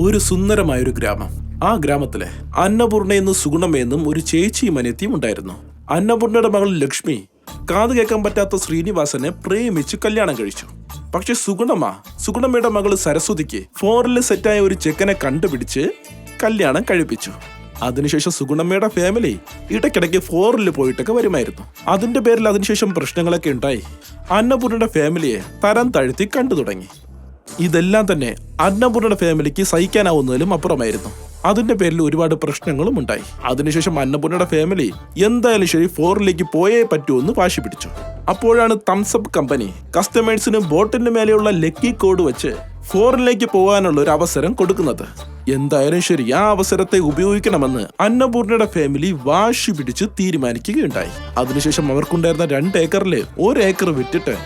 ഒരു സുന്ദരമായൊരു ഗ്രാമം. ആ ഗ്രാമത്തിലെ അന്നപൂർണയെന്നും സുഗുണമ്മയെന്നും ഒരു ചേച്ചിയും അനിയത്തിയും ഉണ്ടായിരുന്നു. അന്നപൂർണയുടെ മകൾ ലക്ഷ്മി കാത് കേൾക്കാൻ പറ്റാത്ത ശ്രീനിവാസനെ പ്രേമിച്ച് കല്യാണം കഴിച്ചു. പക്ഷെ സുഗുണമ്മയുടെ മകള് സരസ്വതിക്ക് ഫോറിൽ സെറ്റായ ഒരു ചെക്കനെ കണ്ടുപിടിച്ച് കല്യാണം കഴിപ്പിച്ചു. അതിനുശേഷം സുഗുണമ്മയുടെ ഫാമിലി ഇടയ്ക്കിടയ്ക്ക് ഫോറിൽ പോയിട്ടൊക്കെ വരുമായിരുന്നു. അതിന്റെ പേരിൽ അതിനുശേഷം പ്രശ്നങ്ങളൊക്കെ ഉണ്ടായി. അന്നപൂർണയുടെ ഫാമിലിയെ തരം താഴ്ത്തി കണ്ടു തുടങ്ങി. ഇതെല്ലാം തന്നെ അന്നപൂർണയുടെ ഫാമിലിക്ക് സഹിക്കാനാവുന്നതിലും അപ്പുറമായിരുന്നു. അതിന്റെ പേരിൽ ഒരുപാട് പ്രശ്നങ്ങളും ഉണ്ടായി. അതിനുശേഷം അന്നപൂർണയുടെ ഫാമിലി എന്തായാലും ശരി ഫോറിലേക്ക് പോയേ പറ്റൂന്ന് വാശി പിടിച്ചു. അപ്പോഴാണ് തംസപ്പ് കമ്പനി കസ്റ്റമേഴ്സിന് ബോട്ടിന് മേലെയുള്ള ലക്കി കോഡ് വെച്ച് ഫോറിലേക്ക് പോകാനുള്ള ഒരു അവസരം കൊടുക്കുന്നത്. എന്തായാലും ശരി, ആ അവസരത്തെ ഉപയോഗിക്കണമെന്ന് അന്നപൂർണയുടെ ഫാമിലി വാശി പിടിച്ച് തീരുമാനിക്കുകയുണ്ടായി. അതിനുശേഷം അവർക്കുണ്ടായിരുന്ന 2 ഏക്കറിൽ 1 ഏക്കർ വിറ്റിട്ട്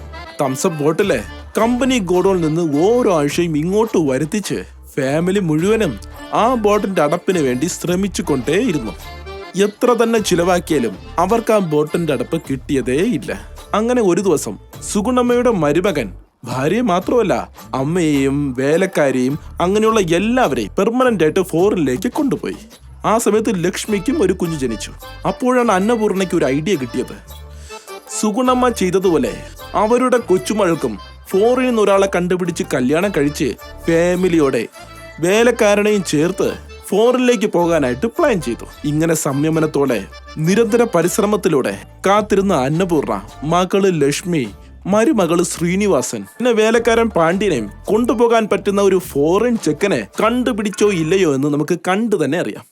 തംസപ്പ് ബോട്ടിലെ കമ്പനി ഗോഡൌണിൽ നിന്ന് ഓരോ ആഴ്ചയും ഇങ്ങോട്ട് വരുത്തിച്ച് ഫാമിലി മുഴുവനും ആ ബോട്ടിന്റെ അടപ്പിന് വേണ്ടി ശ്രമിച്ചു കൊണ്ടേയിരുന്നു. എത്ര തന്നെ ചിലവാക്കിയാലും അവർക്ക് ആ ബോട്ടിന്റെ അടപ്പ് കിട്ടിയതേ ഇല്ല. അങ്ങനെ ഒരു ദിവസം സുഗുണമ്മയുടെ മരുമകൻ ഭാര്യയെ മാത്രമല്ല അമ്മയെയും വേലക്കാരെയും അങ്ങനെയുള്ള എല്ലാവരെയും പെർമനന്റ് ആയിട്ട് ഫോറിനിലേക്ക് കൊണ്ടുപോയി. ആ സമയത്ത് ലക്ഷ്മിക്കും ഒരു കുഞ്ഞു ജനിച്ചു. അപ്പോഴാണ് അന്നപൂർണയ്ക്ക് ഒരു ഐഡിയ കിട്ടിയത്. സുഗുണമ്മ ചെയ്തതുപോലെ അവരുടെ കൊച്ചുമകൾക്കും ഫോറിൽ നിന്ന് ഒരാളെ കണ്ടുപിടിച്ച് കല്യാണം കഴിച്ച് ഫാമിലിയോടെ വേലക്കാരനെയും ചേർത്ത് ഫോറിനിലേക്ക് പോകാനായിട്ട് പ്ലാൻ ചെയ്തു. ഇങ്ങനെ സംയമനത്തോടെ നിരന്തര പരിശ്രമത്തിലൂടെ കാത്തിരുന്ന അന്നപൂർണ മകള് ലക്ഷ്മി, മരുമകള് ശ്രീനിവാസൻ, പിന്നെ വേലക്കാരൻ പാണ്ഡ്യനെയും കൊണ്ടുപോകാൻ പറ്റുന്ന ഒരു ഫോറിൻ ചെക്കനെ കണ്ടുപിടിച്ചോ ഇല്ലയോ എന്ന് നമുക്ക് കണ്ടു തന്നെ അറിയാം.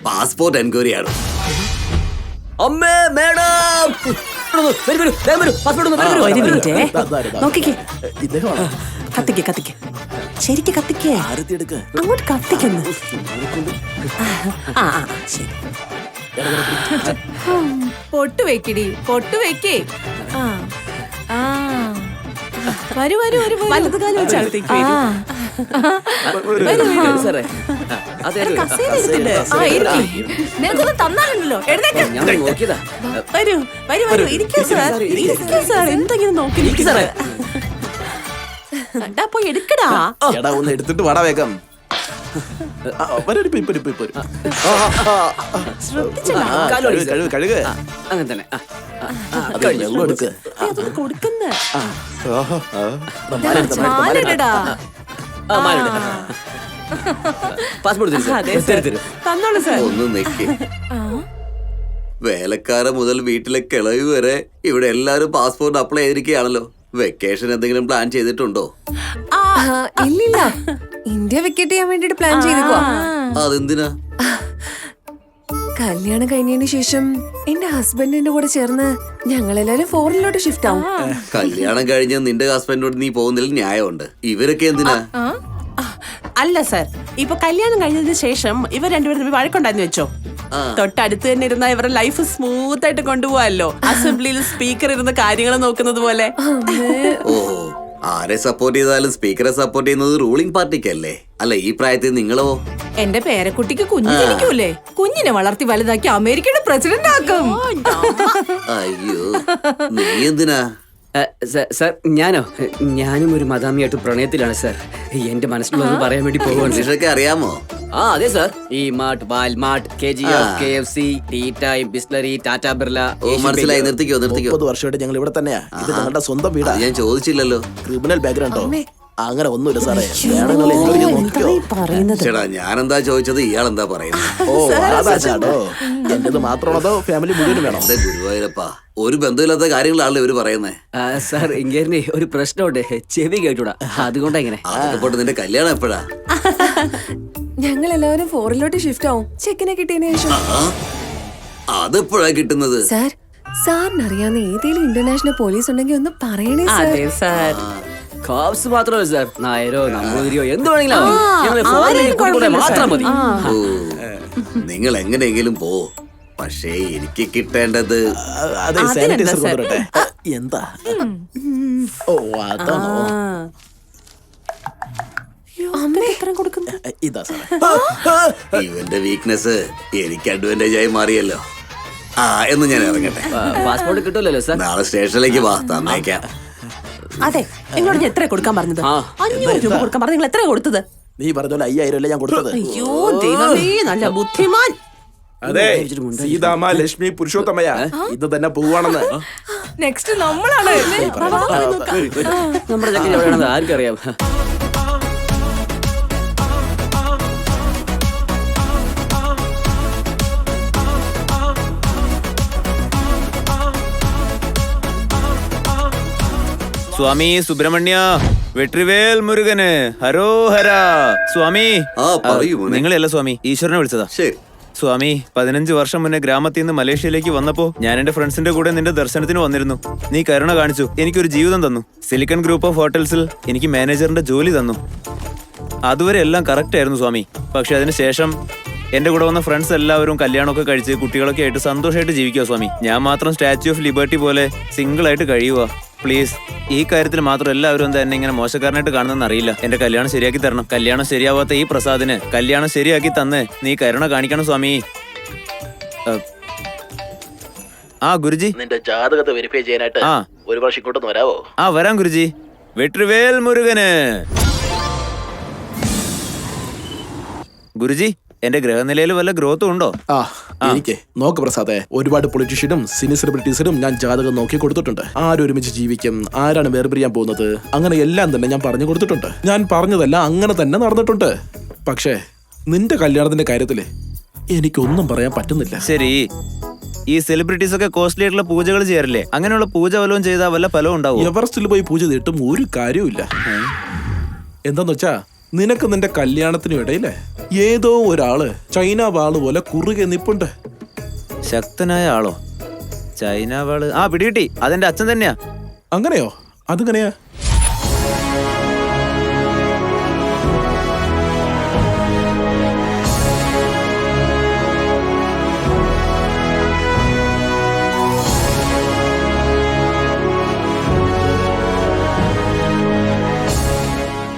പാസ്പോർട്ട് എൻക്വയറി ആണ്. അമ്മേ മേഡം നോക്കിക്കേ, കത്തിക്ക് ശരിക്ക് കത്തിക്കേ, അങ്ങോട്ട് കത്തിക്കുന്നു. ശരി, പൊട്ട് വെക്കടി, പൊട്ട് വെക്കേ. വരൂ വരൂ വരൂ, വലത് കാലം വെച്ചാൽ നിനക്കൊന്ന് തന്നാലുണ്ടല്ലോ. വരൂ വരൂ വരൂ, ഇരിക്കൂ സാർ. എന്തെങ്കിലും നോക്കി പോയി എടുക്കടാ. എടാ ഒന്ന് എടുത്തിട്ട് വാടാ വേഗം. കഴുക്. അങ്ങനെ തന്നെ. അതൊന്ന് കൊടുക്കുന്ന തന്നോളൂ സാർ. ഒന്ന് നിക്ക്. വേലക്കാരൻ മുതൽ വീട്ടിലെ കിളവ് വരെ ഇവിടെ എല്ലാരും പാസ്പോർട്ട് അപ്ലൈ ചെയ്തിരിക്കുകയാണല്ലോ. വെക്കേഷൻ എന്തെങ്കിലും പ്ലാൻ ചെയ്തിട്ടുണ്ടോ? ഇല്ലില്ല, ഇന്ത്യ വെക്കേറ്റ് ചെയ്യാൻ വേണ്ടിട്ട് പ്ലാൻ ചെയ്തേക്കുവാ. അതെന്തിനാ? കല്യാണം കഴിഞ്ഞതിന് ശേഷം എന്റെ ഹസ്ബൻഡിന്റെ കൂടെ ചേർന്ന് ഞങ്ങളെല്ലാരും ഫോറിനിലോട്ട് ഷിഫ്റ്റ് ആവും. കല്യാണം കഴിഞ്ഞ നിന്റെ ഹസ്ബൻഡോട് നീ പോകുന്നതിൽ ന്യായമുണ്ട്. ഇവരൊക്കെ എന്തിനാ? അല്ല സാർ, ഇപ്പൊ കല്യാണം കഴിഞ്ഞതിന് ശേഷം ഇവർ രണ്ടുപേരും തമ്മിൽ വഴക്കുണ്ടായിരുന്നു വെച്ചോ, തൊട്ടടുത്ത് തന്നെ ഇരുന്ന ഇവരുടെ ലൈഫ് സ്മൂത്ത് ആയിട്ട് കൊണ്ടുപോകാമല്ലോ. അസംബ്ലിയിൽ സ്പീക്കർ ഇരുന്ന് കാര്യങ്ങൾ നോക്കുന്നത് പോലെ. ഓ, ആരെ സപ്പോർട്ട് ചെയ്താലും സ്പീക്കറെ സപ്പോർട്ട് ചെയ്യുന്നത് റൂളിംഗ് പാർട്ടിക്കല്ലേ. അല്ല, ഈ പ്രായത്തിൽ നിങ്ങളോ? എന്റെ പേരക്കുട്ടിക്ക് കുഞ്ഞു ജനിക്കൂലേ, കുഞ്ഞിനെ വളർത്തി വലുതാക്കി അമേരിക്കയുടെ പ്രസിഡന്റ് ആക്കും. അയ്യോ, നീ എന്തിനാ? സർ ഞാനും ഒരു മദാമിയായിട്ട് പ്രണയത്തിലാണ് സർ. എന്റെ മനസ്സിലുള്ളത് പറയാൻ വേണ്ടി പോവാണ് സർ. ഇംഗ്ലീഷൊക്കെ അറിയാമോ? അതെ സർ. ഈ mart, Walmart, KGF, KFC, tea time, Bisleri, Tata Birla. മനസ്സിലായി. നിർത്തിക്കോ. 30 വർഷമായിട്ട് ഞങ്ങൾ ഇവിടെ തന്നെയാ. ഇത് ഞങ്ങളുടെ സ്വന്തം വീടാ. ഞാൻ ചോദിച്ചില്ലല്ലോ. ക്രിമിനൽ ബാക്ക്ഗ്രൗണ്ടോ? അങ്ങനെ ഒന്നുമില്ല സാറേ. വേണമെങ്കിൽ enjoy ചെയ്ത് നോക്കിക്കോ. പറയുന്നത് ചേട്ടാ ഞാനെന്താ ചോദിച്ചത്, ഇയാളെന്താ പറയുന്നത്? ഓ അതാ ചാടോ. എന്റേത് മാത്രമാണോ ഫാമിലി മുഴുവൻ വേണം? എന്റെ ഗുരുവായൂരപ്പാ, ഒരു ബന്ധമില്ലാത്ത കാര്യങ്ങളാണല്ലോ ഇവര് പറയുന്നേ. സർ ഇങ്ങനെ ഒരു പ്രശ്നമുണ്ട്, ചെവി കേട്ടൂടാ, അതുകൊണ്ടാ ഇങ്ങനെ. അതൊക്കെ പോട്ട് നിന്റെ കല്യാണം എപ്പോഴാ? ഞങ്ങൾ എല്ലാവരും ഫോറിലോട്ട് ഷിഫ്റ്റ് ആവും ചെക്കിനെ കിട്ടിയതിനു ശേഷം. അതെപ്പോഴാ കിട്ടുന്നത്? സാർ, സാറിന് അറിയാവുന്ന ഏതെങ്കിലും ഇന്റർനാഷണൽ പോലീസ് ഉണ്ടെങ്കിൽ ഒന്ന് പറയണേ സാർ. അതെ സാർ. കോപ്സ് മാത്രമല്ല സർ, നായരോ നമ്പൂതിരിയോ എന്ത് വേണമെങ്കിലും ആവും. ഞങ്ങള് ഫോറിനിൽ കൂട്ടിക്കൊണ്ടേ മാത്രം മതി. ഓ, നിങ്ങൾ എങ്ങനെയെങ്കിലും പോ. പക്ഷേ എനിക്ക് കിട്ടേണ്ടത് അതെ, സാനിറ്റൈസർ കൊണ്ടുവരട്ടെ. എന്താ? ഓ അതാണോ? ഇതാ സാറേ. ഇവന്റെ വീക്ക്നെസ് എനിക്ക് അഡ്വാൻറ്റേജ് ആയി മാറിയല്ലോ. എന്ന് ഞാൻ ഇറങ്ങട്ടെ. പാസ്പോർട്ട് കിട്ടുമല്ലോ സർ. നാളെ സ്റ്റേഷനിലേക്ക് വാ, തന്നേക്കാം. അതെ, നിങ്ങളോട് ഞാൻ എത്ര കൊടുക്കാൻ പറഞ്ഞത്? 500 രൂപ കൊടുക്കാൻ പറഞ്ഞു. നിങ്ങൾ എത്ര കൊടുത്തത്? നീ പറഞ്ഞ പോലെ 5000 അല്ലേ ഞാൻ കൊടുത്തത്? അയ്യോ ദൈവമേ, നല്ല ബുദ്ധിമാൻ. അതെ, സീതാമ ലക്ഷ്മി പുരുഷോത്തമയ ഇത് തന്നെ പോവാണെന്ന്. നെക്സ്റ്റ് നമ്മളാണ്. നമ്മുടെ ചക്കൻ എവിടെയാണെന്ന് ആർക്കറിയാം. സ്വാമി സുബ്രഹ്മണ്യ വെട്രിവേൽ മുരുകന് ഹരോഹര. സ്വാമി പറയൂ മോനെ. നിങ്ങളല്ല സ്വാമി, ഈശ്വരനെ വിളിച്ചതാ. ശരി. സ്വാമി 15 വർഷം മുന്നേ ഗ്രാമത്തിൽ നിന്ന് മലേഷ്യയിലേക്ക് വന്നപ്പോ ഞാൻ എന്റെ ഫ്രണ്ട്സിന്റെ കൂടെ നിന്റെ ദർശനത്തിന് വന്നിരുന്നു. നീ കരുണ കാണിച്ചു, എനിക്കൊരു ജീവിതം തന്നു. സിലിക്കൺ ഗ്രൂപ്പ് ഓഫ് ഹോട്ടൽസിൽ എനിക്ക് മാനേജറിന്റെ ജോലി തന്നു. അതുവരെ എല്ലാം കറക്റ്റ് ആയിരുന്നു സ്വാമി. പക്ഷെ അതിനുശേഷം എന്റെ കൂടെ വന്ന ഫ്രണ്ട്സ് എല്ലാവരും കല്യാണമൊക്കെ കഴിച്ച് കുട്ടികളൊക്കെ ആയിട്ട് സന്തോഷമായിട്ട് ജീവിക്കുക സ്വാമി. ഞാൻ മാത്രം സ്റ്റാച്യു ഓഫ് ലിബർട്ടി പോലെ സിംഗിൾ ആയിട്ട് കഴിയുക. പ്ലീസ്, ഈ കാര്യത്തിൽ മാത്രം എല്ലാവരും എന്താ എന്നെ ഇങ്ങനെ മോശക്കാരനായിട്ട് കാണുന്നെന്ന് അറിയില്ല. എന്റെ കല്യാണം ശരിയാക്കി തരണം. കല്യാണം ശരിയാവാത്ത ഈ പ്രസാദിന് കല്യാണം ശരിയാക്കി തന്ന് നീ കരുണ കാണിക്കണം സ്വാമി. ഗുരുജി, നിന്റെ ജാതകത്തെ വെരിഫൈ ചെയ്യാനായിട്ട് ഒരു പ്രാവശ്യം ഇങ്ങോട്ടൊന്ന് വരാവോ? വരാം ഗുരുജി. വെട്രിവേൽ മുരുകന്. ഗുരുജി, എന്റെ ഗ്രഹനിലയിൽ വല്ല ഗ്രോത്തും ഉണ്ടോ? എനിക്ക് നോക്ക് പ്രസാദേ, ഒരുപാട് പൊളിറ്റീഷ്യനും സിനി സെലിബ്രിറ്റീസിനും ഞാൻ ജാതകം നോക്കി കൊടുത്തിട്ടുണ്ട്. ആരൊരുമിച്ച് ജീവിക്കും, ആരാണ് വേർപിരിയാൻ പോകുന്നത്, അങ്ങനെ എല്ലാം തന്നെ ഞാൻ പറഞ്ഞു കൊടുത്തിട്ടുണ്ട്. ഞാൻ പറഞ്ഞതെല്ലാം അങ്ങനെ തന്നെ നടന്നിട്ടുണ്ട്. പക്ഷേ നിന്റെ കല്യാണത്തിന്റെ കാര്യത്തില് എനിക്കൊന്നും പറയാൻ പറ്റുന്നില്ല. ശരി, ഈ സെലിബ്രിറ്റീസ് ഒക്കെ കോസ്റ്റ്ലി ആയിട്ടുള്ള പൂജകൾ ചെയ്യാറില്ലേ? അങ്ങനെയുള്ള പൂജ വല്ലതും ചെയ്താൽ വല്ല ഫലവും ഉണ്ടാവും? എവറസ്റ്റിൽ പോയി പൂജ ചെയ്തിട്ടും ഒരു കാര്യവുമില്ല. എന്താന്ന് വെച്ചാ, നിനക്ക് നിന്റെ കല്യാണത്തിനും ഇടയില് ഏതോ ഒരാള് ചൈന വാള് പോലെ കുറുകെ നിപ്പുണ്ട്. ശക്തനായ ആളോ? ചൈന വാള്? പിടികിട്ടി, അതെന്റെ അച്ഛൻ തന്നെയാ. അങ്ങനെയോ? അതെങ്ങനെയാ?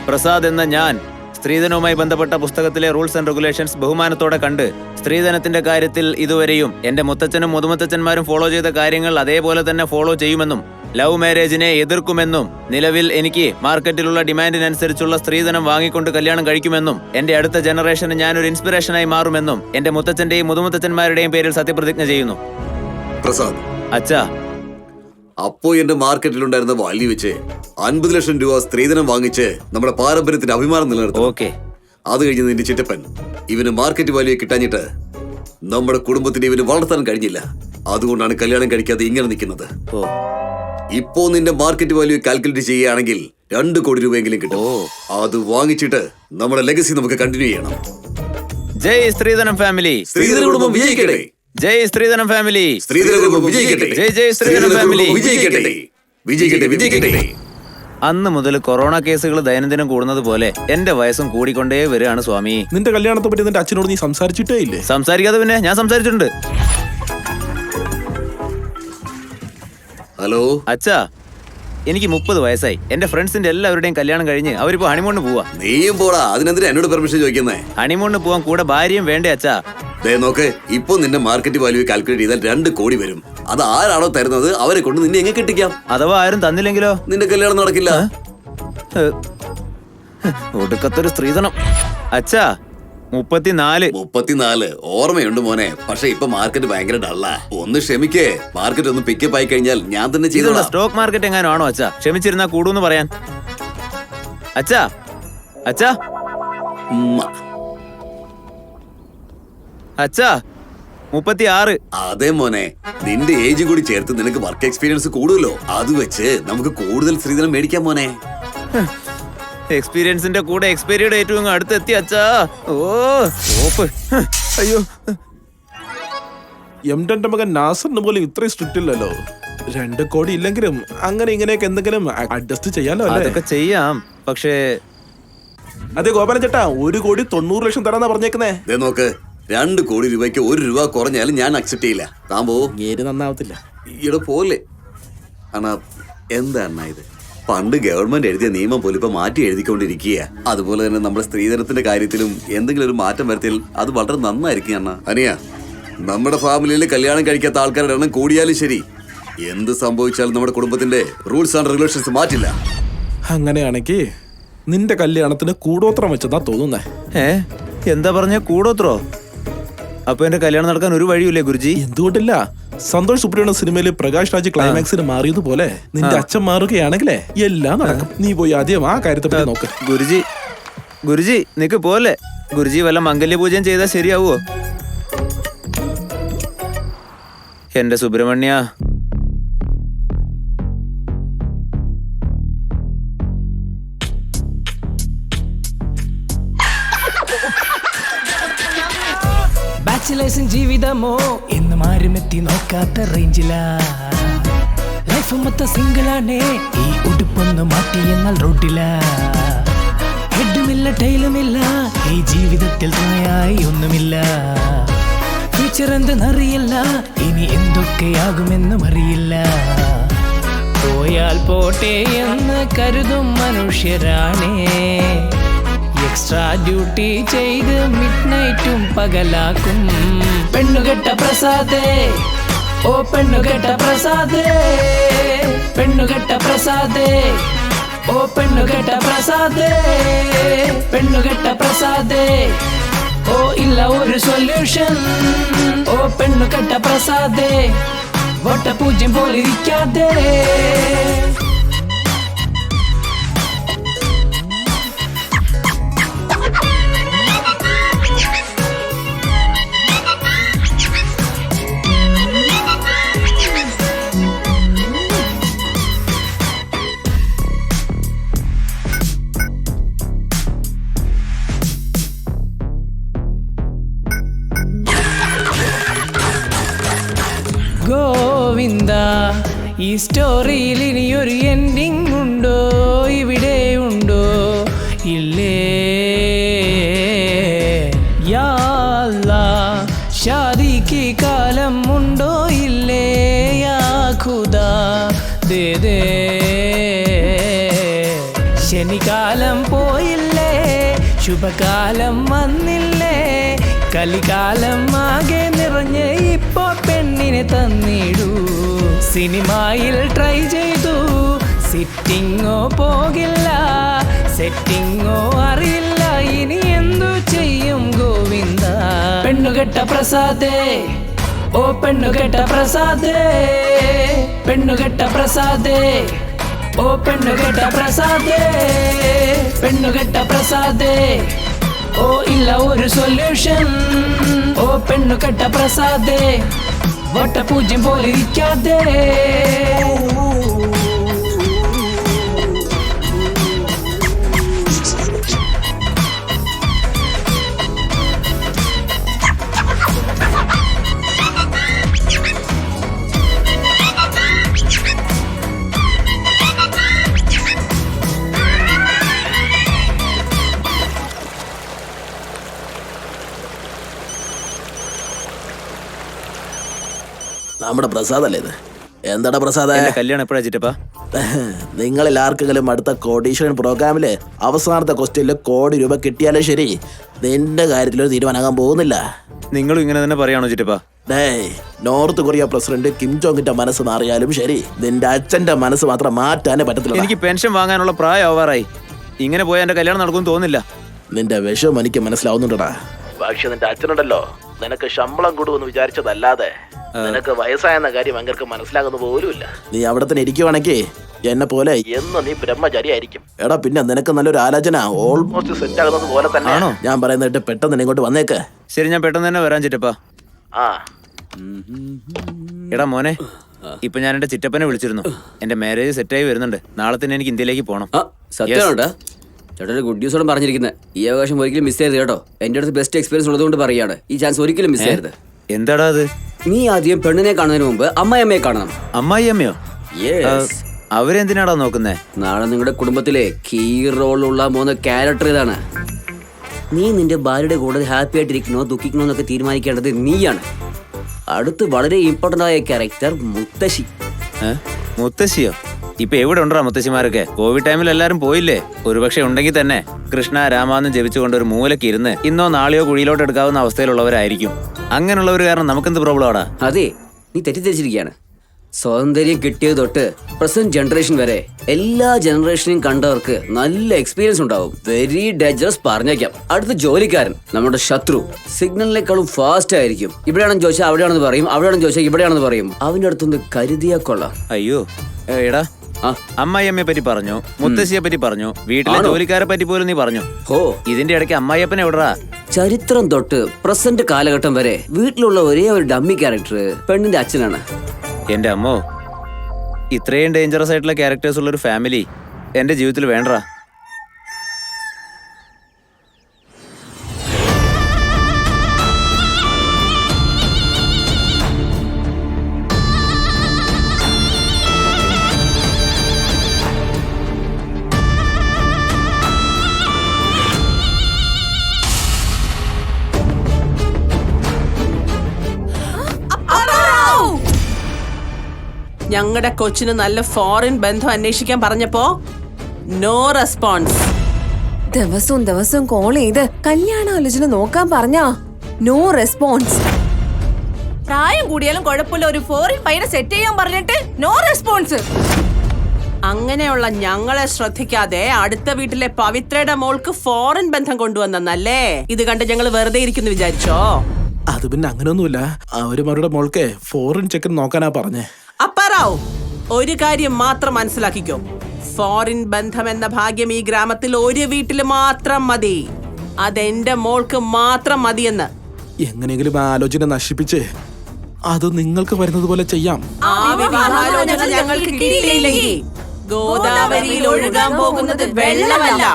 പ്രസാദ് എന്ന ഞാൻ സ്ത്രീധനവുമായി ബന്ധപ്പെട്ട പുസ്തകത്തിലെ റൂൾസ് ആൻഡ് റെഗുലേഷൻസ് ബഹുമാനത്തോടെ കണ്ട് സ്ത്രീധനത്തിന്റെ കാര്യത്തിൽ ഇതുവരെയും എന്റെ മുത്തച്ഛനും മുതുമുത്തച്ഛന്മാരും ഫോളോ ചെയ്ത കാര്യങ്ങൾ അതേപോലെ തന്നെ ഫോളോ ചെയ്യുമെന്നും ലവ് മാരേജിനെ എതിർക്കുമെന്നും നിലവിൽ എനിക്ക് മാർക്കറ്റിലുള്ള ഡിമാൻഡിനനുസരിച്ചുള്ള സ്ത്രീധനം വാങ്ങിക്കൊണ്ട് കല്യാണം കഴിക്കുമെന്നും എന്റെ അടുത്ത ജനറേഷന് ഞാനൊരു ഇൻസ്പിറേഷനായി മാറുമെന്നും എന്റെ മുത്തച്ഛന്റെയും മുതുമുത്തച്ഛന്മാരുടെയും പേരിൽ സത്യപ്രതിജ്ഞ ചെയ്യുന്നു. പ്രസാദ്, അച്ഛാ, അപ്പോ എന്റെ മാർക്കറ്റിലുണ്ടായിരുന്ന വാല്യൂ വെച്ച് 50 ലക്ഷം രൂപ സ്ത്രീധനം വാങ്ങിച്ച് നമ്മുടെ പാരമ്പര്യത്തിന്റെ അഭിമാനം നിലനിർത്തും. ഓക്കെ. അത് കഴിഞ്ഞ് നിന്റെ ചിറ്റപ്പൻ ഇവന് മാർക്കറ്റ് വാല്യൂ കിട്ടാഞ്ഞിട്ട് നമ്മുടെ കുടുംബത്തിന് ഇവന് വളർത്താൻ കഴിഞ്ഞില്ല. അതുകൊണ്ടാണ് കല്യാണം കഴിക്കാതെ ഇങ്ങനെ നിൽക്കുന്നത്. ഇപ്പോ നിന്റെ മാർക്കറ്റ് വാല്യൂ കാൽക്കുലേറ്റ് ചെയ്യുകയാണെങ്കിൽ 2 കോടി രൂപയെങ്കിലും കിട്ടും. അത് വാങ്ങിച്ചിട്ട് നമ്മുടെ ലെഗസി നമുക്ക് കണ്ടിന്യൂ ചെയ്യണം. ജയ് സ്ത്രീധനം ഫാമിലി. സ്ത്രീധന കുടുംബം വിജയിക്കട്ടെ. ജയ് സ്ത്രീധനം ഫാമിലി. സ്ത്രീധന കുടുംബം വിജയിക്കട്ടെ. ജയ് ജയ് സ്ത്രീധനം ഫാമിലി. വിജയിക്കട്ടെ, വിജയിക്കട്ടെ, വിജയിക്കട്ടെ. അന്ന് മുതൽ കൊറോണ കേസുകൾ ദൈനംദിനം കൂടുന്നത് പോലെ എന്റെ വയസ്സും കൂടിക്കൊണ്ടേ വരികയാണ് സ്വാമി. നിന്റെ കല്യാണത്തെ പറ്റി നിന്റെ അച്ഛനോട് നീ സംസാരിച്ചിട്ടേ ഇല്ലേ? സംസാരിക്കാതെ പിന്നെ ഞാൻ സംസാരിച്ചിട്ടുണ്ട്. ഹലോ അച്ഛാ, എനിക്ക് 30 വയസ്സായി. എന്റെ ഫ്രണ്ട്സിന്റെ എല്ലാവരുടെയും കല്യാണം കഴിഞ്ഞ് അവരിപ്പോ ഹണിമൂണിന് പോവാ. നീയും പോടാ, അതിനെന്തിനാ എന്നോട് പെർമിഷൻ ചോദിക്കുന്നേ? ഹണിമൂണിന് പോവാൻ കൂടെ ഭാര്യയും വേണ്ടേ അച്ഛാ? നോക്ക്, ഇപ്പൊ നിന്റെ മാർക്കറ്റ് വാല്യൂ കാൽക്കുലേറ്റ് ചെയ്താൽ 2 കോടി വരും. അത് ആരാണോ തരുന്നത് അവരെ കൊണ്ട് നിന്നെ എങ്ങനെ കെട്ടിക്കാം. അഥവാ ആരും തന്നില്ലെങ്കിലോ? നിന്റെ കല്യാണം നടക്കില്ല. ഒടുക്കത്തൊരു സ്ത്രീധനം. അച്ഛാ 34. ഓർമ്മയുണ്ട് മോനെ. പക്ഷെ ഇപ്പൊ മാർക്കറ്റ് ഭയങ്കര ഡള്ളാ. ഒന്ന് ക്ഷമിക്കേ. മാർക്കറ്റ് ഒന്ന് പിക്കപ്പ് ആയി കഴിഞ്ഞാൽ ഞാൻ തന്നെ ഇതുള്ള ചെയ്തോളാം. സ്റ്റോക്ക് മാർക്കറ്റ് എങ്ങാനും ആണോ അച്ഛാ? ക്ഷമിച്ചിരുന്നാ കൂടൂന്ന് പറയാൻ. അച്ഛാ അച്ഛാ ഉമ്മ. അച്ഛാ 36. അതെ മോനെ, നിന്റെ ഏജ് കൂടി ചേർത്ത് നിനക്ക് വർക്ക് എക്സ്പീരിയൻസ് കൂടുമല്ലോ. അത് വെച്ച് നമുക്ക് കൂടുതൽ സ്ത്രീധനം മേടിക്കാം മോനെ. എക്സ്പീരിയൻസിന്റെ കൂടെ എക്സ്പയറി ഡേറ്റും അങ്ങ് അടുത്തെത്തി അച്ഛാ. ഓ ഓപ്പ്. അയ്യോ, എംടന്റെ മകൻ നാസറിന് പോലും ഇത്രയും സ്ട്രിക്റ്റ് ഇല്ലല്ലോ. 2 കോടി ഇല്ലെങ്കിലും അങ്ങനെ ഇങ്ങനെയൊക്കെ എന്തെങ്കിലും അഡ്ജസ്റ്റ് ചെയ്യാലോ അല്ലേ? അതൊക്കെ ചെയ്യാം. പക്ഷേ അതെ ഗോപാലൻ ചേട്ടാ, 1,90,00,000 തരാന്നാ പറഞ്ഞേക്കുന്നേ. ദേ നോക്ക്, 2 കോടി രൂപയ്ക്ക് 1 രൂപ കുറഞ്ഞാലും ഞാൻ അക്സെപ്റ്റ് ചെയ്യില്ല. താൻ പോ. ഏര് നന്നാവത്തില്ല. ഈടെ പോലെ അണ്ണാ. എന്താ അണ്ണാ ഇത്? പണ്ട് ഗവൺമെന്റ് എഴുതിയ നിയമം പോലും ഇപ്പൊ മാറ്റി എഴുതിക്കൊണ്ടിരിക്കുക. അതുപോലെ തന്നെ നമ്മുടെ സ്ത്രീധനത്തിന്റെ കാര്യത്തിലും എന്തെങ്കിലും ഒരു മാറ്റം വരുത്തിയാൽ അത് വളരെ നന്നായിരിക്കും അണ്ണാ. അനിയ, നമ്മുടെ ഫാമിലിയിൽ കല്യാണം കഴിക്കാത്ത ആൾക്കാരുടെ എണ്ണം കൂടിയാലും ശരി, എന്ത് സംഭവിച്ചാലും നമ്മുടെ കുടുംബത്തിന്റെ റൂൾസ് ആൻഡ് റെഗുലേഷൻസ് മാറ്റില്ല. അങ്ങനെയാണെങ്കിൽ നിന്റെ കല്യാണത്തിന് കൂടോത്രം വെച്ചതാ തോന്നുന്നേ. എന്താ പറഞ്ഞ കൂടോത്രോ? അപ്പൊ എന്റെ കല്യാണം നടക്കാൻ ഒരു വഴിയില്ലേ ഗുരുജി? എന്തുകൊണ്ടില്ല? സന്തോഷ് സുപ്രിയുടെ സിനിമയിൽ പ്രകാശ് രാജ് ക്ലൈമാക്സിന് മാറിയതുപോലെ നിന്റെ അച്ഛൻ മാറുകയാണെങ്കിലേ എല്ലാം നടക്കും. നീ പോയി ആദ്യം ആ കാര്യത്തെ പറ്റി നോക്ക്. ഗുരുജി നിക്ക് പോലെ. ഗുരുജി വല്ല മംഗല്യ പൂജയും ചെയ്താൽ ശരിയാവോ? എന്റെ സുബ്രഹ്മണ്യ, ബാച്ചിലേഴ്സും ജീവിതമോ എന്നും ആരും എത്തി നോക്കാത്ത റേഞ്ചിലാ. ലൈഫ് മൊത്തം സിംഗിളാണേ, ഈ ഉടുപ്പൊന്ന് മാറ്റി എന്നാൽ റോട്ടില. ഹെഡുമില്ല ടൈലുമില്ല, ഈ ജീവിതത്തിൽ തുണയായി ഒന്നുമില്ല. ഫ്യൂച്ചർ എന്തെന്നറിയില്ല, ഇനി എന്തൊക്കെയാകുമെന്നും അറിയില്ല. പോയാൽ പോട്ടെ എന്ന് കരുതും മനുഷ്യരാണേ. എക്സ്ട്രാ ഡ്യൂട്ടി ചെയ്ത് മിഡ് നൈറ്റും പകലാക്കും. പെണ്ണുകെട്ട പ്രസാദേ, ഓ പെണ്ണുകെട്ട പ്രസാദേ, പെണ്ണുകെട്ട പ്രസാദേ, ഓ പെണ്ണുകെട്ട പ്രസാദേ, പെണ്ണുകെട്ട പ്രസാദേ. ഓ ഇല്ല ഒരു സൊല്യൂഷൻ, ഓ പെണ്ണുകെട്ട പ്രസാദേ, വട്ടപൂജ്യം പോലിരിക്കാതെ. ഗോവിന്ദ, ഈ സ്റ്റോറിയിൽ ഇനിയൊരു എൻഡിങ് ഉണ്ടോ? ഇവിടെ ഉണ്ടോ? ഇല്ലേ? യാ അല്ലാഹ്, ഷാദിക്ക് കാലം ഉണ്ടോ? ഇല്ലേ? യാ ഖുദാ ദേ ദേ. ശനികാലം പോയില്ലേ, ശുഭകാലം വന്നില്ലേ, കലികാലം ആകെ നിറഞ്ഞ് ഇപ്പൊ പെണ്ണിനെ തന്നിടൂ. സിനിമയിൽ ട്രൈ ചെയ്തു, സിറ്റിങ്ങോ പോകില്ല, സെറ്റിങ്ങോ അറിയില്ല, ഇനി എന്തു ചെയ്യും ഗോവിന്ദ? പെണ്ണുകെട്ട പ്രസാദേ, ഓ പെണ്ണുകെട്ട പ്രസാദേ, പെണ്ണുകെട്ട പ്രസാദേ, ഓ പെണ്ണുകെട്ട പ്രസാദേ, പെണ്ണുകെട്ട പ്രസാദേ. ഓ ഇല്ല ഒരു സൊല്യൂഷൻ, ഓ പെണ്ണുകെട്ട പ്രസാദേ, വട്ടപൂജ്യം പോലിരിക്കാതെ. നമ്മുടെ പ്രസാദല്ലേ ഇത്? എന്താടാ പ്രസാദ? എന്റെ കല്യാണം എപ്പോഴാ ചിറ്റപ്പാ? നിങ്ങളിൽ ആർക്കെങ്കിലും അടുത്ത കോടീശ്വരൻ പ്രോഗ്രാമില് അവസാനത്തെ ക്വസ്റ്റ്യനിൽ 1 കോടി രൂപ കിട്ടിയാലേ ശരി, നിന്റെ കാര്യത്തിലൊരു തീരുമാനമാകാൻ പോകുന്നില്ല. നിങ്ങളും ഇങ്ങനെ തന്നെ പറയാണോ ചിറ്റപ്പാ? ഡേയ്, നോർത്ത് കൊറിയ പ്രസിഡന്റ് കിം ജോങ്ങിന്റെ മനസ്സ് മാറിയാലും ശരി, നിന്റെ അച്ഛന്റെ മനസ്സ് മാത്രം മാറ്റാനേ പറ്റത്തില്ല. എനിക്ക് പെൻഷൻ വാങ്ങാനുള്ള പ്രായം ആവാറായി. ഇങ്ങനെ പോയാൽ എന്റെ കല്യാണം നടക്കുമെന്ന് തോന്നുന്നില്ല. നിന്റെ വിഷമം എനിക്ക് മനസ്സിലാവുന്നുണ്ടടാ. പക്ഷെ നിന്റെ അച്ഛനുണ്ടല്ലോ, നിനക്ക് ശമ്പളം കൂടുമെന്ന് വിചാരിച്ചതല്ലാതെ നിനക്ക് വയസ്സായെന്ന കാര്യം അങ്ങർക്ക് മനസ്സിലാകുന്ന പോലുമില്ല. നീ അവിടെ തന്നെ ഇരിക്കുവാണെങ്കിൽ എന്നെ പോലെ എന്ന് നീ ബ്രഹ്മചാരി ആയിരിക്കും. എടാ, പിന്നെ നിനക്ക് നല്ലൊരു ആലോചന ഓൾമോസ്റ്റ് സെറ്റ് ആകുന്നത് പോലെ തന്നെ. ആണോ? ഞാൻ പറയുന്നിട്ട് പെട്ടെന്ന് ഇങ്ങോട്ട് വന്നേക്ക്. ശരി, ഞാൻ പെട്ടെന്ന് തന്നെ വരാൻ ചിറ്റപ്പാ. ആ, എടാ മോനെ, ഇപ്പൊ ഞാൻ എന്റെ ചിറ്റപ്പനെ വിളിച്ചിരുന്നു. എന്റെ മാരേജ് സെറ്റായി വരുന്നുണ്ട്. നാളെ തന്നെ എനിക്ക് ഇന്ത്യയിലേക്ക് പോകണം. സത്യമാണോട്ടാ? ചേട്ടാ, ഒരു ഗുഡ് ന്യൂസോടെ പറഞ്ഞിരിക്കുന്നത്. ഈ അവകാശം ഒരിക്കലും മിസ് ചെയ്യരുത് കേട്ടോ. എന്റെ അടുത്ത് ബെസ്റ്റ് എക്സ്പീരിയൻസ് ഉള്ളതുകൊണ്ട് പറയാണ്, ഈ ചാൻസ് ഒരിക്കലും മിസ് ചെയ്യരുത്. എന്താടാ അത്? നീ ആദ്യം പെണ്ണിനെ കാണുന്നതിന് മുമ്പ് അമ്മായിയമ്മയെ കാണണം. അമ്മായി അമ്മയോ? യെസ്. അവരെന്തിനാടാ നോക്കുന്നേ? നാളെ നിങ്ങളുടെ കുടുംബത്തിലെ കീ റോളിലുള്ള 3 ക്യാരക്ടർ ഇതാണ്. നീ നിന്റെ ഭാര്യയുടെ കൂടെ ഹാപ്പി ആയിട്ടിരിക്കണോ ദുഃഖിക്കണോ എന്നൊക്കെ തീരുമാനിക്കേണ്ടത് നീയാണ്. അടുത്ത് വളരെ ഇമ്പോർട്ടന്റ് ആയ ക്യാരക്ടർ മുത്തശ്ശി. മുത്തശ്ശിയോ? ഇപ്പൊ എവിടെ ഉണ്ടാ മുത്തശ്ശിമാരൊക്കെ? കോവിഡ് ടൈമിൽ എല്ലാരും പോയില്ലേ? ഒരുപക്ഷെ ഉണ്ടെങ്കിൽ തന്നെ കൃഷ്ണ രാമാന്ന് ജപിച്ചുകൊണ്ട് ഒരു മൂലക്ക് ഇരുന്ന് ഇന്നോ നാളെയോ കുഴിയിലോട്ട് എടുക്കാവുന്ന അവസ്ഥയിലുള്ളവരായിരിക്കും. അങ്ങനെയുള്ളവർ കാരണം നമുക്കെന്ത് പ്രോബ്ലം ആടാ? അതെ, നീ തെറ്റിദ്ധരിച്ചിരിക്കുകയാണ്. സ്വാതന്ത്ര്യം കിട്ടിയത് തൊട്ട് പ്രസന്റ് ജനറേഷൻ വരെ എല്ലാ ജനറേഷനെയും കണ്ടവർക്ക് നല്ല എക്സ്പീരിയൻസ് ഉണ്ടാവും. വെരി ഡേഞ്ചറസ് പറഞ്ഞേക്കാം. അടുത്ത ജോലിക്കാരൻ നമ്മുടെ ശത്രു. സിഗ്നലിനേക്കാളും ഫാസ്റ്റ് ആയിരിക്കും. ഇവിടെയാണെന്ന് ചോദിച്ചാൽ അവിടെയാണെന്ന് പറയും, അവിടെയാണെന്ന് ചോദിച്ചാൽ ഇവിടെയാണെന്ന് പറയും. അവന്റെ അടുത്തൊന്ന് കരുതിയാ കൊള്ളാം. അയ്യോ എടാ, അമ്മായിയമ്മയെ പറ്റി പറഞ്ഞു, മുത്തശ്ശിയെ പറ്റി പറഞ്ഞു, വീട്ടിലെ ജോലിക്കാരെ പറ്റി പോലും നീ പറഞ്ഞു. ഹോ, ഇതിന്റെ ഇടയ്ക്ക് അമ്മായിയപ്പനെ എവിടാ? ചരിത്രം തൊട്ട് പ്രസന്റ് കാലഘട്ടം വരെ വീട്ടിലുള്ള ഒരേ ഒരു ഡമ്മി ക്യാരക്ടർ പെണ്ണിന്റെ അച്ഛനാണ്. എന്റെ അമ്മോ, ഇത്രയും ഡേഞ്ചറസ് ആയിട്ടുള്ള ക്യാരക്ടേഴ്സ് ഉള്ള ഒരു ഫാമിലി എന്റെ ജീവിതത്തിൽ വേണ്ടടാ. ഞങ്ങളുടെ കൊച്ചിന് നല്ല ഫോറിൻ ബന്ധം അന്വേഷിക്കാൻ പറഞ്ഞപ്പോ നോ റെസ്പോൺസ്. ദിവസവും കോൾ ചെയ്ത് കല്യാണാലോചന നോക്കാൻ പറഞ്ഞാ നോ റെസ്പോൺസ്. പ്രായം കൂടിയാലും കുഴപ്പമില്ല, ഒരു ഫോറിൻ പയ്യനെ സെറ്റ് ചെയ്യാൻ പറഞ്ഞിട്ട് നോ റെസ്പോൺസ്. അങ്ങനെയുള്ള ഞങ്ങളെ ശ്രദ്ധിക്കാതെ അടുത്ത വീട്ടിലെ പവിത്രയുടെ മോൾക്ക് ഫോറിൻ ബന്ധം കൊണ്ടുവന്നല്ലേ? ഇത് കണ്ട് ഞങ്ങൾ വെറുതെ ഇരിക്കുന്നു വിചാരിച്ചോ? അത് പിന്നെ അങ്ങനെയൊന്നുമില്ല. അവരും അവരുടെ മോൾക്ക് ഫോറിൻ ചെക്കൻ നോക്കാനാ പറഞ്ഞേ. അപ്പാറാവ്, ഒരു കാര്യം മാത്രം മനസ്സിലാക്കിക്കോ. ഫോറിൻ ബന്ധം എന്ന ഭാഗ്യം ഈ ഗ്രാമത്തിൽ ഒരു വീട്ടിൽ മാത്രം മതി. അതെന്റെ മോൾക്ക് മാത്രം മതിയെന്ന്. എങ്ങനെയെങ്കിലും ആലോചന നശിപ്പിച്ച് അത് നിങ്ങൾക്ക് വരുന്നത് പോലെ ചെയ്യാം. ആ വിവാഹാലോചന ഞങ്ങൾക്ക് കിട്ടിയില്ലെങ്കിൽ ഗോദാവരിയിൽ ഒഴുകാൻ പോകുന്നത് വെള്ളമല്ല,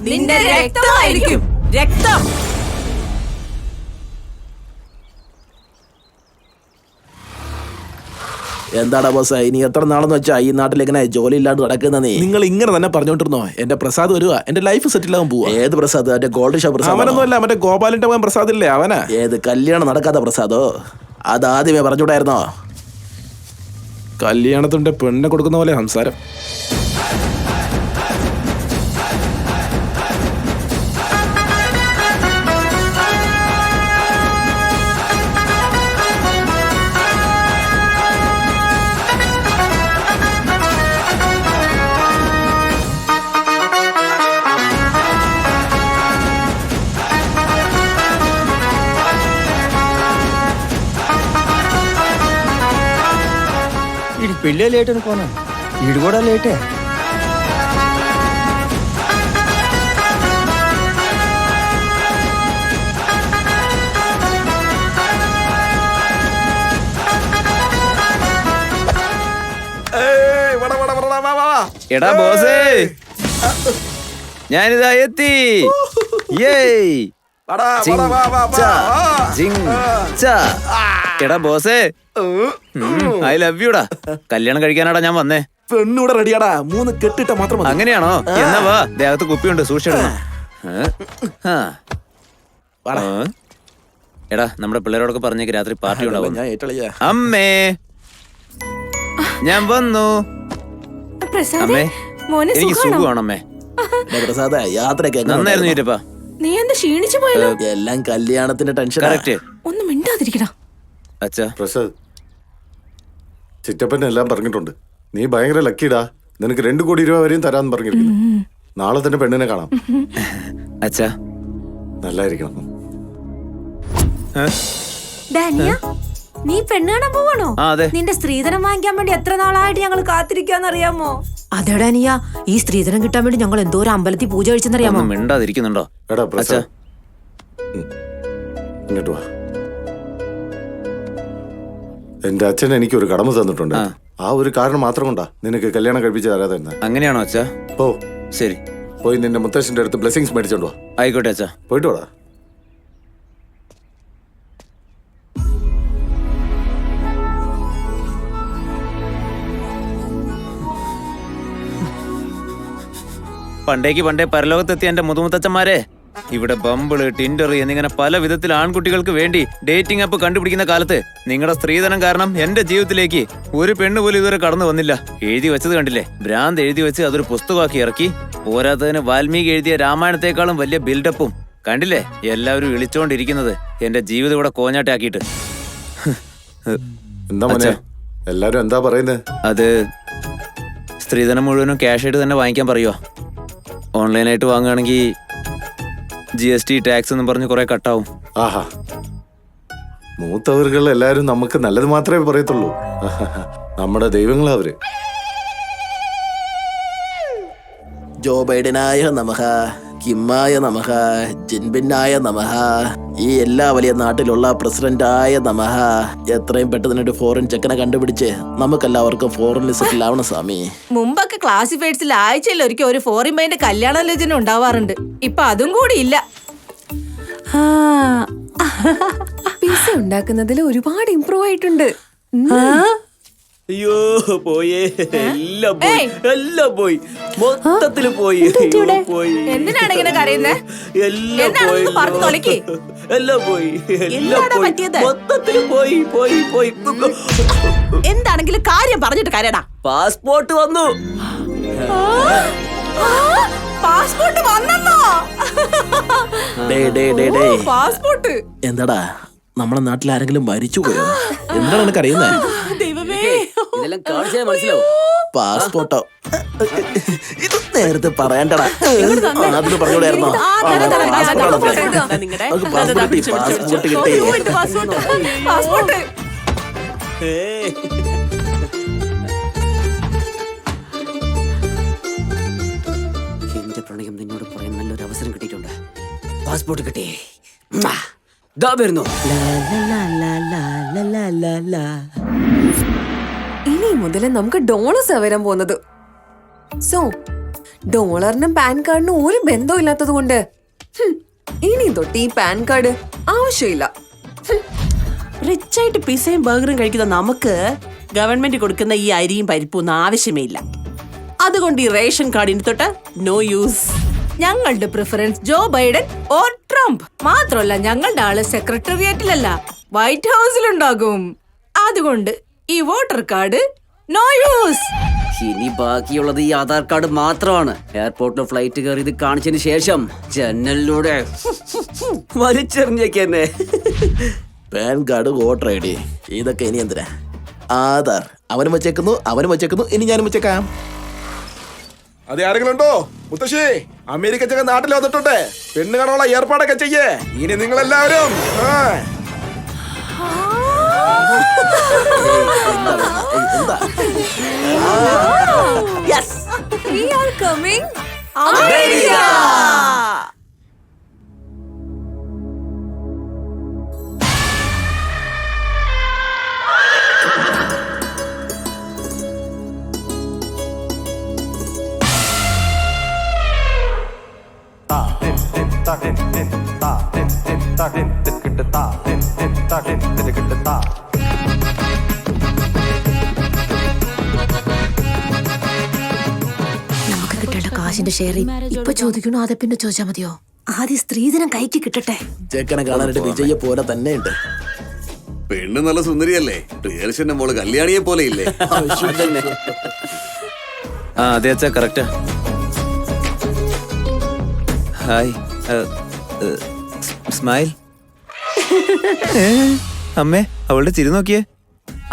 നിന്റെ രക്തമായിരിക്കും. രക്തം. എന്താടാ ബോസ്, ഇനി എത്ര നാളെന്ന് വെച്ചാ ഈ നാട്ടിൽ ഇങ്ങനെ ജോലി ഇല്ലാണ്ട് നടക്കുന്ന നീ? നിങ്ങൾ ഇങ്ങനെ തന്നെ പറഞ്ഞോണ്ടിരുന്നോ? എന്റെ പ്രസാദ് വരുവാ, എന്റെ ലൈഫ് സെറ്റിൽ ആകാൻ പോവാ. ഏത് പ്രസാദ്? എന്റെ ഗോൾഡ് ഷോ പ്രസാദ്? അവനൊന്നുമല്ല, മറ്റേ ഗോപാലിന്റെ മകൻ പ്രസാദ് ഇല്ലേ, അവനാ. ഏത് കല്യാണം നടക്കാത്ത പ്രസാദോ? അത് ആദ്യമേ പറഞ്ഞൂടായിരുന്നോ? കല്യാണത്തിന്റെ പെണ്ണിനെ കൊടുക്കുന്ന പോലെ സംസാരം. పెళ్ళే లేట్ అనుకోనా, ఈడు కూడా లేటే. എടാ ബോസേ, ഞാനിതാ എത്തി. എടാ ബോസേ, ഐ ലവ് യുടാ. കല്യാണം കഴിക്കാനാടാ ഞാൻ വന്നേ. പെണ്ണൂടെ റെഡിയാടാ, 3 കെട്ടിട്ട മാത്രം മതി. അങ്ങനെയാണോ? എന്നാ വാ, ദേഹത്ത് കുപ്പിയുണ്ട്, സൂക്ഷിച്ചിടണം. എടാ, നമ്മുടെ പിള്ളേരോടൊക്കെ പറഞ്ഞേക്ക് രാത്രി പാർട്ടി ഉണ്ടാവും. ഞാൻ ഏറ്റളിയാ. അമ്മേ, ഞാൻ വന്നു. അമ്മേ, എനിക്ക് സുഖമാണോ അമ്മേ? പ്രസാദ, യാത്രയൊക്കെ നന്നായിരുന്നു ചേട്ടപ്പാ. നീ എന്താ ക്ഷീണിച്ചു പോയല്ലോ? എല്ലാം കല്യാണത്തിന്റെ ടെൻഷൻ. കറക്റ്റ്. ഒന്നും മിണ്ടാതിരിക്കടാ. അച്ഛാ പ്രസാദ്, ചിറ്റപ്പൻ എല്ലാം പറഞ്ഞിട്ടുണ്ട്. നീ ഭയങ്കര ലക്കിടാ. നിനക്ക് 2 കോടി രൂപ വരെയും തരാന്ന് പറഞ്ഞിരിക്കുന്നു. നാളെ തന്നെ പെണ്ണിനെ കാണാം. അച്ഛാ നല്ലായിരിക്കണം. ഡാനിയ, നീ പെണ്ണ് കാണാൻ പോവാണോ? ആ, അതെ. നിന്റെ സ്ത്രീധനം വാങ്ങിക്കാൻ വേണ്ടി എത്ര നാളായിട്ട് ഞങ്ങൾ കാത്തിരിക്കാന്നറിയാമോ? അതെ ഡാനിയ, ഈ സ്ത്രീധനം കിട്ടാൻ വേണ്ടി ഞങ്ങൾ എന്തോ ഒരു അമ്പലത്തിൽ പൂജ കഴിച്ചെന്നറിയാമോ? ഒന്നും മിണ്ടാതിരിക്കുന്നുണ്ടോ? എടാ അച്ഛാ പ്രസാദ്, ഇങ്ങോട്ട് വാ. എന്റെ അച്ഛൻ എനിക്ക് ഒരു കടമ തന്നിട്ടുണ്ട്. ആ ഒരു കാരണം മാത്രം കൊണ്ടാ നിനക്ക് കല്യാണം കഴിപ്പിച്ച് തരാതെ. അങ്ങനെയാണോ അച്ഛാ? ഓ ശരി, പോയി നിന്റെ മുത്തശ്ശന്റെ അടുത്ത് ബ്ലെസ്സിങ്സ് മേടിച്ചോണ്ട് വാ. ആയിക്കോട്ടെ അച്ഛാ. പോയിട്ട് വാടാ. പണ്ടേ പരലോകത്തെത്തിയ എന്റെ മുതുമുത്തച്ഛന്മാരെ, ഇവിടെ ബമ്പിള്, ടിൻഡർ എന്നിങ്ങനെ പല വിധത്തിൽ ആൺകുട്ടികൾക്ക് വേണ്ടി ഡേറ്റിംഗ് ആപ്പ് കണ്ടുപിടിക്കുന്ന കാലത്ത് നിങ്ങളുടെ സ്ത്രീധനം കാരണം എന്റെ ജീവിതത്തിലേക്ക് ഒരു പെണ്ണ് പോലും ഇതുവരെ കടന്നു വന്നില്ല. എഴുതി വെച്ചത് കണ്ടില്ലേ? ഭ്രാന്ത് എഴുതി വെച്ച് അതൊരു പുസ്തകമാക്കി ഇറക്കി. പോരാത്തതിന് വാൽമീകി എഴുതിയ രാമായണത്തെക്കാളും വലിയ ബിൽഡപ്പും കണ്ടില്ലേ എല്ലാവരും വിളിച്ചോണ്ടിരിക്കുന്നത് എന്റെ ജീവിതം ഇവിടെ കോഞ്ഞാട്ടാക്കിയിട്ട്. എന്താ മോനെ എല്ലാരും എന്താ പറയുന്നത്? അത് സ്ത്രീധനം മുഴുവനും ക്യാഷ് ആയിട്ട് തന്നെ വാങ്ങിക്കാൻ പറയുക. ഓൺലൈനായിട്ട് വാങ്ങുകയാണെങ്കിൽ GST ടാക്സ് എന്നും പറഞ്ഞ് കുറെ കട്ടാവും. ആഹാ, മൂത്തവர்கள் എല്ലാരും നമുക്ക് നല്ലത് മാത്രമേ പറയത്തുള്ളൂ. നമ്മുടെ ദൈവങ്ങളാ അവര്. ജോ ബൈഡനായ നമഃ, കിമ്മായ നമഃ, ജിൻപിന്നായ നമഃ, ഈ എല്ലാ വലിയ നാട്ടിലുള്ള പ്രസിഡന്റായ നമഃ. എത്രയും പെട്ടെന്ന് ഫോറിൻ ചെക്കനെ കണ്ടുപിടിച്ച് നമുക്കെല്ലാവർക്കും ഫോറിനിൽ സെറ്റിൽ ആവണം സ്വാമി. മുമ്പൊക്കെ ക്ലാസിഫൈഡ്സിൽ ആഴ്ചയിൽ ഒരിക്കൽ ഒരു ഫോറിൻ പയ്യന്റെ കല്യാണാലോചന ഉണ്ടാവാറുണ്ട്. ഇപ്പൊ അതും കൂടി ഇല്ല. പിസ്സ ഉണ്ടാക്കുന്നതിൽ ഒരുപാട് ഇംപ്രൂവ് ആയിട്ടുണ്ട്. അയ്യോ പോയേ, എല്ലാം പോയി, എല്ലാം പോയി, മൊത്തത്തില് പോയി. പോയി, എന്തിനാണ് ഇങ്ങനെ കരയുന്നേ? എല്ലാം എന്താണെന്ന് പറഞ്ഞു തൊലക്ക്. എല്ലാം പോയി, എന്താടാ പറ്റിയത്? മൊത്തത്തില് പോയി പോയി പോയി. എന്താണെങ്കിലും കാര്യം പറഞ്ഞിട്ട് കരടാ. പാസ്പോർട്ട് വന്നു. പാസ്പോർട്ട് വന്നോ? പാസ്പോർട്ട് എന്താടാ നമ്മളെ നാട്ടിൽ ആരെങ്കിലും മരിച്ചു പോയോ? എന്താണ് നിനക്ക് അറിയുന്നേ? ദൈവമേ, ഇതെല്ലാം കാണിച്ചാൽ മനസ്സിലാവും. പാസ്പോർട്ടോ? ഇത് നേരത്തെ പറയണ്ടടാ. അതിന് പറഞ്ഞോടായിരുന്നോ? പാസ്പോർട്ട് കിട്ടി. പാസ്പോർട്ട് എന്റെ പ്രണയം നിന്നോട് പറയാൻ നല്ലൊരു അവസരം കിട്ടിയിട്ടുണ്ട്. പാസ്പോർട്ട് കിട്ടി. ദാ വരുന്നു. ഇനി മുതൽ നമുക്ക് ഡോളേഴ്സ് വരാൻ പോകുന്നത്. സോ ഡോളറിനും പാൻ കാർഡിനും ഒരു ബന്ധവും ഇല്ലാത്തത് കൊണ്ട് ഇനി തൊട്ട് ഈ പാൻ കാർഡ് ആവശ്യമില്ല. റിച്ചായിട്ട് പിസയും ബർഗറും കഴിക്കുന്ന നമുക്ക് ഗവൺമെന്റ് കൊടുക്കുന്ന ഈ അരിയും പരിപ്പും ഒന്നും ആവശ്യമേ ഇല്ല. അതുകൊണ്ട് ഈ റേഷൻ കാർഡിന് തൊട്ട് നോ യൂസ്. ഞങ്ങളുടെ preference Joe Biden or Trump. മാത്രമല്ല ഞങ്ങളുടെ ആള് സെക്രട്ടേറിയറ്റിലല്ല, വൈറ്റ് ഹൗസിലുണ്ടാകും. അതുകൊണ്ട് ഈ വോട്ടർ കാർഡ് നോ യൂസ്. ഇനി ബാക്കിയുള്ളത് ഈ ആധാർ കാർഡ് മാത്രമാണ്. എയർപോർട്ടിൽ ഫ്ലൈറ്റ് കയറി ഇത് കാണിച്ചതിന് ശേഷം ജനലിലൂടെ വലിച്ചെറിഞ്ഞേക്കന്നെ. പാൻ കാർഡ്, വോട്ടർ ID, ഇതൊക്കെ ഇനി എന്തിനാ? ആധാർ അവനും വെച്ചേക്കുന്നു, ഇനി ഞാനും വെച്ചേക്കാം. അത് ആരെങ്കിലും ഉണ്ടോ? മുത്തശ്ശി, അമേരിക്ക ചെക്കൻ നാട്ടിൽ വന്നിട്ടുണ്ട്. പെണ്ണ് കാണാനുള്ള ഏർപ്പാടൊക്കെ ചെയ്യേ. ഇനി നിങ്ങളെല്ലാവരും എന്താ? We are coming. അമേരിക്ക. നമുക്ക് കിട്ടേണ്ട കാശിന്റെ ഷെയർ ഇപ്പൊ ചോദിക്കണോ അതെ പിന്നെ ചോദിച്ചാ മതിയോ? ആദ്യം സ്ത്രീധനം കൈക്ക് കിട്ടട്ടെ. ചെക്കനെ കാണാനായിട്ട് വിജയെ പോലെ തന്നെ ഉണ്ട്. പെണ്ണ് നല്ല സുന്ദരിയല്ലേ? പ്രിയദർശന്റെ മോള് കല്യാണിയെ പോലെ ഇല്ലേ? ആ അതെ അച്ഛാ, കറക്റ്റാ. Hi, smile. അമ്മേ അവളുടെ ചിരി നോക്കിയേ.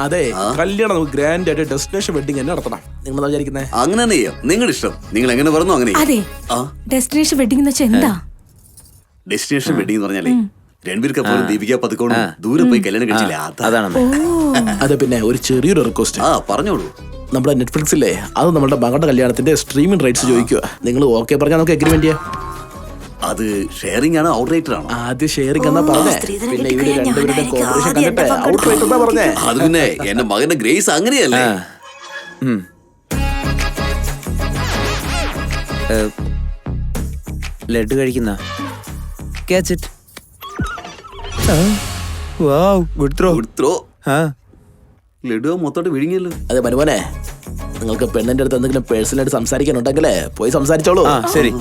അതെ, കല്യാണം നമുക്ക് ഗ്രാൻഡ് ആയിട്ട് ഡെസ്റ്റിനേഷൻ വെഡിങ് തന്നെ നടത്തണം. നിങ്ങൾ എന്താ വിചാരിക്കുന്നത്? അങ്ങനെ തന്നെ ചെയ്യാം. നിങ്ങളുടെ ഇഷ്ടം. നിങ്ങൾ എങ്ങനെ പറഞ്ഞു അങ്ങനെ ചെയ്യാം. അതെ, ആ ഡെസ്റ്റിനേഷൻ വെഡിങ് എന്ന് വെച്ചാൽ എന്താ? ഡെസ്റ്റിനേഷൻ വെഡിങ് എന്ന് പറഞ്ഞാലേ രൺബീർ കപൂറും ദീപിക പതുക്കോണും ദൂരെ പോയി കല്യാണം കഴിച്ചില്ല. അതാണമ്മേ. അതെ, പിന്നെ ഒരു ചെറിയൊരു റിക്വസ്റ്റ്. ആ പറഞ്ഞോളൂ. നമ്മുടെ നെറ്റ്ഫ്ലിക്സിലെ അത് നമ്മുടെ മകളുടെ കല്യാണത്തിന്റെ സ്ട്രീമിംഗ് റൈറ്റ്സ് ചോദിക്കുക. നിങ്ങൾ ഓക്കെ പറഞ്ഞാൽ നമുക്ക് എഗ്രിമെന്റ് ചെയ്യാം. അത് ഷെയറിംഗ് ആണോ ഔട്ട്റൈറ്റർ ആണോ? ആദ്യം ഷെയറിംഗ് എന്നാ പറഞ്ഞേ, പിന്നെ ഇവര് രണ്ടുപേരുടെ കോർപ്പറേഷൻ കണ്ടിട്ട് ഔട്ട്റൈറ്റ് എന്നാ പറഞ്ഞേ. അത് പിന്നെ എന്റെ മകന്റെ ഗ്രേസ് അങ്ങനെയല്ലേ. ലഡ്ഡു കഴിക്കുന്ന catch it. Wow, good throw. Good throw. ആ ലഡു മൊത്തോട്ട് വിഴുങ്ങിയല്ലോ. അതെ മനുമോനെ, നിങ്ങൾക്ക് പെണ്ണിന്റെ അടുത്ത് എന്തെങ്കിലും പേഴ്സണലായിട്ട് സംസാരിക്കാനുണ്ടെങ്കിലേ പോയി സംസാരിച്ചോളൂ. ആ ശരി.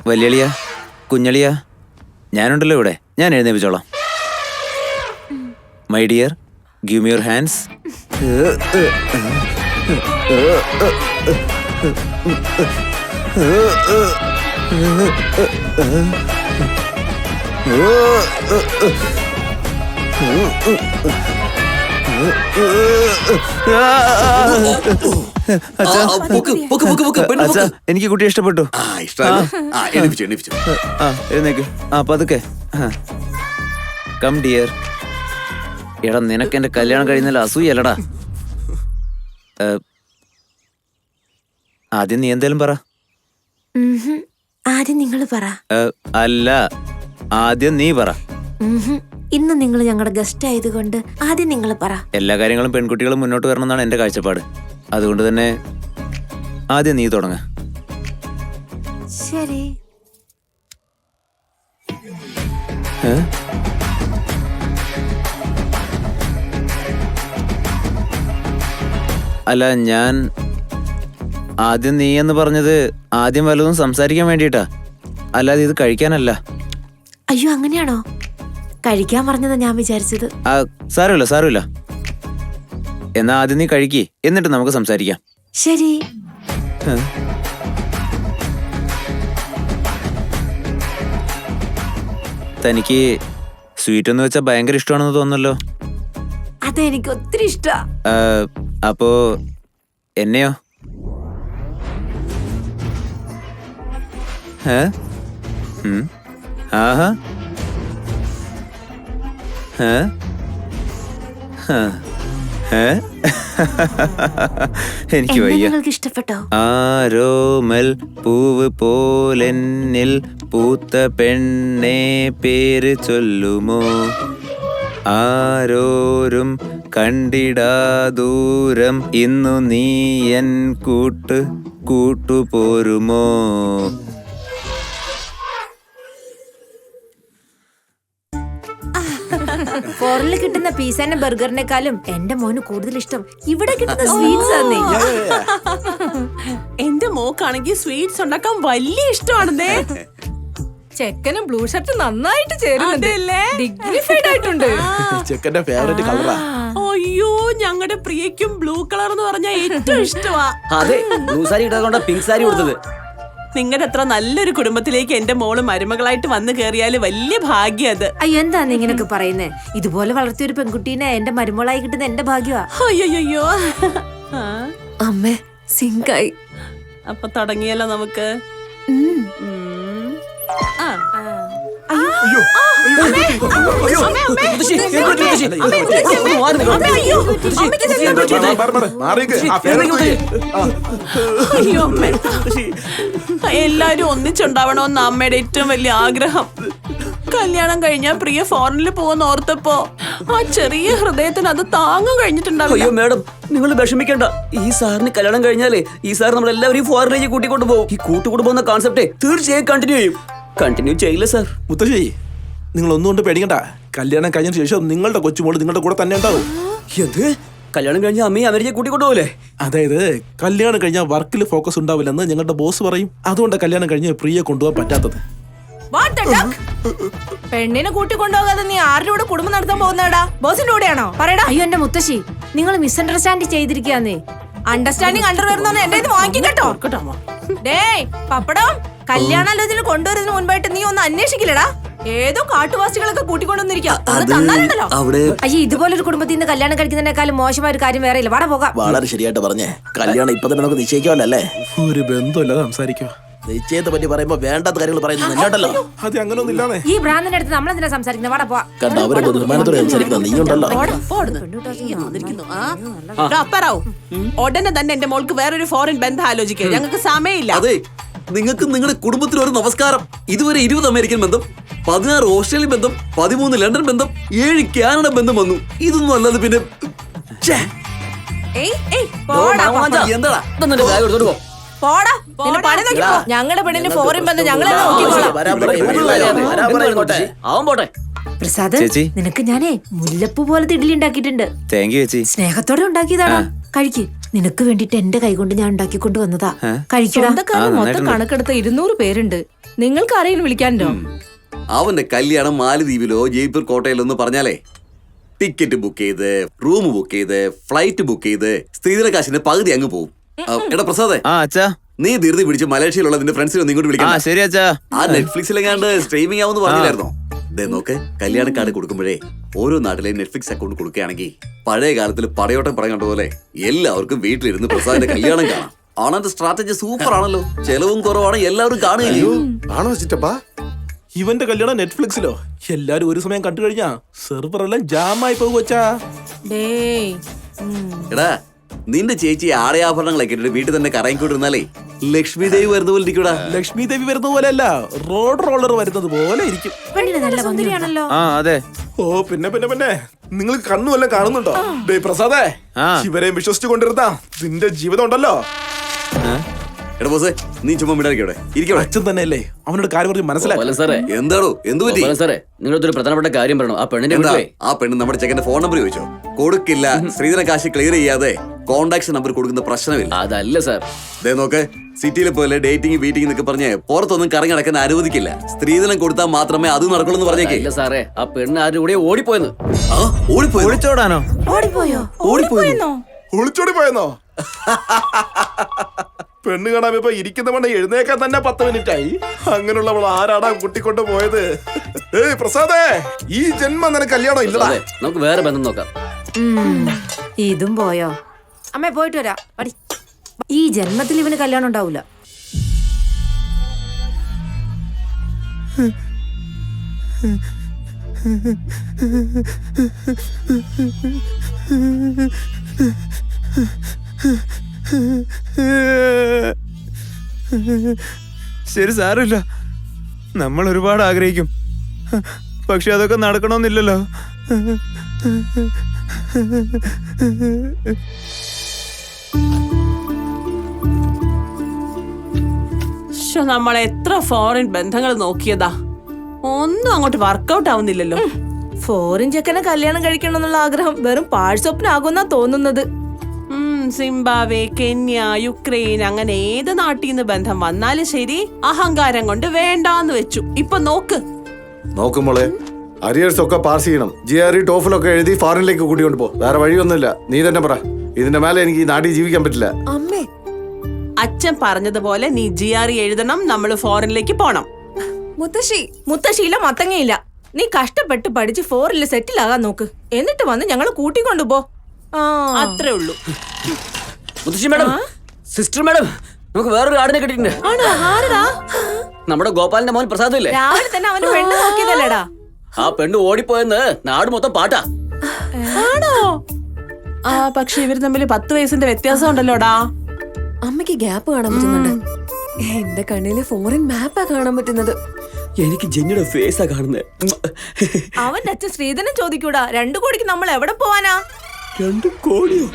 വലിയളിയ, കുഞ്ഞളിയ, ഞാനുണ്ടല്ലോ ഇവിടെ, ഞാൻ എഴുന്നേപ്പിച്ചോളാം. My dear, give me your hands. അച്ഛാ, എനിക്ക് കുട്ടി ഇഷ്ടപ്പെട്ടു. ആ എഴുന്നേക്ക്. ആ പതുക്കെ. Come dear. എടാ, നിനക്ക് എന്റെ കല്യാണം കഴിയുന്നല്ല അസൂയല്ലടാ. ആദ്യം നീ എന്തേലും പറ. ആദ്യം നിങ്ങൾ പറ. അല്ല, ആദ്യം നീ പറ. ഇന്ന് നിങ്ങൾ ഞങ്ങളുടെ ഗസ്റ്റ് ആയതുകൊണ്ട് ആദ്യം നിങ്ങൾ പറ. എല്ലാ കാര്യങ്ങളും പെൺകുട്ടികളും മുന്നോട്ട് വരണമെന്നാണ് എന്റെ കാഴ്ചപ്പാട്. അതുകൊണ്ട് തന്നെ ആദ്യം നീ തുടങ്ങ. ശരി. അല്ല, ഞാൻ ആദ്യം നീ എന്ന് പറഞ്ഞത് ആദ്യം വല്ലതും സംസാരിക്കാൻ വേണ്ടിട്ടാ, അല്ലാതെ ഇത് കഴിക്കാനല്ല. അയ്യോ, അങ്ങനെയാണോ? കഴിക്കാൻ പറഞ്ഞതാ ഞാൻ വിചാരിച്ചത്. സാരമില്ല സാരമില്ല. എന്നാ ആദ്യം നീ കഴിക്ക്, എന്നിട്ട് നമുക്ക് സംസാരിക്കാം. ശരി. തനിക്ക് സ്വീറ്റ് എന്ന് വെച്ചാൽ ഭയങ്കര ഇഷ്ടമാണെന്ന് തോന്നുന്നല്ലോ. അതെനിക്ക് ഒത്തിരി ഇഷ്ടാ. അപ്പോ എന്നെയോ? ആഹാ. എനിക്ക് വയ്യ. നിങ്ങൾക്ക് ഇഷ്ടപ്പെട്ടോ? ആരോമൽ പൂവ് പോലെന്നിൽ പൂത്ത പെണ്ണെ പേര് ചൊല്ലുമോ? ആരോരും കണ്ടിടാ ദൂരം ഇന്നു നീ എൻ കൂട്ടുപോരുമോ? ഫോറിനിൽ കിട്ടുന്ന പിസ്സ ബർഗറിനെക്കാളും എന്റെ മോന് കൂടുതൽ ഇഷ്ടം ഇവിടെ കിട്ടുന്ന സ്വീറ്റ്സ് ആണ്. എന്റെ മോക്കാണെങ്കിൽ സ്വീറ്റ്സ് ഉണ്ടാക്കാൻ വലിയ ഇഷ്ടമാണെന്നേ. ചെക്കനും ബ്ലൂ ഷർട്ട് നന്നായിട്ട് ചേരുന്നുണ്ട്. ഡിഗ്നിഫൈഡ് ആയിട്ടുണ്ട്. ചെക്കന്റെ ഫേവറേറ്റ് കളറാ. അയ്യോ, ഞങ്ങളുടെ പ്രിയക്കും ബ്ലൂ കളർ എന്ന് പറഞ്ഞാൽ ഏറ്റവും ഇഷ്ടമാ. അതെ, ബ്ലൂ സാരി ഇട്ടതുകൊണ്ടാ പിങ്ക് സാരി കൊടുത്തത്. നിങ്ങളുടെ അത്ര നല്ലൊരു കുടുംബത്തിലേക്ക് എന്റെ മോള് മരുമകളായിട്ട് വന്നു കേറിയാല് വലിയ ഭാഗ്യം അത്. അയ്യോ, എന്താന്ന് ഇങ്ങനൊക്കെ പറയുന്നേ? ഇതുപോലെ വളർത്തിയൊരു പെൺകുട്ടീനെ എന്റെ മരുമകളായി കിട്ടുന്ന എന്റെ ഭാഗ്യമാ. അയ്യോ. അമ്മേ സിങ്കായി. അപ്പൊ തുടങ്ങിയല്ലോ നമുക്ക്. എല്ലാരും ഒന്നിച്ചുണ്ടാവണമെന്ന് അമ്മയുടെ ഏറ്റവും വലിയ ആഗ്രഹം. കല്യാണം കഴിഞ്ഞാൽ പ്രിയ ഫോറിനിൽ പോകുന്ന ഓർത്തപ്പോ ആ ചെറിയ ഹൃദയത്തിന് അത് താങ്ങാൻ കഴിഞ്ഞിട്ടുണ്ടാവില്ല. അയ്യോ മാഡം, നിങ്ങൾ വിഷമിക്കണ്ട. ഈ സാറിന് കല്യാണം കഴിഞ്ഞാലേ ഈ സാർ നമ്മളെല്ലാവരും ഫോറിനിലേക്ക് കൂട്ടിക്കൊണ്ടു പോകും. ഈ കൂട്ടുകൊണ്ടു പോകുന്ന കോൺസെപ്റ്റ് തീർച്ചയായും കണ്ടിന്യൂ ചെയ്യില്ല സാർ. മുത്തശ്ശി, നിങ്ങൾ ഒന്നുകൊണ്ട് പേടിക്കണ്ട. കല്യാണം കഴിഞ്ഞതിന് ശേഷം നിങ്ങളുടെ കൊച്ചുമോള് നിങ്ങളുടെ കൂടെ തന്നെ ഉണ്ടാവും. എന്ത്? കല്യാണം കഴിഞ്ഞ അമ്മയെ അമേരിക്ക കൂട്ടിക്കൊണ്ടുപോകല്ലേ? അതായത് കല്യാണം കഴിഞ്ഞാൽ വർക്കിൽ ഫോക്കസ് ഉണ്ടാവില്ലെന്ന് ഞങ്ങളുടെ ബോസ് പറയും. അതുകൊണ്ട് കല്യാണം കഴിഞ്ഞ് പ്രിയെ കൊണ്ടുപോകാൻ പറ്റാത്തത്. പെണ്ണിനെ കൂട്ടിക്കൊണ്ടുപോകാതെ നീ ആരുടെ കൂടെ കുടുംബം നടത്താൻ പോകുന്നടാ? ബോസിന്റെ കൂടെയാണോ? പറയടാ. അയ്യോ, എന്റെ മുത്തശ്ശി, നിങ്ങൾ മിസ്അണ്ടർസ്റ്റാൻഡ് ചെയ്തിരിക്കാന്നേ. അണ്ടർസ്റ്റാൻഡിങ് അണ്ടർവെയർ എന്റെ ഇത് വാങ്ങിക്കും കേട്ടോ. ഡേയ്, പപ്പടം കല്യാണാലോചന കൊണ്ടുവരുന്നതിന് മുൻപായിട്ട് നീ ഒന്ന് അന്വേഷിക്കില്ലടാ? ഏതോ കാട്ടുവാസികളൊക്കെ കൂട്ടിക്കൊണ്ടുവന്നിരിക്കാം. അവിടെ അയ്യോ, ഇതുപോലൊരു കുടുംബത്തിൽ നിന്ന് കല്യാണം കഴിക്കുന്നതിനേക്കാളും മോശമായ ഒരു കാര്യം വേറെ ഇല്ല. വാടാ പോകാം. വളരെ ശരിയായിട്ട് പറഞ്ഞേ. കല്യാണം ഇപ്പൊ തന്നെ നമുക്ക് നിശ്ചയിക്കാമല്ലേ? ഒരു ബന്ധമില്ലാതെ സംസാരിക്കുക. നിശ്ചയത്തെ പറ്റി പറയുമ്പോ വേണ്ടാത്ത കാര്യങ്ങൾ പറയുന്നത് നിന്നോട്ടല്ലോ. അത് അങ്ങനൊന്നും ഇല്ലാതെ. ഈ ഭ്രാന്തിന്റെ അടുത്ത് നമ്മളെന്തിനാ സംസാരിക്കുന്നത്? വാടാ പോവാ. കണ്ട അവരെ ബഹുമാനത്തോടെ സംസാരിക്കുന്നത് നീ ഉണ്ടല്ലോ. അപ്പറാവും ഉടനെ തന്നെ എന്റെ മോൾക്ക് വേറൊരു ഫോറിൻ ബന്ധം ആലോചിക്കുക. ഞങ്ങൾക്ക് സമയമില്ല. അതെ, നിങ്ങൾക്ക് നിങ്ങളുടെ കുടുംബത്തിൽ ഒരു നമസ്കാരം. ഇതുവരെ 20 അമേരിക്കൻ ബന്ധം, 16 ഓസ്ട്രേലിയൻ ബന്ധം, 13 ലണ്ടൻ ബന്ധം, 7 കാനഡ ബന്ധം വന്നു. ഇതൊന്നും അല്ലാതെ പിന്നെ എന്താടാ ഞങ്ങളുടെ പെണ്ണിന് ഫോറിൻ ബന്ധം ഞങ്ങളെ നോക്കിക്കോളാം. അവൻ പോട്ടെ. പ്രസാദ്, ചേച്ചി. നിനക്ക് ഞാനേ മുല്ലപ്പൂ പോലത്തെ ഇഡ്ഡലി ഉണ്ടാക്കിയിട്ടുണ്ട്. താങ്ക് യു ചേച്ചി. സ്നേഹത്തോടെ ഉണ്ടാക്കിയതാടാ. കഴിക്ക്. നിനക്ക് വേണ്ടിട്ട് എന്റെ കൈ കൊണ്ട് ഞാൻ ഉണ്ടാക്കിക്കൊണ്ട് വന്നതാ. കഴിക്കടാ. സ്വന്തക്കാരൻ മൊത്തം കണക്കെടുത്ത 200 പേരുണ്ട്. നിങ്ങൾക്ക് ആരെയും വിളിക്കാനുണ്ടോ? അവന്റെ കല്യാണം മാലദ്വീപിലോ ജയ്പൂർ കോട്ടയിലോ എന്ന് പറഞ്ഞാലേ ടിക്കറ്റ് ബുക്ക് ചെയ്ത്, റൂം ബുക്ക് ചെയ്ത്, ഫ്ലൈറ്റ് ബുക്ക് ചെയ്ത്, സ്ത്രീധന കാശിന്റെ പകുതി അങ്ങ് പോവും. എടാ പ്രസാദേ, അച്ഛാ, നീ ധൃതി പിടിച്ച് മലേഷ്യയിലുള്ള നിന്റെ ഫ്രണ്ട്സിനെ ഒന്ന് ഇങ്ങോട്ട് വിളിക്കാം. ശരി അച്ഛാ. ആ നെറ്റ്ഫ്ലിക്സിലെങ്ങാണ്ട് സ്ട്രീമിംഗ് ആവുമെന്ന് പറഞ്ഞില്ലായിരുന്നോ? നോക്ക്, കല്യാണ കാർഡ് കൊടുക്കുമ്പോഴേ ഓരോ നാട്ടിലെ നെറ്റ്ഫ്ലിക്സ് അക്കൗണ്ട് കൊടുക്കുകയാണെങ്കിൽ പഴയ കാലത്തിൽ പടയോട്ടം പടം കണ്ടപോലെ എല്ലാവർക്കും വീട്ടിലിരുന്ന് പ്രസാദിന്റെ കല്യാണം കാണാം. ആണന്റെ സ്ട്രാറ്റജി സൂപ്പർ ആണല്ലോ. ചെലവും കുറവാണ്, എല്ലാവരും കാണുകയോ. ആണോ ചിറ്റപ്പാ? ഇവന്റെ കല്യാണം നെറ്റ്ഫ്ലിക്സിലോ? എല്ലാരും ഒരു സമയം കണ്ടു കഴിഞ്ഞാ സെർവർ എല്ലാം ജാമായി പോകും കൊച്ചാ. എടാ, നിന്റെ ചേച്ചി ആടയാഭരണങ്ങളൊക്കെ ഇട്ടിട്ട് വീട്ടിൽ തന്നെ കറങ്ങിക്കൊണ്ടിരുന്നാലേ ലക്ഷ്മി ദേവി വരുന്ന പോലെ ഇരിക്കൂടാ. ലക്ഷ്മി ദേവി വരുന്നത് പോലെ അല്ല, റോഡ് റോളർ വരുന്നത് പോലെ ഇരിക്കും. പെണ്ണിന് നല്ല സുന്ദരിയാണല്ലോ. അതെ. ഓ പിന്നെ പിന്നെ പിന്നെ നിങ്ങൾ കണ്ണു വല്ലതും കാണുന്നുണ്ടോ? പ്രസാദേ, ഇവരെയും വിശ്വസിച്ചു കൊണ്ടിരുന്ന നിന്റെ ജീവിതം ഉണ്ടല്ലോ. എടാ ബോസേ, നീ ചുമ്മാ മിണ്ടായിരിക്കവിടെ ഇരിക്കവിടെ. അച്ഛൻ തന്നെയല്ലേ അവനോട് കാര്യം പറഞ്ഞ് മനസ്സിലാക്കി. സാറേ, എന്താണോ എന്ത് പറ്റി? സാറേ, നിങ്ങളൊരു പ്രധാനപ്പെട്ട കാര്യം പറയണം. ആ പെണ്ണിന്റെ എന്താ? വീട്ടിലേ ആ പെണ്ണ് നമ്മുടെ ചെക്കന്റെ ഫോൺ നമ്പർ ചോദിച്ചോ? കൊടുക്കില്ല. സ്ത്രീധന കാശ് ക്ലിയർ ചെയ്യാതെ കോണ്ടാക്ട് നമ്പർ കൊടുക്കുന്ന പ്രശ്നമില്ല. അതല്ല സാർ. ദേ നോക്ക്, സിറ്റിയിലെ പോലെ ഡേറ്റിംഗ് മീറ്റിംഗ് എന്നൊക്കെ പറഞ്ഞ് പുറത്തൊന്നും കറങ്ങി നടക്കാൻ അനുവദിക്കില്ല. സ്ത്രീധനം കൊടുത്താൽ മാത്രമേ അത് നടക്കുള്ളൂ എന്ന് പറഞ്ഞേക്കേ. ഇല്ല സാറേ, ആ പെണ്ണ് ആരുടെ കൂടെ ഓടിപ്പോയെന്ന്. ഓടിപ്പോയി? ഒളിച്ചോടാനോ? ഓടിപ്പോയോ? ഓടിപ്പോയെന്നോ? ഒളിച്ചോടി പോയെന്നോ? പെണ്ണ് കാണാൻ ഇപ്പൊ ഇരിക്കുന്ന മണ്ണ എഴുന്നേക്കാൻ തന്നെ 10 മിനിറ്റ് ആയി. അങ്ങനെയുള്ളവൾ ആരാടാ കുട്ടിക്കൊണ്ട് പോയത്? ഏയ് പ്രസാദേ, ഈ ജന്മം നിനക്ക് കല്യാണം ഇല്ലടാ. നമുക്ക് വേറെ ബന്ധം നോക്കാം. ഇതും പോയോ? അമ്മേ, പോയിട്ട് വരാം. പടി. ഈ ജന്മത്തിൽ ഇവന് കല്യാണം ഉണ്ടാവൂല. ശരി, സാരമില്ല. നമ്മൾ ഒരുപാട് ആഗ്രഹിക്കും, പക്ഷെ അതൊക്കെ നടക്കണമെന്നില്ലല്ലോ. നമ്മൾ എത്ര ഫോറിൻ ബന്ധങ്ങൾ നോക്കിയതാ, ഒന്നും അങ്ങോട്ട് വർക്കൗട്ട് ആവുന്നില്ലല്ലോ. ഫോറിൻ ചെക്കനെ കല്യാണം കഴിക്കണം എന്നുള്ള ആഗ്രഹം വെറും പാഴ്സ്വപ്നാകുന്നാ തോന്നുന്നത്. സിംബാബ്വെ, കെന്യ, യുക്രൈൻ, അങ്ങനെ ഏത് നാട്ടിൽ നിന്ന് ബന്ധം വന്നാലും ശരി, അഹങ്കാരം കൊണ്ട് വേണ്ടാന്ന് വെച്ചു. ഇപ്പൊ നോക്കുമ്പോളെ അരിയേഴ്സ് ഒക്കെ പാസ് ചെയ്യണം. GRE ടോഫിലൊക്കെ എഴുതി ഫോറിനിലേക്ക് കൂട്ടിക്കൊണ്ട് പോ. വേറെ വഴിയൊന്നുമില്ല. നീ തന്നെ പറ. ഇതിന്റെ മേലെ എനിക്ക് ഈ നാട്ടിൽ ജീവിക്കാൻ പറ്റില്ല. അമ്മേ, അച്ഛൻ പറഞ്ഞതുപോലെ നീ GRE എഴുതണം, നമ്മൾ ഫോറിനിലേക്ക് പോണം. മുത്തശ്ശിയില്ല, മത്തങ്ങയില്ല. നീ കഷ്ടപ്പെട്ട് പഠിച്ച് ഫോറിനിൽ സെറ്റിൽ ആകാൻ നോക്ക്. എന്നിട്ട് വന്ന് ഞങ്ങൾ കൂട്ടിക്കൊണ്ടുപോ. അത്രേ ഉള്ളൂ. മുത്തശ്ശി മാഡം, സിസ്റ്റർ മാഡം, നമുക്ക് വേറൊരു ആടിനെ കിട്ടിയിട്ടുണ്ട്. നമ്മുടെ ഗോപാലിന്റെ മോൻ പ്രസാദ് ഇല്ലേ? രാവിലെ തന്നെ അവന് പെണ്ണ് നോക്കിയതല്ലേടാ. ആ പെണ്ണ് ഓടിപ്പോയെന്ന് നാട് മൊത്തം പാട്ടാ. ആണോ? പക്ഷെ ഇവര് തമ്മിൽ 10 വയസ്സിന്റെ വ്യത്യാസം ഉണ്ടല്ലോടാ. അമ്മയ്ക്ക് ഗ്യാപ്പ് കാണാൻ പറ്റുന്നുണ്ട്. എന്റെ കണ്ണില് ഫോറിൻ മാപ്പാ കാണാൻ പറ്റുന്നത്. എനിക്ക് ജെന്നിയുടെ ഫേസാ കാണുന്നത്. അവന്റെ അച്ഛൻ ശ്രീധരൻ ചോദിക്കൂടാ. 2 കോടിക്ക് നമ്മൾ എവിടെ പോവാനാ? 2 കോടിയോ?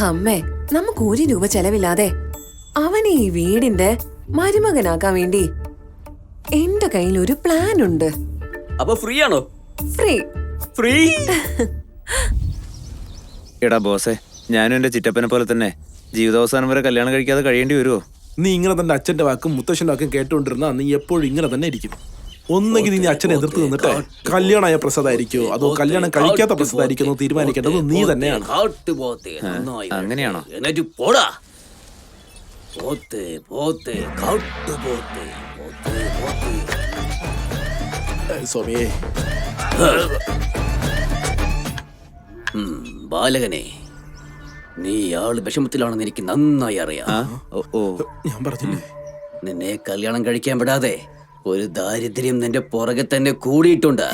അമ്മേ, നമുക്ക് 1 രൂപ ചെലവില്ലാതെ അവനെ ഈ വീടിന്റെ മരുമകനാക്കാൻ വേണ്ടി എന്റെ കയ്യിൽ ഒരു പ്ലാൻ ഉണ്ട്. അപ്പൊ ഫ്രീ ആണോ? ഫ്രീ. എടാ ബോസേ, ഞാനും എന്റെ ചിറ്റപ്പനെ പോലെ തന്നെ ജീവിതാവസാനം വരെ കല്യാണം കഴിക്കാതെ കഴിയേണ്ടി വരുമോ? നീ ഇങ്ങനെ തന്നെ അച്ഛന്റെ വാക്കും മുത്തശ്ശന്റെ വാക്കും കേട്ടുകൊണ്ടിരുന്ന നീ എപ്പോഴും ഇങ്ങനെ തന്നെ ഇരിക്കും. ഒന്നെങ്കിൽ നീ അച്ഛനെ എതിർത്ത് നിന്നിട്ട് കല്യാണമായ പ്രസാദായിരിക്കോ അതോ കല്യാണം കഴിക്കാത്ത പ്രസാദായിരിക്കോ തീരുമാനിക്കേണ്ടത് നീ തന്നെയാണ്. അങ്ങനെയാണോ? പോത്തെ പോത്തെ കാട്ടുപോത്തെ പോത്തെ പോത്തെ. സ്വാമിയെ ബാലകനെ, നീ ആള് വിഷമത്തിലാണെന്ന് എനിക്ക് നന്നായി അറിയാം. ഓ ഞാൻ പറഞ്ഞില്ലേ നിന്നെ കല്യാണം കഴിക്കാൻ വിടാതെ ഒരു ദാരിദ്ര്യം നിന്റെ പുറകെ തന്നെ കൂടിയിട്ടുണ്ട്.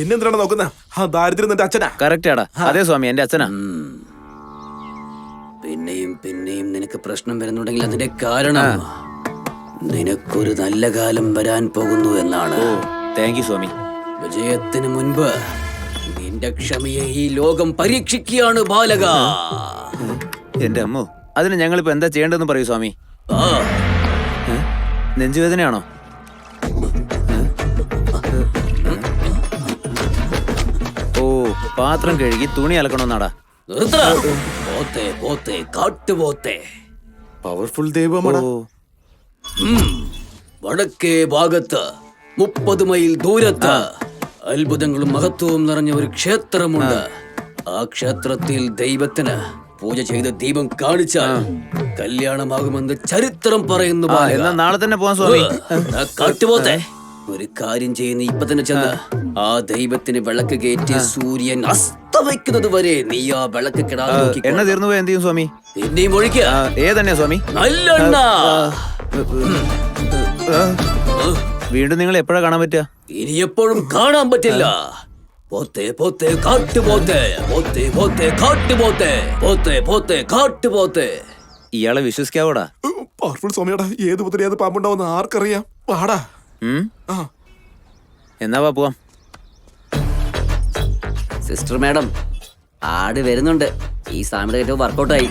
എന്നെന്തിനാണ് നോക്കുന്ന? ആ ദാരിദ്ര്യം നിന്റെ അച്ഛനാ. കറക്റ്റ് ആടാ. അതെ സ്വാമി, എന്റെ അച്ഛനാ. പിന്നെയും പിന്നെയും നിനക്ക് പ്രശ്നം വരുന്നുണ്ടെങ്കിൽ അതിന്റെ കാരണം നിനക്കൊരു നല്ല കാലം വരാൻ പോകുന്നു എന്നാണ്. താങ്ക് യു സ്വാമി. വിജയത്തിന് മുൻപ് നിന്റെ ക്ഷമയെ ഈ ലോകം പരീക്ഷിക്കുകയാണ് ബാലക. എന്റെ അമ്മോ, അതിന് ഞങ്ങളിപ്പോ എന്താ ചെയ്യേണ്ടതെന്ന് പറയൂ സ്വാമി. ആ, നെഞ്ചുവേദനയാണോ? ഓ, പാത്രം കഴുകി തുണി അലക്കണമെന്നാടാ. നിർത്തടാ. പോത്തെ പോത്തെ കാട്ടുപോത്തെ. പവർഫുൾ ദൈവമാണ്. ഓ, വടക്കേ ഭാഗത്ത് 30 മൈൽ ദൂരത്ത് അത്ഭുതങ്ങളും മഹത്വവും നിറഞ്ഞ ഒരു ക്ഷേത്രമുണ്ട്. ആ ക്ഷേത്രത്തിൽ ദൈവത്തിന് പൂജ ചെയ്ത ദീപം കാണിച്ചാൽ കല്യാണമാകുമെന്ന് ചരിത്രം പറയുന്നു. എന്നാ നാളെ തന്നെ പോവാൻ സ്വാമി. കാട്ടുപോത്തെ, ഒരു കാര്യം ചെയ്യുന്ന ഇപ്പൊ തന്നെ ചെന്ന് ആ ദൈവത്തിന് വിളക്ക് കയറ്റി സൂര്യൻ അസ്തമിക്കുന്നത് വരെ നീ ആ വിളക്ക് കിടാതെ നോക്കി. എണ്ണ തീർന്നു പോയി എന്ത് ചെയ്യും സ്വാമി? പിന്നെയും ഒഴിക്കുക. ഏതന്നെയാ സ്വാമി? നല്ലെണ്ണ. വീണ്ടും നിങ്ങൾ എപ്പോഴാ കാണാൻ പറ്റുക? ഇനി എപ്പോഴും കാണാൻ പറ്റില്ല. പോത്തെ പോത്തെ കാട്ടുപോത്തെ, പോത്തെ പോത്തെ കാട്ടുപോത്തെ, പോത്തെ പോത്തെ കാട്ടുപോത്തെ. ഇയാളെ വിശ്വസിക്കാവോടാ? പവർഫുൾ സ്വാമിയാടാ. ഏത് മുതൽ ഏത് പാമ്പുണ്ടാവുന്ന ആർക്കറിയാം. പാടാ. എന്നാ വാ പോവാം. സിസ്റ്റർ മാഡം, ആട് വരുന്നുണ്ട്. ഈ സാമിയുടെ ഏറ്റവും വർക്കൗട്ടായി.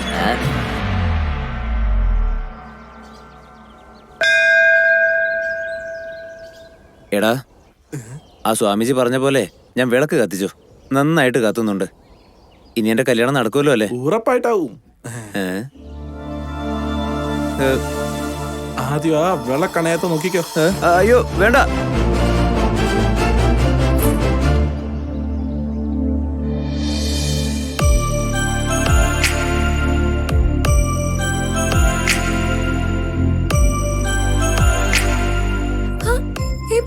എടാ, ആ സ്വാമിജി പറഞ്ഞ പോലെ ഞാൻ വിളക്ക് കത്തിച്ചു. നന്നായിട്ട് കത്തുന്നുണ്ട്. ഇനി എന്റെ കല്യാണം നടക്കുമല്ലോ അല്ലേ? ഉറപ്പായിട്ടാവും. ഏ? ആദ്യം ആ വിളക്കണയത്ത് നോക്കിക്കോ. അയ്യോ വേണ്ട.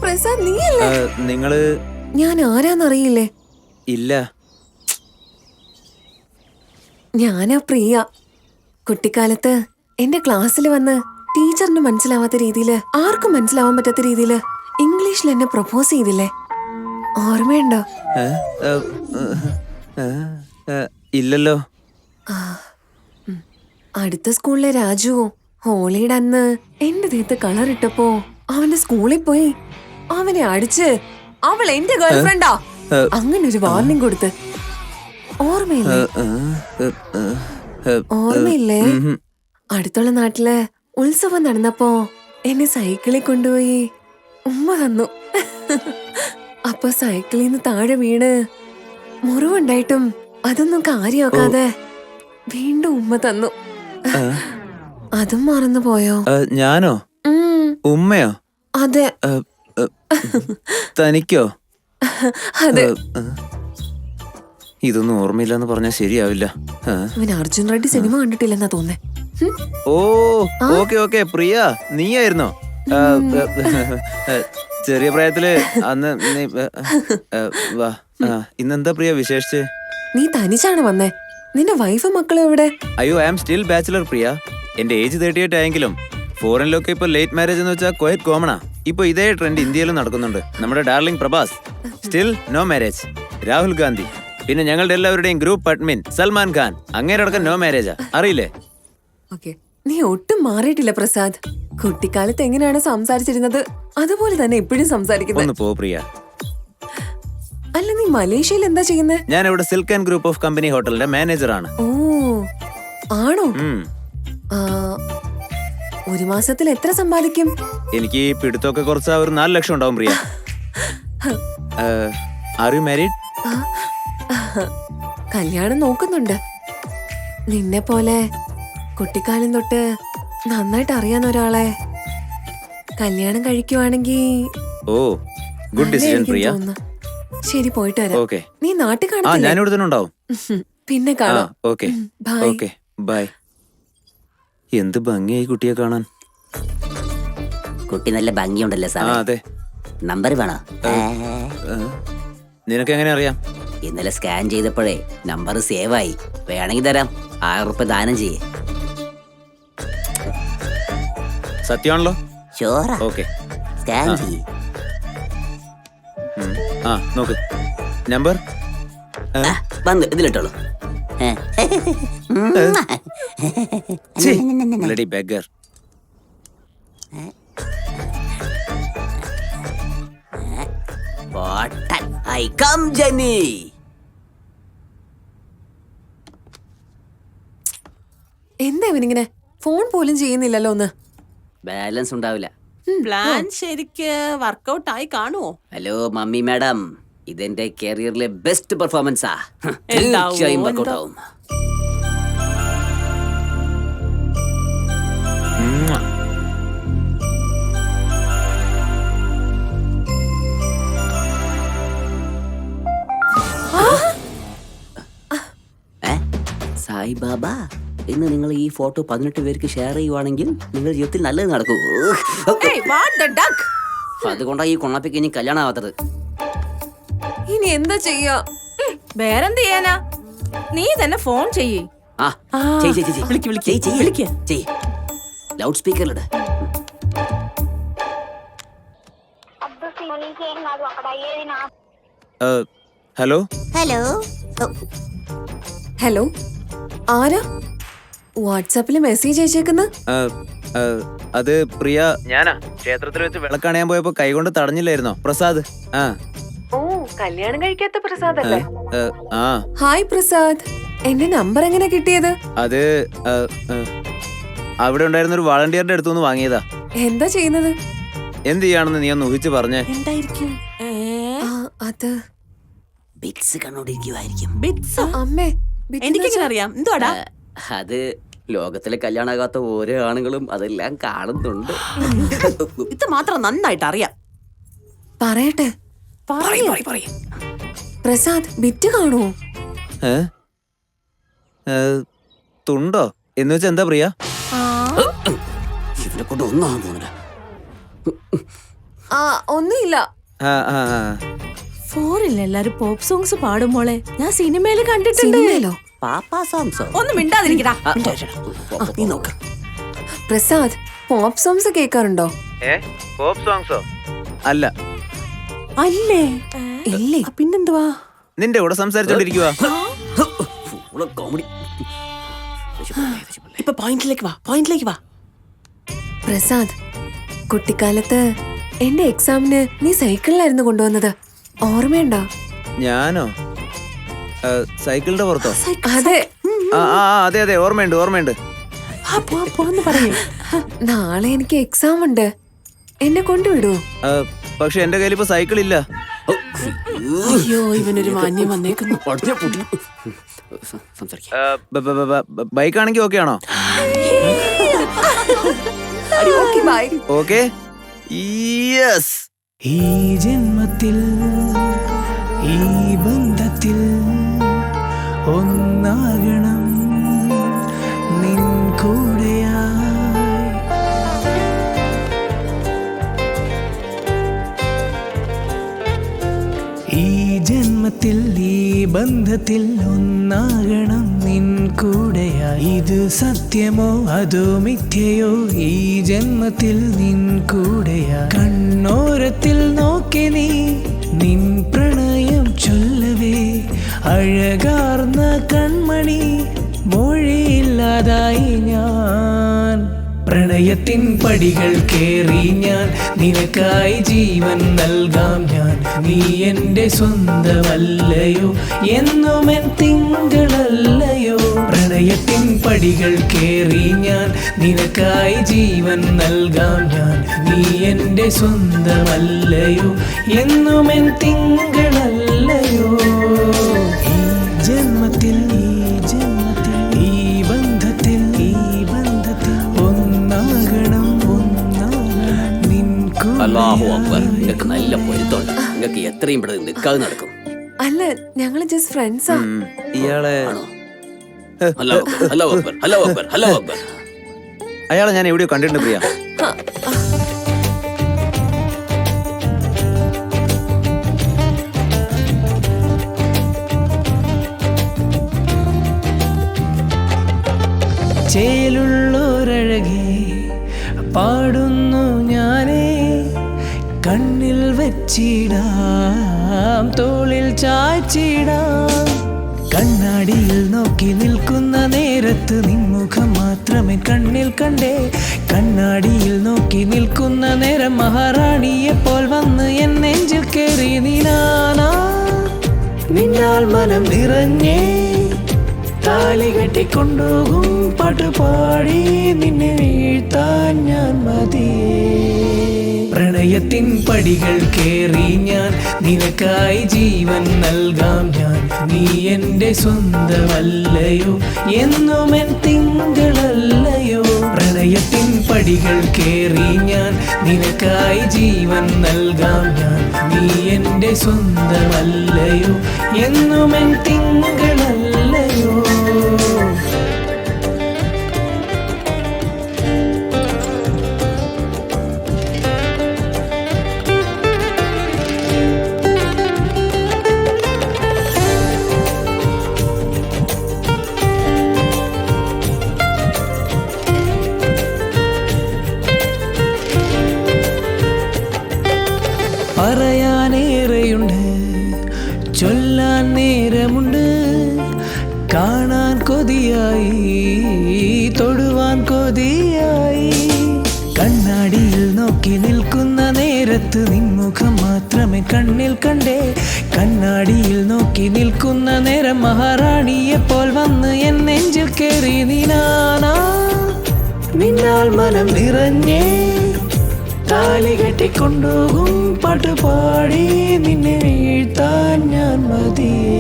പ്രസാദ്, നീയല്ലേ? നിങ്ങള്? ഞാൻ ആരാന്നറിയില്ലേ? ഇല്ല. ഞാനാ പ്രിയ. കുട്ടിക്കാലത്ത് എന്റെ ക്ലാസ്സിൽ വന്ന് ടീച്ചറിന് മനസ്സിലാവാത്ത രീതിയില്, ആർക്കും മനസ്സിലാവാൻ പറ്റാത്ത രീതിയില് ഇംഗ്ലീഷിൽ എന്നെ പ്രപ്പോസ് ചെയ്തില്ലേ? ഓർമ്മയുണ്ടോ? ഇല്ലല്ലോ. അടുത്ത സ്കൂളിലെ രാജുവോ ഹോളിയുടെ അന്ന് എന്റെ ദേഹത്ത് കളർ ഇട്ടപ്പോ അവന്റെ സ്കൂളിൽ പോയി അവനെ അടിച്ച് അവൾ എന്റെ ഗേൾഫ്രണ്ടാ അങ്ങനെ ഒരു വാർണിംഗ് കൊടുത്ത്. ഓർമ്മയില്ലേ? ഓർമ്മയില്ലേ? അടുത്തുള്ള നാട്ടില് ഉത്സവം നടന്നപ്പോ എന്നെ സൈക്കിളിൽ കൊണ്ടുപോയി ഉമ്മ തന്നു. അപ്പൊ സൈക്കിളിൽ നിന്ന് താഴെ വീണ് മുറിവുണ്ടായിട്ടും അതൊന്നും കാര്യമാക്കാതെ വീണ്ടും ഉമ്മ തന്നു. അതും മറന്നു പോയോ? ഞാനോ? ഉമ്മയോ? അതെ. തനിക്കോ? അതെ. ഇതൊന്നും ഓർമ്മയില്ലെന്ന് പറഞ്ഞാൽ ശരിയാവില്ല. ഇവൻ അർജുൻ റെഡ്ഡി സിനിമ കണ്ടിട്ടില്ലെന്നാ തോന്നേ. ഓ, ഓക്കെ ഓക്കെ. പ്രിയ, നീയായിരുന്നോ? ചെറിയ പ്രായത്തില് അന്ന് വാ. ഇന്നെന്താ പ്രിയ വിശേഷിച്ച്? നീ തനിച്ചാണ് വന്നേ? നിന്റെ വൈഫ് മക്കളും എവിടെ? അയ്യോ, ഐ ആം സ്റ്റിൽ ബാച്ചിലർ പ്രിയ. എന്റെ ഏജ് 38 ആയെങ്കിലും ഫോറിനിലൊക്കെ ഇപ്പൊ ലേറ്റ് മാരേജ് എന്ന് വെച്ചാൽ ക്വയറ്റ് കോമണാ. ഇപ്പൊ ഇതേ ട്രെൻഡ് ഇന്ത്യയിലും നടക്കുന്നുണ്ട്. നമ്മുടെ darling Prabhas still no marriage. Rahul Gandhi, പിന്നെ ഞങ്ങളുടെ എല്ലാവരുടെയും ഗ്രൂപ്പ് അഡ്മിൻ സൽമാൻ ഖാൻ, അങ്ങേരടക്കം നോ മാരേജാ. അറിയില്ലേ? നീ ഒട്ടും മാറിയിട്ടില്ല പ്രസാദ്. കുട്ടിക്കാലത്ത് എങ്ങനെയാണ് സംസാരിച്ചിരുന്നത് അതുപോലെ തന്നെ ഇപ്പോഴും സംസാരിക്കുന്നത്. ഒന്ന് പോ പ്രിയ. അല്ല, നീ മലേഷ്യയിൽ എന്താ ചെയ്യുന്നത്? ഞാൻ ഇവിടെ silk and group of company ഹോട്ടലിന്റെ മാനേജർ ആണ്. ഓ, ആണോ? ഒരു മാസത്തിൽ എത്ര സമ്പാദിക്കും? എനിക്ക് പിടുത്തൊക്കെ കുറച്ച് ഒരു 4 ലക്ഷം ഉണ്ടാവും പ്രിയ. Are you married? കല്യാണം നോക്കുന്നുണ്ട്. നിന്നെ പോലെ കുട്ടിക്കാലം തൊട്ട് നന്നായിട്ട് അറിയാവുന്ന ഒരാളെ കല്യാണം കഴിക്കുവാണെങ്കിൽ ഓ, ഗുഡ് ഡിസിഷൻ പ്രിയ. ശരി, പോയിട്ട് വരാം. ഓക്കെ. നീ നാട്ടിൽ ആ, കാണത്തില്ലേ? ഞാനിവിടെ തന്നെ ഉണ്ടാവും. പിന്നെ കാണാം. Okay bye. Okay bye. എന്ത് ഭംഗിയായി കുട്ടിയെ കാണാൻ. കുട്ടി നല്ല ഭംഗിയുണ്ടല്ലോ ആ സാർ. അതെ. നമ്പർ വേണോ? നിനക്ക് എങ്ങനെ അറിയാം? ഇന്നലെ സ്കാൻ ചെയ്തപ്പോഴേ നമ്പർ സേവ് ആയി. വേണമെങ്കിൽ തരാം. 1000 റുപ്യ ദാനം ചെയ്യേ. സത്യമാണല്ലോ? ഷോറാ. ഓക്കെ. സ്കാൻ ചെയ്യേ. ആ നോക്ക് നമ്പർ. വന്ന് ഇതിലിട്ടോളൂ. Bloody beggar. I come, Jenny. എന്താ ഇവനിങ്ങനെ ഫോൺ പോലും ചെയ്യുന്നില്ലല്ലോ ഒന്ന്. ബാലൻസ് ഉണ്ടാവില്ല. പ്ലാൻ ശരിക്ക് വർക്കൗട്ട് ആയി കാണുമോ? ഹലോ മമ്മി മാഡം, ഇതെന്റെ കരിയറിലെ ബെസ്റ്റ് പെർഫോമൻസാ. എന്താവോ, തീർച്ചയായും വർക്കൗട്ട് ആവും. സായിബാബ, ഇന്ന് നിങ്ങൾ ഈ ഫോട്ടോ 18 പേർക്ക് ഷെയർ ചെയ്യുവാണെങ്കിൽ നിങ്ങളുടെ ജീവിതത്തിൽ നല്ലത് നടക്കൂ. Hey, what the duck? അതുകൊണ്ടാണ് ഈ കൊണാപ്പിക്ക് ഇനി കല്യാണം ആവാത്തത്. ഇനി എന്താ ചെയ്യാ? വേറെന്ത് ചെയ്യാനാ? നീ തന്നെ ഫോൺ ചെയ്യേ. ലൗഡ് സ്പീക്കറിലിട്. ഹലോ. ഹലോ, ആരാ വാട്സാപ്പിൽ മെസ്സേജ് അയച്ചേക്കുന്ന? അത് പ്രിയ. ഞാനാ ക്ഷേത്രത്തിൽ വെച്ച് വിളക്കണയാൻ പോയപ്പോ കൈകൊണ്ട് തടഞ്ഞില്ലായിരുന്നോ? പ്രസാദ്. ആ ഓ, കല്യാണം കഴിക്കാത്ത പ്രസാദ് അല്ലേ? ആ ഹായ് പ്രസാദ്, എന്റെ നമ്പർ എങ്ങനെ കിട്ടിയത്? അത് അവിടെ ഉണ്ടായിരുന്ന ഒരു വളണ്ടിയറുടെ അടുത്തുനിന്ന് വാങ്ങിയതാ. എന്താ ചെയ്യുന്നത്? എന്ത് ചെയ്യാണെന്ന് നീ ഒന്ന് ഊഹിച്ച് പറഞ്ഞേ. എന്തായിരിക്കും? അത് ബിറ്റ്സ് കണ്ടോണ്ടിരിക്കുവായിരിക്കും. ബിറ്റ്സ്? അമ്മേ, ബിറ്റ് എനിക്കെങ്ങനെ അറിയാം? എന്തുവാടാ? അത് ലോകത്തിലെ കല്യാണാകാത്ത ഓരോ ആണുങ്ങളും അതെല്ലാം കാണുന്നുണ്ട്. ഇത് മാത്രം നന്നായിട്ട് അറിയാം. പറയട്ടെ. പ്രസാദ്, ബിറ്റ് കാണുമോ? തുണ്ടോ എന്ന് വെച്ചാ എന്താ പ്രിയ? ഇവനെ കൊണ്ട് ഒന്നാന്ന് തോന്നില്ല. ഒന്നുമില്ല. ഫോറിൽ എല്ലാരും പോപ്പ് സോങ്സ് പാടും മോളെ. ഞാൻ സിനിമയിൽ കണ്ടിട്ടുണ്ട്. സിനിമയിലോ? പാപ്പാ സോങ്സോ? ഒന്ന് മിണ്ടാതിരിക്കടാ. നീ നോക്ക്. പ്രസാദ്, പോപ്പ് സോങ്സ് കേൾക്കാറുണ്ടോ? പോപ്പ് സോങ്സോ? അല്ല. അല്ലേ? ഇല്ലേ? പിന്നെന്തുവാ? നിന്റെ കൂടെ സംസാരിച്ചോണ്ടിരിക്കുവാ. കോമഡി. ഇപ്പൊ പോയിന്റിലേക്ക് വാ. പ്രസാദ്, കുട്ടിക്കാലത്ത് എന്റെ എക്സാമിന് നീ സൈക്കിളിലായിരുന്നു കൊണ്ടുവന്നത്, ഓർമ്മയുണ്ടോ? ഞാനോ? സൈക്കിളിന്റെ പുറത്തോ? അതെ. അതെ അതെ, ഓർമ്മയുണ്ട്. പറയേ. നാളെ എനിക്ക് എക്സാം ഉണ്ട്, എന്നെ കൊണ്ടുവിടൂ? പക്ഷെ എന്റെ കയ്യിൽ ഇപ്പൊ സൈക്കിൾ ഇല്ല. അയ്യോ, ഇവനൊരു മാന്യം വന്നേക്കുന്നു. ബൈക്ക് ആണെങ്കിൽ ഓക്കെ ആണോ? ഓക്കെ. യെസ്. ഈ ജന്മത്തിൽ ഈ ബന്ധത്തിൽ ഒന്നാകണം നിൻ കൂടെയായി. ഈ ജന്മത്തിൽ ഈ ബന്ധത്തിൽ ഒന്നാകണം നിൻ കൂടെയായി. ഇത് സത്യമോ അതോ മിഥ്യയോ? ഈ ജന്മത്തിൽ നിൻ കൂടെയായി. കണ്ണോരത്തിൽ നോക്കി നീ നിൻ പ്രണയം ചൊല്ലവേ, അഴകാർന്ന കൺമണി മൊഴിയില്ലാതായി ഞാൻ. പ്രണയത്തിൻ പടികൾ കേറി ഞാൻ, നിനക്കായി ജീവൻ നൽകാം ഞാൻ. നീ എൻ്റെ സ്വന്തമല്ലയോ, എന്നുമെൻ തിങ്കളല്ലയോ. പ്രണയത്തിൻ പടികൾ കേറി ഞാൻ, നിനക്കായി ജീവൻ നൽകാം ഞാൻ. നീ എൻ്റെ സ്വന്തമല്ലയോ, എന്നുമെൻ തിങ്കളല്ലയോ. ഈ ജന്മത്തിൽ ഈ ബന്ധത്തിൽ അല്ലാഹു അക്ബർ. നിങ്ങൾക്ക് നല്ല പൊരുത്തമുണ്ട്. നിങ്ങൾക്ക് എത്രയും പെട്ടെന്ന് നിൽക്കാതെ നടക്കും. അല്ല, ഞങ്ങള് ജസ്റ്റ് ഫ്രണ്ട്സാ. ഇയാളെ അല്ലാഹു അക്ബർ, അല്ലാഹു അക്ബർ, അല്ലാഹു അക്ബർ, അല്ലാഹു അക്ബർ. അയാളെ ഞാൻ എവിടെയോ കണ്ടിട്ടുണ്ട് പ്രിയ. ചേലുള്ളൊരഴകേ പാടുന്നു ഞാനേ, കണ്ണിൽ വെച്ചിടാം തോളിൽ ചാച്ചിടാം. കണ്ണാടിയിൽ നോക്കി നിൽക്കുന്ന നേരത്ത് നിൻമുഖം മാത്രമേ കണ്ണിൽ കണ്ടേ. കണ്ണാടിയിൽ നോക്കി നിൽക്കുന്ന നേരം മഹാറാണിയെപ്പോൾ വന്ന് എൻ നെഞ്ചിൽ കയറി നീനാനാ. നിന്നാൽ മനം നിറഞ്ഞേ, താലി കെട്ടിക്കൊണ്ടുപോകും പാട്ടുപാടി നിന്നെ വീഴ്ത്താൻ ഞാൻ മതിയേ. പ്രണയത്തിൻ പടികൾ കേറി ഞാൻ, നിനക്കായി ജീവൻ നൽകാം ഞാൻ. നീ എൻ്റെ സ്വന്തമല്ലയോ, എന്നും എൻ തിങ്കളല്ലയോ. പ്രണയത്തിൻ പടികൾ കേറി ഞാൻ, നിനക്കായി ജീവൻ നൽകാം ഞാൻ. നീ എൻ്റെ സ്വന്തമല്ലയോ, എന്നും എൻ തിങ്കളല്ലയോ. പറയാനേറെയുണ്ട്, ചൊല്ലാൻ നേരമുണ്ട്. കാണാൻ കൊതിയായി, തൊടുവാൻ കൊതിയായി. കണ്ണാടിയിൽ നോക്കി നിൽക്കുന്ന നേരത്ത് നിൻമുഖം മാത്രമേ കണ്ണിൽ കണ്ടേ. കണ്ണാടിയിൽ നോക്കി നിൽക്കുന്ന നേരം മഹാറാണിയെപ്പോൾ വന്ന് എൻ നെഞ്ചിൽ കയറി നീനാനാ. നിന്നാൽ മനം നിറഞ്ഞേ, താലി കെട്ടിക്കൊണ്ടുപോകും പാട്ടുപാടി നിന്നെ വീഴ്ത്താൻ ഞാൻ മതിയേ.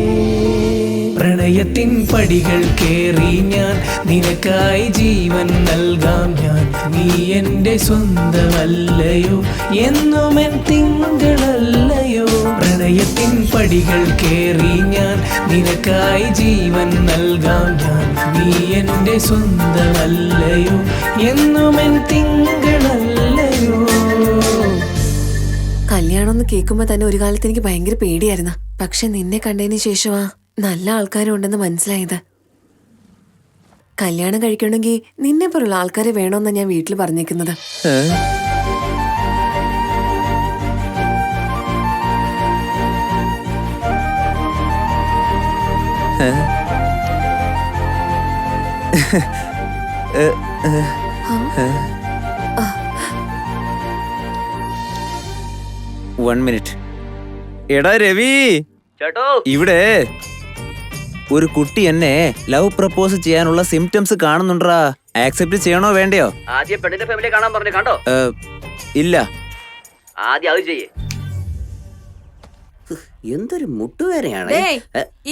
പ്രണയത്തിൻ പടികൾ കേറി ഞാൻ, നിനക്കായി ജീവൻ നൽകാം ഞാൻ. നീ എൻ്റെ സ്വന്തമല്ലയോ, എന്നും എൻ തിങ്കളല്ലയോ. പ്രണയത്തിൻ പടികൾ കേറി ഞാൻ, നിനക്കായി ജീവൻ നൽകാം ഞാൻ. നീ എൻ്റെ സ്വന്തമല്ലയോ, എന്നും എൻ തിങ്കളല്ലയോ. കല്യാണം എന്ന് കേൾക്കുമ്പോ തന്നെ ഒരു കാലത്ത് എനിക്ക് ഭയങ്കര പേടിയായിരുന്നു. പക്ഷെ നിന്നെ കണ്ടതിന് ശേഷമാ നല്ല ആൾക്കാരും ഉണ്ടെന്ന് മനസ്സിലായത്. കല്യാണം കഴിക്കണമെങ്കിൽ നിന്നെ പോലുള്ള ആൾക്കാരെ വേണമെന്നാ ഞാൻ വീട്ടിൽ പറഞ്ഞേക്കുന്നത്. One minute. എടാ രവി, ഇവിടെ ഒരു കുട്ടി എന്നെ ലവ് പ്രപ്പോസ് ചെയ്യാനുള്ള സിംറ്റംസ് കാണുന്നുണ്ടാ. ആക്സെപ്റ്റ് ചെയ്യണോ വേണ്ടയോ? ആദ്യം പെണ്ണിന്റെ ഫാമിലി കാണാൻ പറഞ്ഞു, കണ്ടോ? ഇല്ല. ആദ്യം അത് ചെയ്യേ. എന്തൊരു മുട്ടുവേനയാണ്.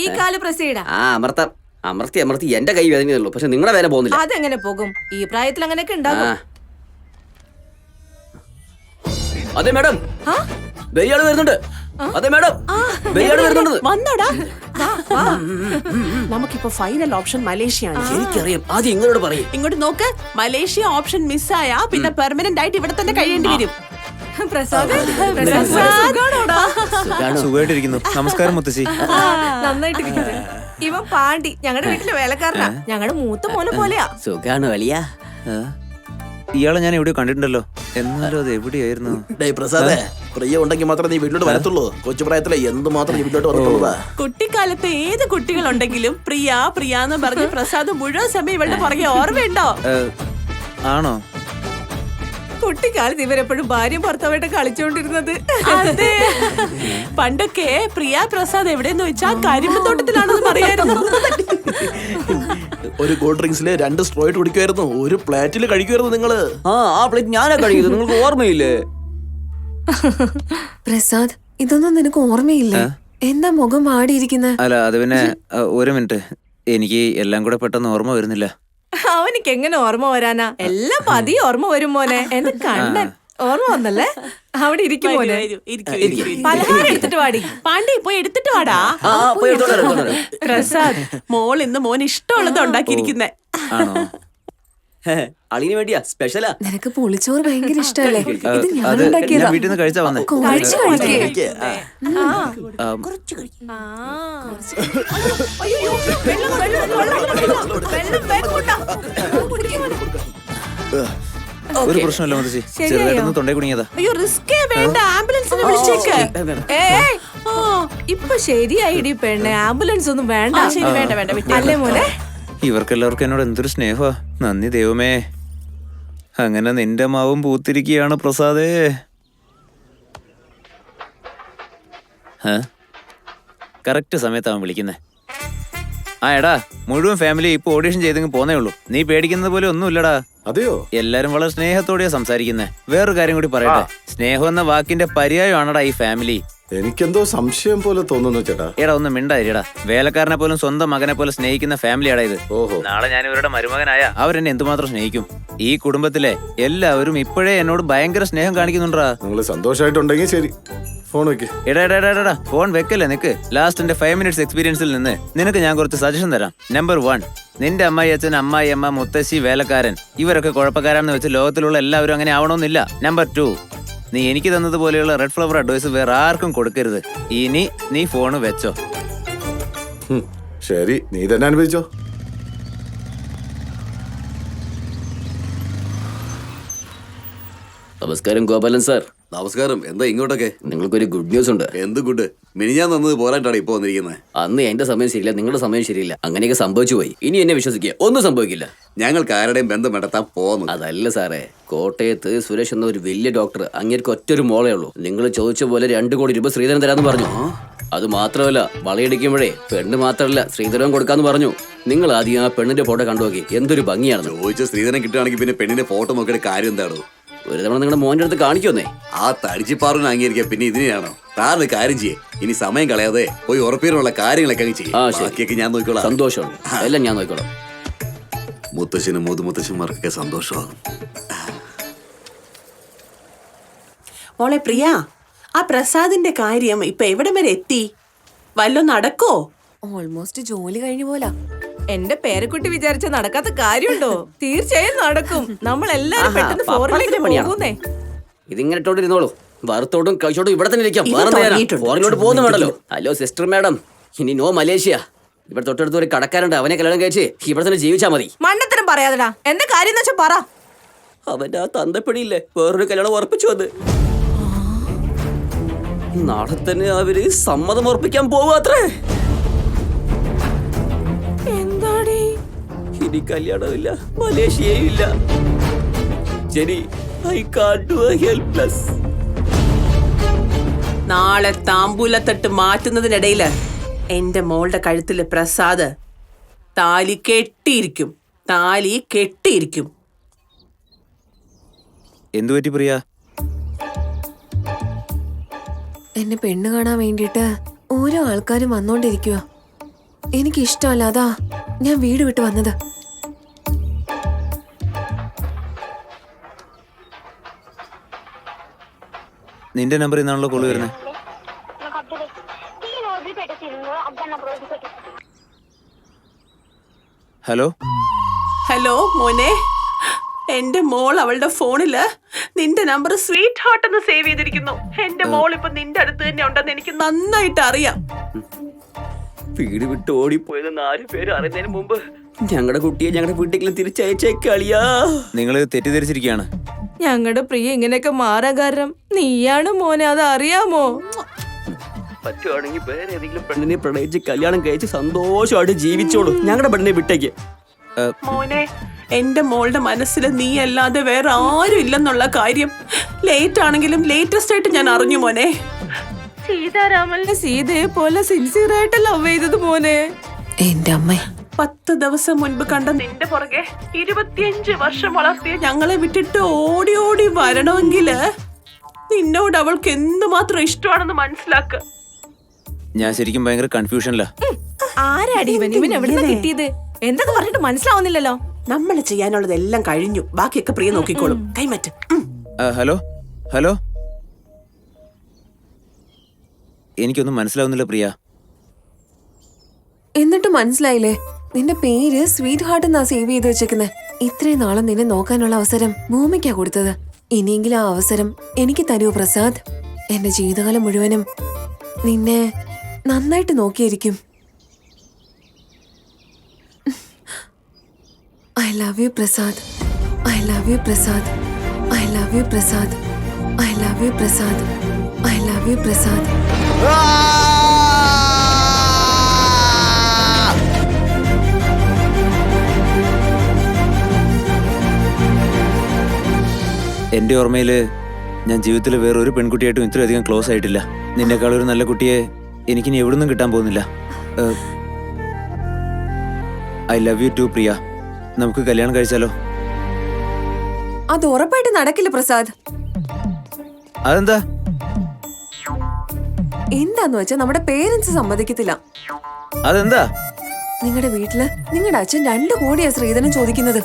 ഈ കാല് പ്രസീഡ അമർത്താം. അമർത്തി അമർത്തി എന്റെ കൈ വേദനയുള്ളൂ, പക്ഷെ നിങ്ങളുടെ വേദന പോകുന്നില്ല. അതെങ്ങനെ പോകും? ഈ പ്രായത്തിൽ അങ്ങനെയൊക്കെ ഉണ്ടാകും. അതെ മാഡം, ബെയ്യാള് വരുന്നുണ്ട്. അതെ മാഡം, ബെയ്യാള് വരുന്നുണ്ട്. വന്നോടാ. നമുക്കിപ്പോ ഫൈനൽ ഓപ്ഷൻ മലേഷ്യയാണ്. എനിക്കറിയാം. ആദ്യം ഇങ്ങോട്ട് പറയും. ഇങ്ങോട്ട് നോക്ക്. മലേഷ്യ ഓപ്ഷൻ മിസ്സായ പിന്നെ പെർമനന്റ് ആയിട്ട് ഇവിടെ തന്നെ കഴിയേണ്ടി വരും. സുഖമായിട്ടിരിക്കുന്നു. നമസ്കാരം മുത്തശ്ശി. നന്നായിട്ടിരിക്കുന്നത്. ഇവൻ പാണ്ടി, ഞങ്ങളുടെ വീട്ടിലെ വേലക്കാരനാ. ഞങ്ങളുടെ മൂത്ത മോനെ പോലെയാ. സുഖാണ് വലിയ. ഇയാളെ ഞാൻ എവിടെയോ കണ്ടിട്ടുണ്ടല്ലോ. എന്നാലും അത് എവിടെയായിരുന്നു? പ്രസാദേ, പ്രിയ ഉണ്ടെങ്കിൽ മാത്രമേ നീ വീട്ടിലോട്ട് വരത്തുള്ളൂ. കൊച്ചുപ്രായത്തിലെ എന്തുമാത്രം നീ വീട്ടിലോട്ട് വന്നിട്ടുള്ളതാ. കുട്ടിക്കാലത്ത് ഏത് കുട്ടികളുണ്ടെങ്കിലും പ്രിയ പ്രിയ എന്ന് പറഞ്ഞ് പ്രസാദ് മുഴുവൻ സമയം ഇവളുടെ പുറകെ ഓർമ്മയുണ്ടോ? ആണോ? കുട്ടിക്കാലത്ത് ഇവരെപ്പോഴും ഭാര്യയും ഭർത്താവായിട്ട് കളിച്ചോണ്ടിരുന്നത്. അതെ. പണ്ടൊക്കെ പ്രിയ പ്രസാദ് എവിടെയെന്ന് വെച്ചാൽ കരിമ്പത്തോട്ടത്തിലാണെന്ന് പറയായിരുന്നു. ഒരു കൂൾ ഡ്രിങ്ക്സില് 2 സ്ട്രോയിട്ട് കുടിക്കുമായിരുന്നു, ഒരു പ്ലേറ്റിൽ കഴിക്കുമായിരുന്നു നിങ്ങള്. ആ പ്ലേറ്റ് ഞാനാ കഴിക്കുന്നത്, നിങ്ങൾക്ക് ഓർമ്മയില്ലേ? പ്രസാദ്, ഇതൊന്നും നിനക്ക് ഓർമ്മയില്ലേ? എന്താ മുഖം വാടിയിരിക്കുന്നത്? അല്ല, അത് പിന്നെ ഒരു മിനിറ്റ്, എനിക്ക് എല്ലാം കൂടെ പെട്ടെന്ന് ഓർമ്മ വരുന്നില്ല. അവനിക്ക് എങ്ങനെ ഓർമ്മ വരാനാ? എല്ലാം പതിയെ ഓർമ്മ വരും മോനെ. എന്റെ കണ്ണൻ ഓർമ്മ വന്നല്ലേ? അവിടെ ഇരിക്കും മോനെ. പലഹാരം എടുത്തിട്ട് വാടി. പാണ്ടി പോയി എടുത്തിട്ട് വാടാ. പ്രസാദ്, മോൾ ഇന്ന് മോന് ഇഷ്ടമുള്ളത് ഉണ്ടാക്കിയിരിക്കുന്നേ. അളിന് വേണ്ടിയാ സ്പെഷ്യലാ. നിനക്ക് പുളിച്ചോറ് ഭയങ്കര ഇഷ്ടല്ലേ? ഇത് അത് ഞാൻ ഞാൻ ഉണ്ടാക്കിയതാ. വീട്ടിൽ നിന്ന് കഴിച്ചാ വന്നേ. കുറച്ച് കഴിക്കേ. ഒരു പ്രശ്നമില്ല മുത്തശ്ശി, ചെറുതായിട്ടൊന്ന് തൊണ്ടേ കുടുങ്ങിയതാ. അയ്യോ റിസ്കേ വേണ്ട, ആംബുലൻസിനെ വിളിച്ചേക്ക്. ഏയ്, ഓ ഇപ്പൊ ശരിയായിടി പെണ്ണെ, ആംബുലൻസ് ഒന്നും വേണ്ട. ശരി, വേണ്ട വേണ്ട വിട്ടേ. അല്ലേ മോനെ? ഇവർക്കെല്ലാവർക്കും എന്നോട് എന്തൊരു സ്നേഹമാ. നന്ദി ദൈവമേ. അങ്ങനെ നിന്റെ മാവും പൂത്തിരിക്കുകയാണ് പ്രസാദേ. കറക്റ്റ് സമയത്താവും വിളിക്കുന്നേ. ആ എടാ, മുഴുവൻ ഫാമിലി ഇപ്പൊ ഓഡീഷൻ ചെയ്തെങ്കിൽ പോന്നേ ഉള്ളൂ. നീ പേടിക്കുന്നത് പോലെ ഒന്നുമില്ലടാ. അതെയോ? എല്ലാരും വളരെ സ്നേഹത്തോടെയാ സംസാരിക്കുന്നേ. വേറൊരു കാര്യം കൂടി പറയട്ടെ, സ്നേഹം എന്ന വാക്കിന്റെ പര്യായമാണടാ ഈ ഫാമിലി. എനിക്കെന്തോ സംശയം പോലെ തോന്നുന്നു ചേട്ടാ. എടാ ഒന്ന് മിണ്ടായിരിടാ. വേലക്കാരനെ പോലും സ്വന്തം മകനെ പോലെ സ്നേഹിക്കുന്ന ഫാമിലിയാടാ ഇത്. ഓഹോ. നാളെ ഞാൻ ഇവരുടെ മരുമകനായ അവരെന്നെ എന്തുമാത്രം സ്നേഹിക്കും. ഈ കുടുംബത്തിലെ എല്ലാവരും ഇപ്പോഴേ എന്നോട് ഭയങ്കര സ്നേഹം കാണിക്കുന്നുണ്ടാ. നിങ്ങൾ സന്തോഷമായിട്ടുണ്ടെങ്കിൽ ശരി, ഫോൺ വെക്ക്. എടാ ഫോൺ വെക്കല്ലേ. നിനക്ക് ലാസ്റ്റ് എന്റെ 5 minutes എക്സ്പീരിയൻസിൽ നിന്ന് നിനക്ക് ഞാൻ കുറച്ച് സജഷൻ തരാം. നമ്പർ 1, നിന്റെ അമ്മായി അച്ഛൻ, അമ്മായി അമ്മ, മുത്തശ്ശി, വേലക്കാരൻ ഇവരൊക്കെ കുഴപ്പക്കാരാണെന്ന് വെച്ച് ലോകത്തിലുള്ള എല്ലാവരും അങ്ങനെ ആവണമെന്നില്ല. നമ്പർ 2, നീ എനിക്ക് തന്നതുപോലെയുള്ള റെഡ് ഫ്ലവർ അഡ്വൈസ് വേറെ ആർക്കും കൊടുക്കരുത്. ഇനി നീ ഫോണ് വെച്ചോ. ശരി, നീ തന്നെ അനുഭവിച്ചോ. നമസ്കാരം ഗോപാലൻ സാർ. നമസ്കാരം. എന്താ ഇങ്ങോട്ടൊക്കെ? നിങ്ങൾക്കൊരു ഗുഡ് ന്യൂസ് ഉണ്ട്. എന്ത് ഗുഡ്? മിനിഞ്ഞാൻ തന്നത് പോരാട്ടാണ് ഇപ്പൊ വന്നിരിക്കുന്നത്. അന്ന് എന്റെ സമയം ശരിയില്ല, നിങ്ങളുടെ സമയം ശരിയില്ല. അങ്ങനെയൊക്കെ സംഭവിച്ചു പോയി. ഇനി എന്നെ വിശ്വസിക്കുക, ഒന്നും സംഭവിക്കില്ല. ഞങ്ങൾക്ക് ആരുടെയും ബന്ധം നടത്താൻ പോകുന്നു. അതല്ല സാറേ, കോട്ടയത്ത് സുരേഷ് എന്ന ഒരു വലിയ ഡോക്ടർ, അങ്ങേർക്ക് ഒറ്റൊരു മോളേ ഉള്ളൂ. നിങ്ങൾ ചോദിച്ച പോലെ 2 കോടി രൂപ ശ്രീധരൻ തരാന്ന് പറഞ്ഞു. അത് മാത്രമല്ല, വളയിടിക്കുമ്പോഴേ പെണ്ണ് മാത്രമല്ല ശ്രീധരൻ കൊടുക്കാന്ന് പറഞ്ഞു. നിങ്ങൾ ആദ്യം ആ പെണ്ണിന്റെ ഫോട്ടോ കണ്ടുനോക്കി, എന്തൊരു ഭംഗിയാണ്. ചോദിച്ച സ്ത്രീധനം കിട്ടുകയാണെങ്കിൽ പിന്നെ പെണ്ണിന്റെ ഫോട്ടോ നോക്കിയിട്ട് കാര്യം എന്താണ്? ഒരു തവണ നിങ്ങളുടെ മോന്റെ അടുത്ത് കാണിക്കുന്നേ. ആ തടിച്ചിപ്പാറിന് അംഗീകരിക്കാം, പിന്നെ ഇതിനെയാണോ? താരൊരു കാര്യം ചെയ്യേ, ഇനി സമയം കളയാതെ പോയി ഉറപ്പിനുള്ള കാര്യങ്ങളൊക്കെ അങ്ങ് ചെയ്യും. ബാക്കിയൊക്കെ ഞാൻ നോക്കിക്കോളാം. സന്തോഷമുണ്ട്, എല്ലാം ഞാൻ നോക്കിക്കോളാം. മുത്തശ്ശനും മുതുമുത്തശ്ശന്മാർക്കൊക്കെ സന്തോഷമാകും. മോളെ പ്രിയ, ആ പ്രസാദിന്റെ കാര്യം ഇപ്പൊ എവിടെ വരെ എത്തി? വല്ലോ നടക്കോ? ഓൾമോസ്റ്റ് ജോലി കഴിഞ്ഞ പോലാ. എന്റെ പേരക്കുട്ടി വിചാരിച്ച നടക്കാത്ത കാര്യമുണ്ടോ? തീർച്ചയായും നടക്കും. നമ്മൾ എല്ലാരും പെട്ടെന്ന് ഫോറിലേക്ക് പോകുന്നേ. ഇതിങ്ങനെ ഇട്ടോണ്ടിരുന്നോളൂ. വറുത്തോട്ടും കഴിച്ചോട്ടും ഇവിടെ തന്നെ ഇരിക്കാം. ഇത് തുടങ്ങിയിട്ടുണ്ട്. ഫോറിനോട്ട് പോകുന്നു വേണല്ലോ. ഹലോ സിസ്റ്റർ മാഡം, ഇനി നോ മലേഷ്യ. ഇവിടെ തൊട്ടടുത്ത് ഒരു കടക്കാരുണ്ട്, അവനെ കല്യാണം കഴിച്ച് ഇവിടെ തന്നെ ജീവിച്ചാ മതി. മണ്ടത്തരം പറയാതെടാ, എന്താ കാര്യം എന്ന് വെച്ചാ പറ. അവന്റെ ആ തന്തപ്പെടിയില്ലേ, വേറൊരു കല്യാണം ഉറപ്പിച്ചു അത്. നാളെ തന്നെ അവര് സമ്മതം ഉറപ്പിക്കാൻ പോവാത്രേ. എന്താടി? ഇനി കല്യാണമില്ല, മലേഷ്യയും ഇല്ല. Jenny, I can't do a helpless. നാളെ താമ്പൂലത്തട്ട് മാറ്റുന്നതിനിടയില് എന്റെ മോളുടെ കഴുത്തില് പ്രസാദ് താലി കെട്ടിയിരിക്കും. താലി കെട്ടിയിരിക്കും. എന്തു പറ്റി പ്രിയ? എന്നെ പെണ്ണ് കാണാൻ വേണ്ടിട്ട് ഓരോ ആൾക്കാരും വന്നോണ്ടിരിക്കുക. എനിക്ക് ഇഷ്ടമല്ല, അതാ ഞാൻ വീട് വിട്ട് വന്നത്. നിന്റെ നമ്പർ ഇന്നാണല്ലോ കോള് വരുന്നത്. ഹലോ ഹലോ മോനെ, എന്റെ മോൾ അവളുടെ ഫോണില് നിന്റെ നമ്പർ സ്വീറ്റ് ഹാർട്ട് എന്ന് സേവ് ചെയ്തിരിക്കുന്നു. എന്റെ മോൾ ഇപ്പൊ നിന്റെ അടുത്ത് തന്നെ ഉണ്ടെന്ന് എനിക്ക് നന്നായിട്ട് അറിയാം. വീട് വിട്ട് ഓടിപ്പോയത് 4 പേര് അറിയുന്നതിന് മുമ്പ് ഞങ്ങളുടെ കുട്ടിയെ ഞങ്ങളുടെ വീട്ടിലേക്ക് തിരിച്ചയച്ചേക്കളിയാ. നിങ്ങള് തെറ്റിദ്ധരിച്ചിരിക്കുകയാണ്. ഞങ്ങളുടെ പ്രിയ ഇങ്ങനെയൊക്കെ മാറാൻ കാരണം നീയാണ് മോനെ, അത് അറിയാമോ? പറ്റുവാണെങ്കിൽ വേറെ ഏതെങ്കിലും പെണ്ണിനെ പ്രണയിച്ച് കല്യാണം കഴിച്ച് സന്തോഷമായിട്ട് ജീവിച്ചോളൂ. ഞങ്ങളുടെ പെണ്ണിനെ വിട്ടേക്ക്. മോനെ, എന്റെ മോളുടെ മനസ്സിൽ നീ അല്ലാതെ വേറെ ആരും ഇല്ലെന്നുള്ള കാര്യം ലേറ്റ് ആണെങ്കിലും ലേറ്റസ്റ്റ് ആയിട്ട് ഞാൻ അറിഞ്ഞു മോനെ. സീതാരാമന്റെ സീതയെ പോലെ സിൻസിയർ ആയിട്ട് ലവ് ചെയ്തത് മോനെ. എന്റെ അമ്മ 10 ദിവസം മുൻപ് കണ്ട നിന്റെ പുറകെ 25 വർഷം വളർത്തിയ ഞങ്ങളെ വിട്ടിട്ട് ഓടി ഓടി വരണമെങ്കില് നിന്നോട് അവൾക്ക് എന്തുമാത്രം ഇഷ്ടമാണെന്ന് മനസ്സിലാക്ക. ഞാൻ ശരിക്കും ഭയങ്കര കൺഫ്യൂഷനില്ല. ആരാടി ഇവൻ? ഇവൻ എവിടുന്ന കിട്ടിയത്? എന്തൊക്കെ പറഞ്ഞിട്ട് മനസ്സിലാവുന്നില്ലല്ലോ. നമ്മൾ ചെയ്യാനുള്ളതെല്ലാം കഴിഞ്ഞു, ബാക്കിയൊക്കെ പ്രിയ നോക്കിക്കോളും. കൈമാറ്റ്. ഹലോ ഹലോ, എനിക്കൊന്നും മനസ്സിലാവുന്നില്ല പ്രിയ. എന്നിട്ട് മനസ്സിലായില്ലേ? നിന്റെ പേര് സ്വീറ്റ് ഹാർട്ട് എന്നാ സേവ് ചെയ്ത് വെച്ചേക്കുന്നേ. ഇത്രയും നാളും നിന്നെ നോക്കാനുള്ള അവസരം ഭൂമിക്കാ കൊടുത്തത്. ഇനിയെങ്കിലും ആ അവസരം എനിക്ക് തരൂ പ്രസാദ്. എന്റെ ജീവിതകാലം മുഴുവനും നിന്നെ നന്നായിട്ട് നോക്കിയിരിക്കും. I love you Prasad. I love you Prasad. I love you Prasad. I love you Prasad. I love you Prasad. എൻ്റെ ഓർമ്മയിൽ ഞാൻ ജീവിതത്തിൽ വേറൊരു പെൺകുട്ടിയായിട്ടും ഇത്രയധികം ക്ലോസ് ആയിട്ടില്ല. നിന്നെക്കാൾ ഒരു നല്ല കുട്ടിയെ എനിക്കിനി എവിടുന്നും കിട്ടാൻ പോകുന്നില്ല. ഐ ലവ് യു ടു പ്രിയ. നമുക്ക് കല്യാണം കഴിച്ചാലോ? അത് ഉറപ്പായിട്ട് നടക്കില്ല പ്രസാദ്. അതെന്താ? എന്താന്ന് വെച്ചാ നമ്മുടെ പേരൻസ് സമ്മതിക്കത്തില്ല. അതെന്താ? നിങ്ങളുടെ വീട്ടില് നിങ്ങളുടെ അച്ഛൻ 2 കോടിയാ ശ്രീധരൻ ചോദിക്കുന്നത്.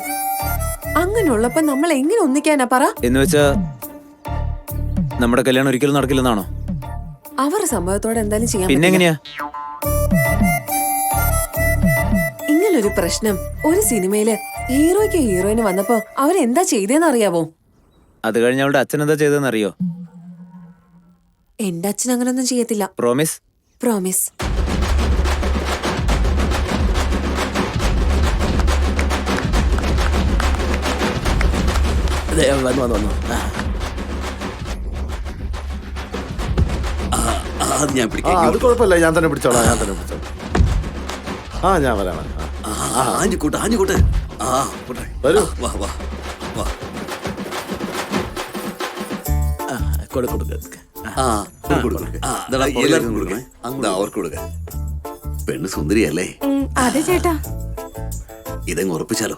അങ്ങനെയുള്ളപ്പോ നമ്മൾ എങ്ങനെ ഒന്നിക്കാനാ പറ? എന്ന് വെച്ചാ നമ്മുടെ കല്യാണം ഒരിക്കലും നടക്കില്ലെന്നാണോ? അവരുടെ സമ്മതത്തോടെ എന്തായാലും ചെയ്യാൻ പിന്നെ എങ്ങനെയാ? ഇങ്ങനൊരു പ്രശ്നം ഒരു സിനിമയില് ഹീറോയ്ക്ക് ഹീറോയിന് വന്നപ്പോ അവരെന്താ ചെയ്തേന്ന് അറിയാവോ? അത് കഴിഞ്ഞ് അവളുടെ അച്ഛൻ എന്താ ചെയ്തതെന്ന് അറിയോ? എന്റെ അച്ഛൻ അങ്ങനൊന്നും ചെയ്യത്തില്ല. പ്രോമിസ്? പ്രോമിസ്. വന്നു. അത് ഞാൻ ആ പിടിക്കാം. അത് കുഴപ്പമില്ല, ഞാൻ തന്നെ പിടിച്ചോളാം. ആ ഞാൻ വരാം. ആഞ്ഞുകൂട്ട്. ആ കൂട്ടെ. വരൂ. വാ വാ വാ. കൊടുക്ക. ആ കൊടുക്ക്. ഇതാ എല്ലാവർക്കും കൊടുക്കണേ. അങ്ങ് അവർക്ക് കൊടുക്ക. പെണ്ണ് സുന്ദരിയല്ലേ? അതെ ചേട്ടാ. ഇതങ്ങ് ഉറപ്പിച്ചാലോ?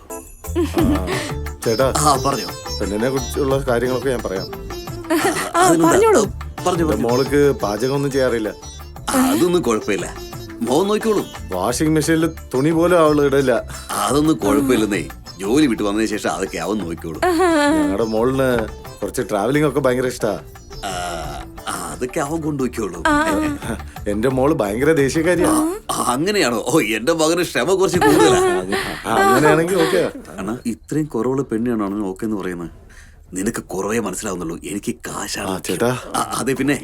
ചേട്ടാ, പറഞ്ഞോ. പെണ്ണിനെ കുറിച്ചുള്ള കാര്യങ്ങളൊക്കെ ഞാൻ പറയാം. പറഞ്ഞോളൂ. എന്റെ മോൾക്ക് പാചകം ഒന്നും ചെയ്യാറില്ല. അതൊന്നും കുഴപ്പമില്ല, മോൻ നോക്കിക്കോളൂ. വാഷിംഗ് മെഷീനിൽ തുണി പോലും അവള് ഇടില്ല. അതൊന്നും കുഴപ്പമില്ലെന്നേ. ജോലി വിട്ട് വന്നതിന് ശേഷം അതൊക്കെ അവൻ നോക്കിക്കോളൂ. ഞങ്ങളുടെ മോളിന് കുറച്ച് ട്രാവലിംഗ് ഒക്കെ ഭയങ്കര ഇഷ്ടാ. അതൊക്കെ അവൻ കൊണ്ടുപോയിക്കോളൂ. എന്റെ മോള് ഭയങ്കര ദേശീയക്കാരിയാ. അങ്ങനെയാണോ? ഓ, എന്റെ മകന് ക്ഷമ കുറച്ച് കൂടുതലാണ്. അങ്ങനെയാണെങ്കിൽ ഓക്കെ. ഇത്രയും കുറവുള്ള പെണ്ണാണോ ഓക്കെ എന്ന് പറയുന്നത്? നിനക്ക് കുറവേ മനസ്സിലാവുന്നുള്ളൂ. എനിക്ക് കാശാണ് ചേട്ടാ. അതെ, പിന്നെ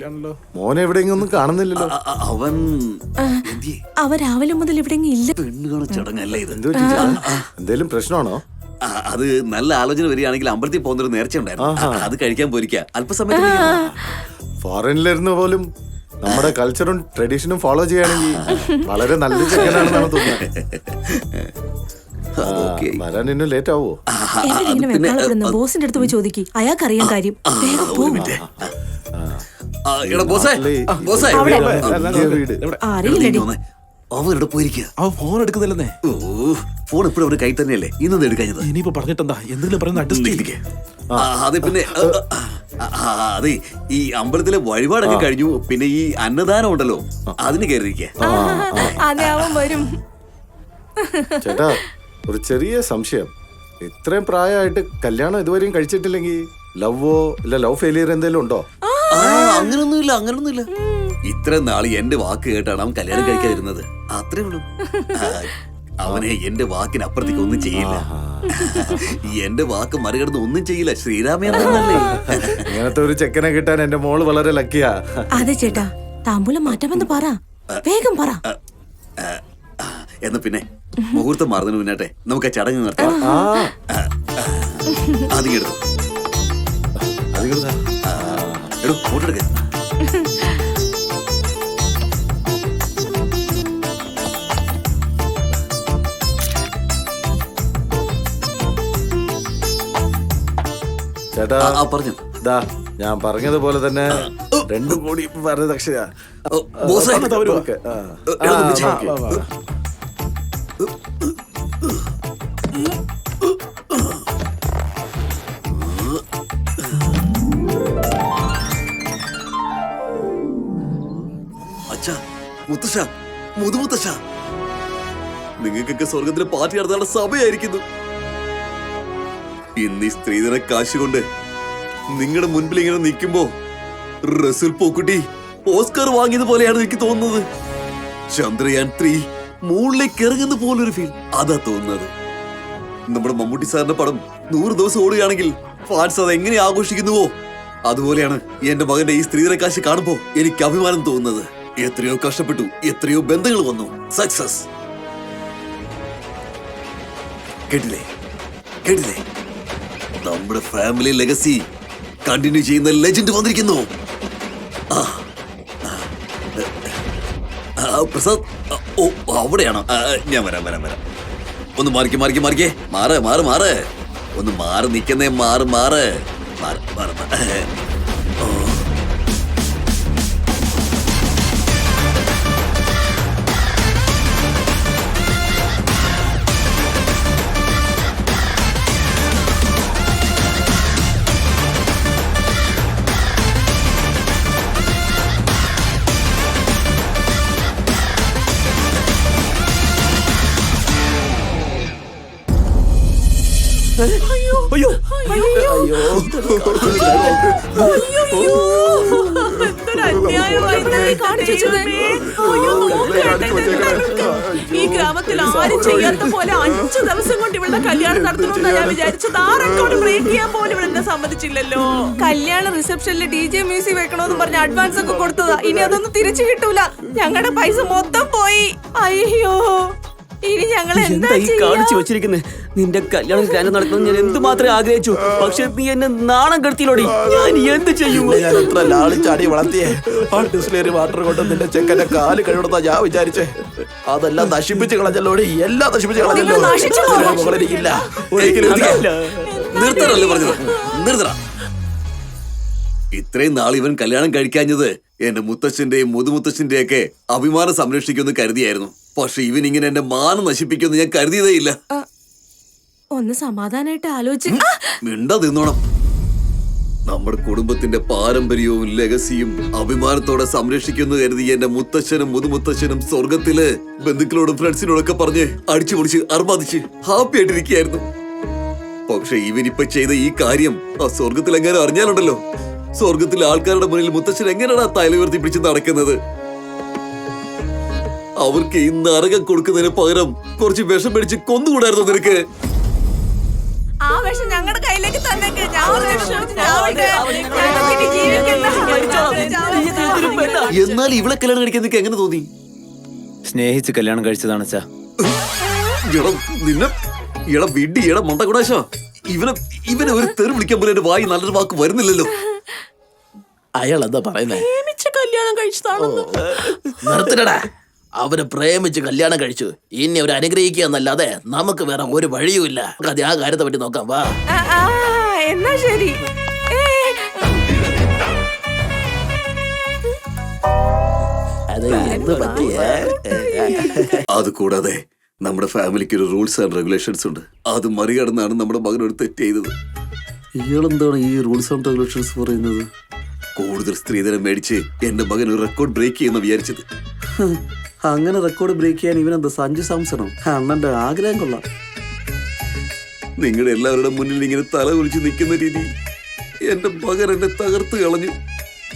മോനെ എവിടെയെങ്കിലും ഒന്നും കാണുന്നില്ലല്ലോ. അവൻ രാവിലെ മുതൽ ഇവിടെ ഇല്ല. പെണ്ണുകാണ ചടങ്ങല്ലേ ഇത്? എന്തേലും പ്രശ്നമാണോ? അത് നല്ല ആലോചന വരികയാണെങ്കിൽ അമ്പലത്തിൽ പോകുന്നൊരു നേർച്ച ഉണ്ടായിരുന്നു. അത് കഴിക്കാൻ പോയിരിക്കാം അല്പസമയത്ത്. ഫോറിനിലിരുന്ന് പോലും നമ്മുടെ കൾച്ചറും ട്രഡീഷനും ഫോളോ ചെയ്യുകയാണെങ്കിൽ വളരെ നല്ല ചെക്കനാണെന്നാണ് തോന്നുന്നത്. വരാൻ ഇന്നും ലേറ്റ് ആവോ? ബോസിന്റെ അടുത്ത് പോയി ചോദിക്കും, അയാൾക്കറിയാൻ കാര്യം. അവരുടെ പോയിരിക്കുക. അവൻ ഫോൺ എടുക്കുന്നില്ലെന്നേ. ഫോൺ എപ്പോഴും അവരുടെ കൈ തന്നെയല്ലേ? ഇന്നത് എടുക്കാഞ്ഞത്. ഇനിയിപ്പോ പറഞ്ഞിട്ടെന്താ? എന്തെങ്കിലും പറയുന്ന അഡ്ജസ്റ്റ് ചെയ്തിരിക്കേ. അതെ, പിന്നെ അതെ, ഈ അമ്പലത്തിലെ വഴിപാടൊക്കെ കഴിഞ്ഞു. പിന്നെ ഈ അന്നദാനം ഉണ്ടല്ലോ, അതിന് കയറിയിരിക്കുക. വരും. ചേട്ടാ, ഒരു ചെറിയ സംശയം. ഇത്രയും പ്രായമായിട്ട് കല്യാണം ഇതുവരെയും കഴിച്ചിട്ടില്ലെങ്കിൽ ലവോ ഇല്ല ലവ് ഫെയിലിയർ എന്തെങ്കിലും ഉണ്ടോ? അങ്ങനൊന്നുമില്ല. ഇത്ര നാള് എന്റെ വാക്ക് കേട്ടാണ് അവൻ കല്യാണം കഴിക്കാതിരുന്നത്. അത്രേ ഉള്ളൂ. അവനെ എന്റെ വാക്കിനപ്പുറത്തേക്ക് ഒന്നും ചെയ്യില്ല. എന്റെ വാക്ക് മറികടന്ന് ഒന്നും ചെയ്യില്ല. ശ്രീരാമേന്ദ്രനല്ലേ? ഇങ്ങനത്തെ ഒരു ചെക്കനെ കിട്ടാൻ എന്റെ മോള് വളരെ ലക്കിയാ. അതെ ചേട്ടാ, താമ്പൂലം മാറ്റാമെന്ന് പറ, വേഗം പറ. എന്നാ പിന്നെ മുഹൂർത്തം മാറുന്നതിന് മുന്നേട്ടെ നമുക്ക് ആ ചടങ്ങ് നടത്താം. അധികം ഫോട്ടോ എടുക്ക. ചേട്ടാ പറഞ്ഞു. ഞാൻ പറഞ്ഞതുപോലെ തന്നെ 2 കോടി വരദക്ഷയാ. അച്ഛാ, മുത്തശ്ശ, മുതുമുത്തശ്ശ, നിങ്ങൾക്കൊക്കെ സ്വർഗത്തിലെ പാർട്ടി നടത്താനുള്ള സമയമായിരിക്കുന്നു. ഇന്ന് ഈ സ്ത്രീധന കാശ് കൊണ്ട് നിങ്ങളുടെ മുൻപിൽ ഇങ്ങനെ നിൽക്കുമ്പോ റസൂൽ പൂക്കുട്ടി ഓസ്കാർ വാങ്ങിയത് പോലെയാണ് എനിക്ക് തോന്നുന്നത്. ചന്ദ്രയാൻ 3 മൂളിലേക്ക് ഇറങ്ങുന്ന പോലൊരു ഫീൽ അതാ തോന്നുന്നത്. നമ്മുടെ മമ്മൂട്ടി സാറിന്റെ പടം 100 ദിവസം ഓടുകയാണെങ്കിൽ ഫാൻസ് അത് എങ്ങനെ ആഘോഷിക്കുന്നുവോ അതുപോലെയാണ് എന്റെ മകന്റെ ഈ സ്ത്രീധനക്കാശ് കാണുമ്പോ എനിക്ക് അഭിമാനം തോന്നുന്നത്. എത്രയോ കഷ്ടപ്പെട്ടു, എത്രയോ ബന്ധങ്ങൾ വന്നു, സക്സസ്. കേട്ടില്ലേ കേട്ടില്ലേ, നമ്മുടെ ഫാമിലി ലെഗസി കണ്ടിന്യൂ ചെയ്യുന്ന ലെജൻഡ് വന്നിരിക്കുന്നു. പ്രസാദ്, ഓ അവിടെയാണോ? ഞാൻ വരാം. ഒന്ന് മാറിക്കേ. മാറ്. ഒന്ന് മാറി നിൽക്കുന്നേ, മാറ്. ഈ ഗ്രാമത്തിൽ ആരും ചെയ്യാത്ത പോലെ 5 ദിവസം കൊണ്ട് ഇവളുടെ കല്യാണം നടത്തണമെന്ന് ഞാൻ വിചാരിച്ചത്. ആ റെക്കോർഡ് ബ്രേക്ക് ചെയ്യാൻ പോലും ഇവിടെ എന്നെ സമ്മതിച്ചില്ലല്ലോ. കല്യാണ റിസപ്ഷനിൽ DJ മ്യൂസിക് വെക്കണമെന്ന് പറഞ്ഞ് അഡ്വാൻസ് ഒക്കെ കൊടുത്തതാ. ഇനി അതൊന്നും തിരിച്ചു കിട്ടൂല. ഞങ്ങളുടെ പൈസ മൊത്തം പോയി. അയ്യോ, ഇനി ഞങ്ങൾ എന്താ കാണിച്ചു വെച്ചിരിക്കുന്നത്? നിന്റെ കല്യാണം ഗ്രാൻഡ് നടക്കണം ഞാൻ എന്തുമാത്രം ആഗ്രഹിച്ചു. പക്ഷെ നീ എന്നെ നാണം കെടുത്തിയില്ലോടി. ഞാൻ എന്ത് ചെയ്യും? ഞാൻ എത്ര ലാളിച്ചാടി വളർത്തിയേ. ആ ഡിസ്ലേറി വാട്ടർ കൊണ്ട് നിന്റെ ചെക്കന്റെ കാല് കഴിവണമെന്നാ ഞാൻ വിചാരിച്ചേ. അതെല്ലാം നശിപ്പിച്ച് കളഞ്ഞല്ലോടി. എല്ലാം നശിപ്പിച്ച് കളഞ്ഞല്ലോ. മുകളിലിരിക്കില്ല, ഒരിക്കലും നിർത്തറല്ലേ പറഞ്ഞത്? നിർത്തറ. ഇത്രയും നാൾ ഇവൻ കല്യാണം കഴിക്കാഞ്ഞത് എന്റെ മുത്തച്ഛന്റെയും മുതുമുത്തച്ഛന്റെയും ഒക്കെ അഭിമാനം സംരക്ഷിക്കുമെന്ന് കരുതിയായിരുന്നു. പക്ഷെ ഇവൻ ഇങ്ങനെ എന്റെ മാനം നശിപ്പിക്കുമെന്ന് ഞാൻ കരുതിയതേ ഇല്ല. ഒന്ന് സമാധാനായിട്ട് ആലോചിച്ച് മിണ്ടാ നിന്നോണം. നമ്മുടെ കുടുംബത്തിന്റെ പാരമ്പര്യവും ലെഗസിയും അഭിമാനത്തോടെ സംരക്ഷിക്കുന്നു കരുതി എന്റെ മുത്തച്ഛനും മുതുമുത്തച്ഛനും സ്വർഗത്തില് ബന്ധുക്കളോടും ഫ്രണ്ട്സിനോടൊക്കെ പറഞ്ഞ് അടിച്ചു പൊടിച്ച് അർമാദിച്ച് ഹാപ്പി ആയിട്ടിരിക്കുകയായിരുന്നു. പക്ഷെ ഇവനിപ്പൊ ചെയ്ത ഈ കാര്യം ആ സ്വർഗത്തിൽ എങ്ങനെ അറിഞ്ഞാലുണ്ടല്ലോ, സ്വർഗത്തിലെ ആൾക്കാരുടെ മുന്നിൽ മുത്തച്ഛൻ എങ്ങനെയാണ് ആ തല ഉയർത്തി പിടിച്ച് നടക്കുന്നത്? അവർക്ക് ഈ നരകം കൊടുക്കുന്നതിന് പകരം കുറച്ച് വിഷം മേടിച്ച് കൊന്നുകൂടായിരുന്നു നിനക്ക്? ആ വിഷം ഞങ്ങളുടെ കയ്യിലേക്ക് തന്നേക്ക്. എന്നാൽ ഇവളെ കല്യാണം കഴിക്കാൻ നിനക്ക് എങ്ങനെ തോന്നി? സ്നേഹിച്ച് കല്യാണം കഴിച്ചതാണ് അച്ഛാ. നിന്നെ വിഡി മണ്ടകുടാശോ. ഇവനെ ഒരു തെറി വിളിക്കാൻ പോലെ എന്റെ വായി നല്ലൊരു വാക്ക് വരുന്നില്ലല്ലോ. അയാൾ എന്താ പറയുന്നേ? പ്രേമിച്ച് കല്യാണം കഴിച്ചതാണെന്ന്. നിർത്തണടാ. അവര് പ്രേമിച്ച് കല്യാണം കഴിച്ചു. ഇനി അവരെ അനുഗ്രഹിക്കുക എന്നല്ലാതെ നമുക്ക് വേറെ ഒരു വഴിയുമില്ല. അത് ആ കാര്യത്തെ പറ്റി നോക്കാം, വാ. എന്നാ ശരി. അത് കൂടാതെ നമ്മുടെ ഫാമിലിക്ക് ഒരു റൂൾസ് ആൻഡ് റെഗുലേഷൻസ് ഉണ്ട്. അത് മറികടന്നാണ് നമ്മുടെ മകൻ ഒരു തെറ്റ് ചെയ്തത്. ഇയാളെന്താണ് ഈ റൂൾസ് ആൻഡ് റെഗുലേഷൻസ് പറയുന്നത്? കൂടുതൽ സ്ത്രീധനം മേടിച്ച് എന്റെ മകൻ ഒരു റെക്കോർഡ് ബ്രേക്ക് ചെയ്യുന്ന വിചാരിച്ചത്. അങ്ങനെ റെക്കോർഡ് ബ്രേക്ക് ചെയ്യാൻ ഇവനെന്താ സഞ്ജു സാംസണോ? അണ്ണന്റെ ആഗ്രഹം കൊള്ളാം. നിങ്ങളുടെ എല്ലാവരുടെ മുന്നിൽ ഇങ്ങനെ തല കുറിച്ച് നിൽക്കുന്ന രീതി എന്റെ മകൻ എന്നെ തകർത്ത് കളഞ്ഞു.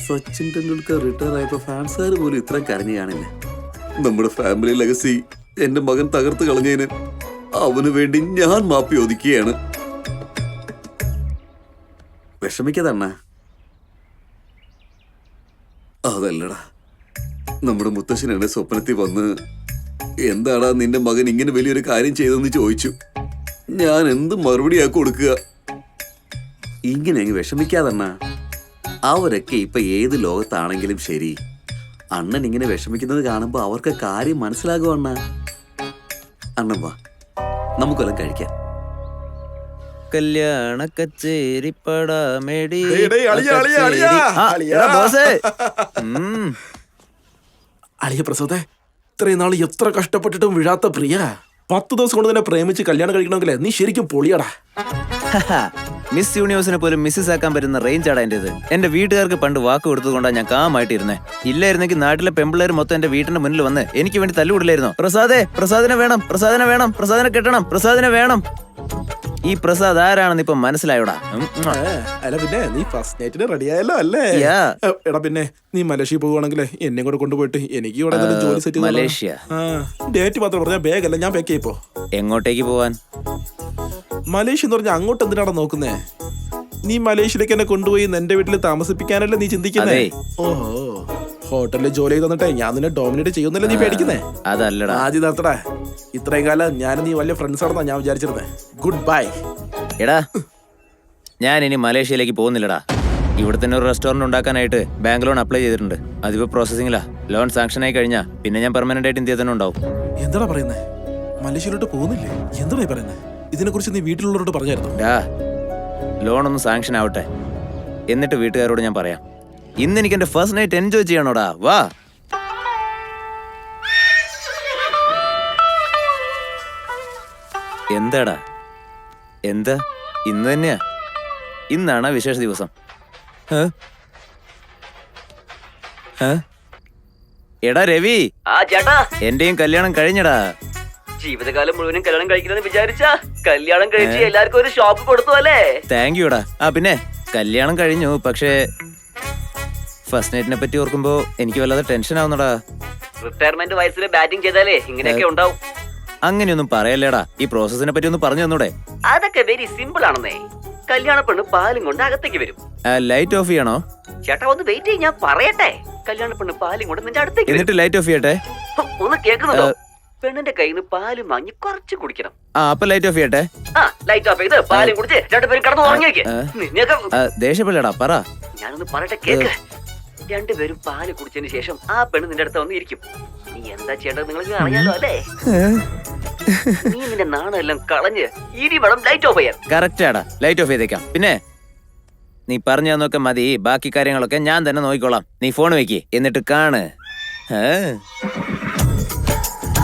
സച്ചിൻ ടെണ്ടുൽക്കർ റിട്ടയർ ആയപ്പോ ഫാൻസുകാർ പോലും ഇത്ര കരഞ്ഞു കാണില്ല. നമ്മുടെ ഫാമിലി ലെഗസി എന്റെ മകൻ തകർത്ത് കളഞ്ഞതിന് അവന് വേണ്ടി ഞാൻ മാപ്പി ഒതുക്കുകയാണ്. വിഷമിക്കതണ്ണ. അതല്ലടാ, നമ്മുടെ മുത്തശ്ശൻ എന്റെ സ്വപ്നത്തിൽ വന്ന് എന്താടാ നിന്റെ മകൻ ഇങ്ങനെ വലിയൊരു കാര്യം ചെയ്തെന്ന് ചോദിച്ചു. ഞാൻ എന്ത് മറുപടിയാ കൊടുക്കുക? ഇങ്ങനെ അങ്ങ് വിഷമിക്കാതണ്ണ. അവരൊക്കെ ഇപ്പൊ ഏത് ലോകത്താണെങ്കിലും ശരി, അണ്ണൻ ഇങ്ങനെ വിഷമിക്കുന്നത് കാണുമ്പോ അവർക്ക് കാര്യം മനസ്സിലാകും. അണ്ണൻ വാ, നമുക്കെല്ലാം കഴിക്കാം. കല്യാണ കച്ചേരി പടാമേടി. അളിയ പ്രസാദേ, ഇത്രയും നാൾ എത്ര കഷ്ടപ്പെട്ടിട്ടും വീഴാത്ത പ്രിയ 10 ദിവസം കൊണ്ട് തന്നെ പ്രേമിച്ച് കല്യാണം കഴിക്കണമെങ്കിലേ നീ ശരിക്കും പൊളിയടാ. മിസ് യൂണിവേഴ്സിനെ പോലും മിസ്സസ് ആക്കാൻ പറ്റുന്ന റേഞ്ച് ആടാ എന്റേത്. എന്റെ വീട്ടുകാർക്ക് പണ്ട് വാക്ക് കൊടുത്തതുകൊണ്ടാണ് ഞാൻ കാമായിട്ടിരുന്നേ. ഇല്ലായിരുന്നെങ്കിൽ നാട്ടിലെ പെമ്പിള്ളേർ മൊത്തം എന്റെ വീടിന്റെ മുന്നിൽ വന്ന് എനിക്ക് വേണ്ടി തല്ലുകൂടില്ലായിരുന്നു. പ്രസാദിനെ വേണം, പ്രസാദിനെ കെട്ടണം, പ്രസാദിനെ വേണം. ഈ പ്രസാദ് ആരാണെന്ന് ഇപ്പൊ മനസ്സിലായോടാ? അല്ല പിന്നെ നീ ഫസ്റ്റ് നൈറ്റിന് റെഡിയായല്ലോ അല്ലേ? എടാ പിന്നെ നീ മലേഷ്യ പോകുവാണെങ്കിലേ എന്നെ കൂടെ കൊണ്ടുപോയിട്ട് എനിക്ക് ഇവിടെ ജോലി സെറ്റ്. മലേഷ്യ ഡേറ്റ് മാത്രം പറഞ്ഞാൽ ബാഗ് അല്ല, ഞാൻ പാക്ക് ചെയ്യപ്പോ. എങ്ങോട്ടേക്ക് പോവാൻ? മലേഷ്യ എന്ന് പറഞ്ഞാൽ അങ്ങോട്ട് എന്തിനാണ് നോക്കുന്നേ? നീ മലേഷ്യയിലേക്ക് എന്നെ കൊണ്ടുപോയി എന്റെ വീട്ടിൽ താമസിപ്പിക്കാനല്ലേ നീ ചിന്തിക്കുന്നേ? ഓഹോ, ഹോട്ടലിൽ ജോലി തന്നിട്ടേ ഞാൻ നിന്നെ ഡോമിനേറ്റ് ചെയ്യുന്നല്ലേ നീ പേടിക്കുന്നേ? അതല്ലടാ. ആദ്യം നിർത്തടാ. ഇത്രയും കാലം ഞാൻ നീ വലിയ ഫ്രണ്ട്സ് ആണെന്നാ ഞാൻ വിചാരിച്ചിരുന്നേ. Good bye. എടാ, ഞാൻ ഇനി മലേഷ്യയിലേക്ക് പോകുന്നില്ലടാ. ഇവിടെ തന്നെ ഒരു റെസ്റ്റോറന്റ് ഉണ്ടാക്കാനായിട്ട് ബാങ്ക് ലോൺ അപ്ലൈ ചെയ്തിട്ടുണ്ട്. അതിപ്പോ പ്രോസസിംഗിലാ. ലോൺ സാങ്ഷൻ ആയി കഴിഞ്ഞാ പിന്നെ ഞാൻ പെർമനന്റ് ആയിട്ട് ഇന്ത്യയിൽ തന്നെ ഉണ്ടാവും. എന്താടാ പറയുന്നേ? മലേഷ്യയിലോട്ട് പോകുന്നില്ലേ? എന്താടാ പറയുന്നേ? ഇതിനെ കുറിച്ച് നീ വീട്ടിലുള്ളവരോട് പറഞ്ഞായിരുന്നു? ലോൺ ഒന്ന് സാങ്ഷൻ ആവട്ടെ, എന്നിട്ട് വീട്ടുകാരോട് ഞാൻ പറയാം. ഇന്ന് എനിക്ക് എന്റെ ഫസ്റ്റ് നൈറ്റ് എൻജോയ് ചെയ്യണോടാ. വാ. എന്താടാ? എന്താ? ഇന്ന് തന്നെയാ? ഇന്നാണ് വിശേഷ ദിവസം. എടാ രവി, എന്റെയും കല്യാണം കഴിഞ്ഞടാ. ജീവിതകാലം മുഴുവനും കല്യാണം കഴിക്കണമെന്ന് വിചാരിച്ചാ കല്യാണം കഴിച്ച് എല്ലാവർക്കും ഒരു ഷോപ്പ് കൊടുത്തു അല്ലേ? താങ്ക് യുടാ. പിന്നെ കല്യാണം കഴിഞ്ഞു, പക്ഷേ ഫസ്റ്റ് നൈറ്റിനെ പറ്റി ഓർക്കുമ്പോ എനിക്ക് വല്ലാതെ ടെൻഷൻ ആവുന്നടാ. റിട്ടയർമെന്റ് വയസ്സിൽ ബാറ്റിംഗ് ചെയ്താലേ ഇങ്ങനെയൊക്കെ ഉണ്ടാവും. അങ്ങനെയൊന്നും പറയല്ലേടാ. ഈ പ്രോസസിനെ പറ്റി ഒന്ന് പറഞ്ഞു തന്നൂടെ? അതൊക്കെ വെരി സിമ്പിൾ ആണെന്നേ. കല്യാണ പെണ്ണ് പാലും കൊണ്ട് അകത്തേക്ക് വരും. ലൈറ്റ് ഓഫ് ചെയ്യണോ? ചേട്ടാ ഒന്ന് വെയിറ്റ് ചെയ്യ്, ഞാൻ പറയട്ടെ. കല്യാണ പെണ്ണ് പാലും കൊണ്ട് നിന്റെ അടുത്തേക്ക് എന്നിട്ട് ലൈറ്റ് ഓഫ് ചെയ്യട്ടെ? ഒന്ന് കേൾക്കുന്നുണ്ടോ? പെണ്ണിന്റെ കയ്യിൽ നിന്ന് പാല് വാങ്ങി കുറച്ച് കുടിക്കണം. അപ്പൊ ലൈറ്റ് ഓഫ് ചെയ്യട്ടെ? ലൈറ്റ് ഓഫ് ചെയ്ത് പാലും കുടിച്ച് രണ്ടുപേരും കടന്നു ഉറങ്ങിയേക്ക്. ദേഷ്യപ്പെടടാ, പറ. ഞാനൊന്ന് പറയട്ടെ, കേക്ക്. രണ്ടുപേരും പാല് കുടിച്ചതിന് ശേഷം ആ പെണ്ണ് നിന്റെ അടുത്ത് വന്ന് ഇരിക്കും. നീ എന്താ ചെയ്യേണ്ടത് നിങ്ങൾക്ക് അറിയാലോ അല്ലേ? നീ നിന്റെ നാണെല്ലാം കളഞ്ഞ് ഇനി വേണം ലൈറ്റ് ഓഫ് ചെയ്യാൻ. കറക്റ്റ് ആടാ, ലൈറ്റ് ഓഫ് ചെയ്തേക്കാം. പിന്നെ നീ പറഞ്ഞു തന്നൊക്കെ മതി, ബാക്കി കാര്യങ്ങളൊക്കെ ഞാൻ തന്നെ നോക്കിക്കോളാം. നീ ഫോൺ വെക്ക്, എന്നിട്ട് കാണ്.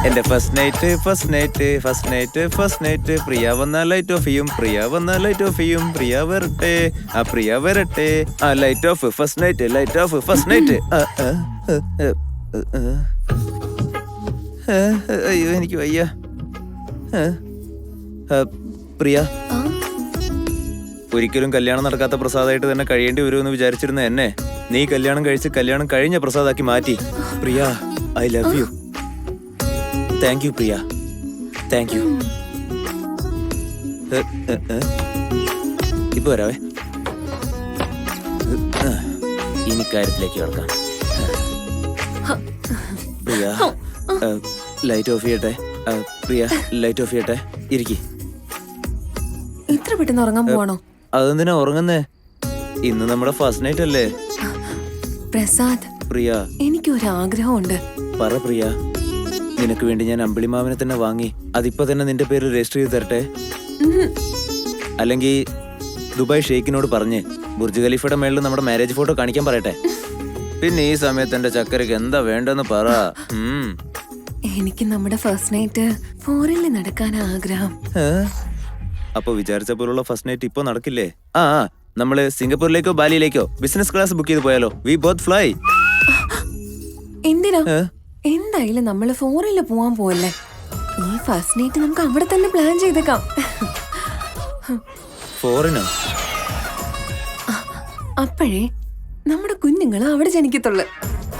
എന്റെ ഫസ്റ്റ് നൈറ്റ് പ്രിയ വന്ന ലൈറ്റ് ഓഫ് ചെയ്യും, പ്രിയ വന്ന ലൈറ്റ് ഓഫ് ചെയ്യും, പ്രിയ വരട്ടെ, പ്രിയ വരട്ടെ, light of first night, light of first night. അയ്യോ എനിക്ക് വയ്യ. പ്രിയ, ഒരിക്കലും കല്യാണം നടക്കാത്ത പ്രസാദായിട്ട് തന്നെ കഴിയേണ്ടി വരുമെന്ന് വിചാരിച്ചിരുന്ന എന്നെ നീ കല്യാണം കഴിച്ച് കല്യാണം കഴിഞ്ഞ പ്രസാദാക്കി മാറ്റി. Priya, I love you. Thank you Priya, thank you. ഇപ്പൊ വരാവേ. ഇനി കാര്യത്തിലേക്ക് കിടക്കാം. പ്രിയ, ലൈറ്റ് ഓഫ് ചെയ്യട്ടെ. പ്രിയ, ലൈറ്റ് ഓഫ് ചെയ്യട്ടെ. ഇരിക്കി. ഇത്ര പെട്ടെന്ന് ഉറങ്ങാൻ പോവാണോ? അതെന്തിനാ ഉറങ്ങുന്നേ? ഇന്ന് നമ്മുടെ ഫസ്റ്റ് നൈറ്റ് അല്ലേ? പ്രസാദ്, പ്രിയ, എനിക്കൊരു ആഗ്രഹമുണ്ട്. പറ പ്രിയ. നിനക്ക് വേണ്ടി ഞാൻ അമ്പിളിമാവിനെ തന്നെ വാങ്ങി അതിപ്പോ തന്നെ നിന്റെ പേര് രജിസ്റ്റർ ചെയ്ത് തരട്ടെ? അല്ലെങ്കിൽ ദുബായ് ഷെയ്ഖിനോട് പറഞ്ഞ് ബുർജ് ഖലീഫയുടെ മേളിൽ നമ്മുടെ മാരേജ് ഫോട്ടോ കാണിക്കാൻ പറയട്ടെ? പിന്നെ ഈ സമയത്ത് എന്റെ ചക്കരക്ക് എന്താ വേണ്ടെന്ന് പറ. എനിക്ക് നമ്മുടെ ഫസ്റ്റ് നൈറ്റ് ഫോറിനിൽ നടക്കാൻ ആഗ്രഹം. അപ്പൊ വിചാരിച്ച പോലുള്ള ഫസ്റ്റ് നൈറ്റ് ഇപ്പൊ നടക്കില്ലേ? നമ്മള് സിംഗപ്പൂരിലേക്കോ ബാലിയിലേക്കോ ബിസിനസ് ക്ലാസ് ബുക്ക് ചെയ്ത് പോയാലോ? We both fly. എന്തിനാ? എന്തായാലും നമ്മള് ഫോറിനിൽ പോവാൻ പോവല്ലേ? ഈ ഫസ്റ്റ് നൈറ്റ് നമുക്ക് അവിടെ തന്നെ പ്ലാൻ ചെയ്തേക്കാം. ഫോറിനോ? അപ്പോഴേ നമ്മുടെ കുഞ്ഞുങ്ങൾ അവിടെ ജനിക്കത്തുള്ളു.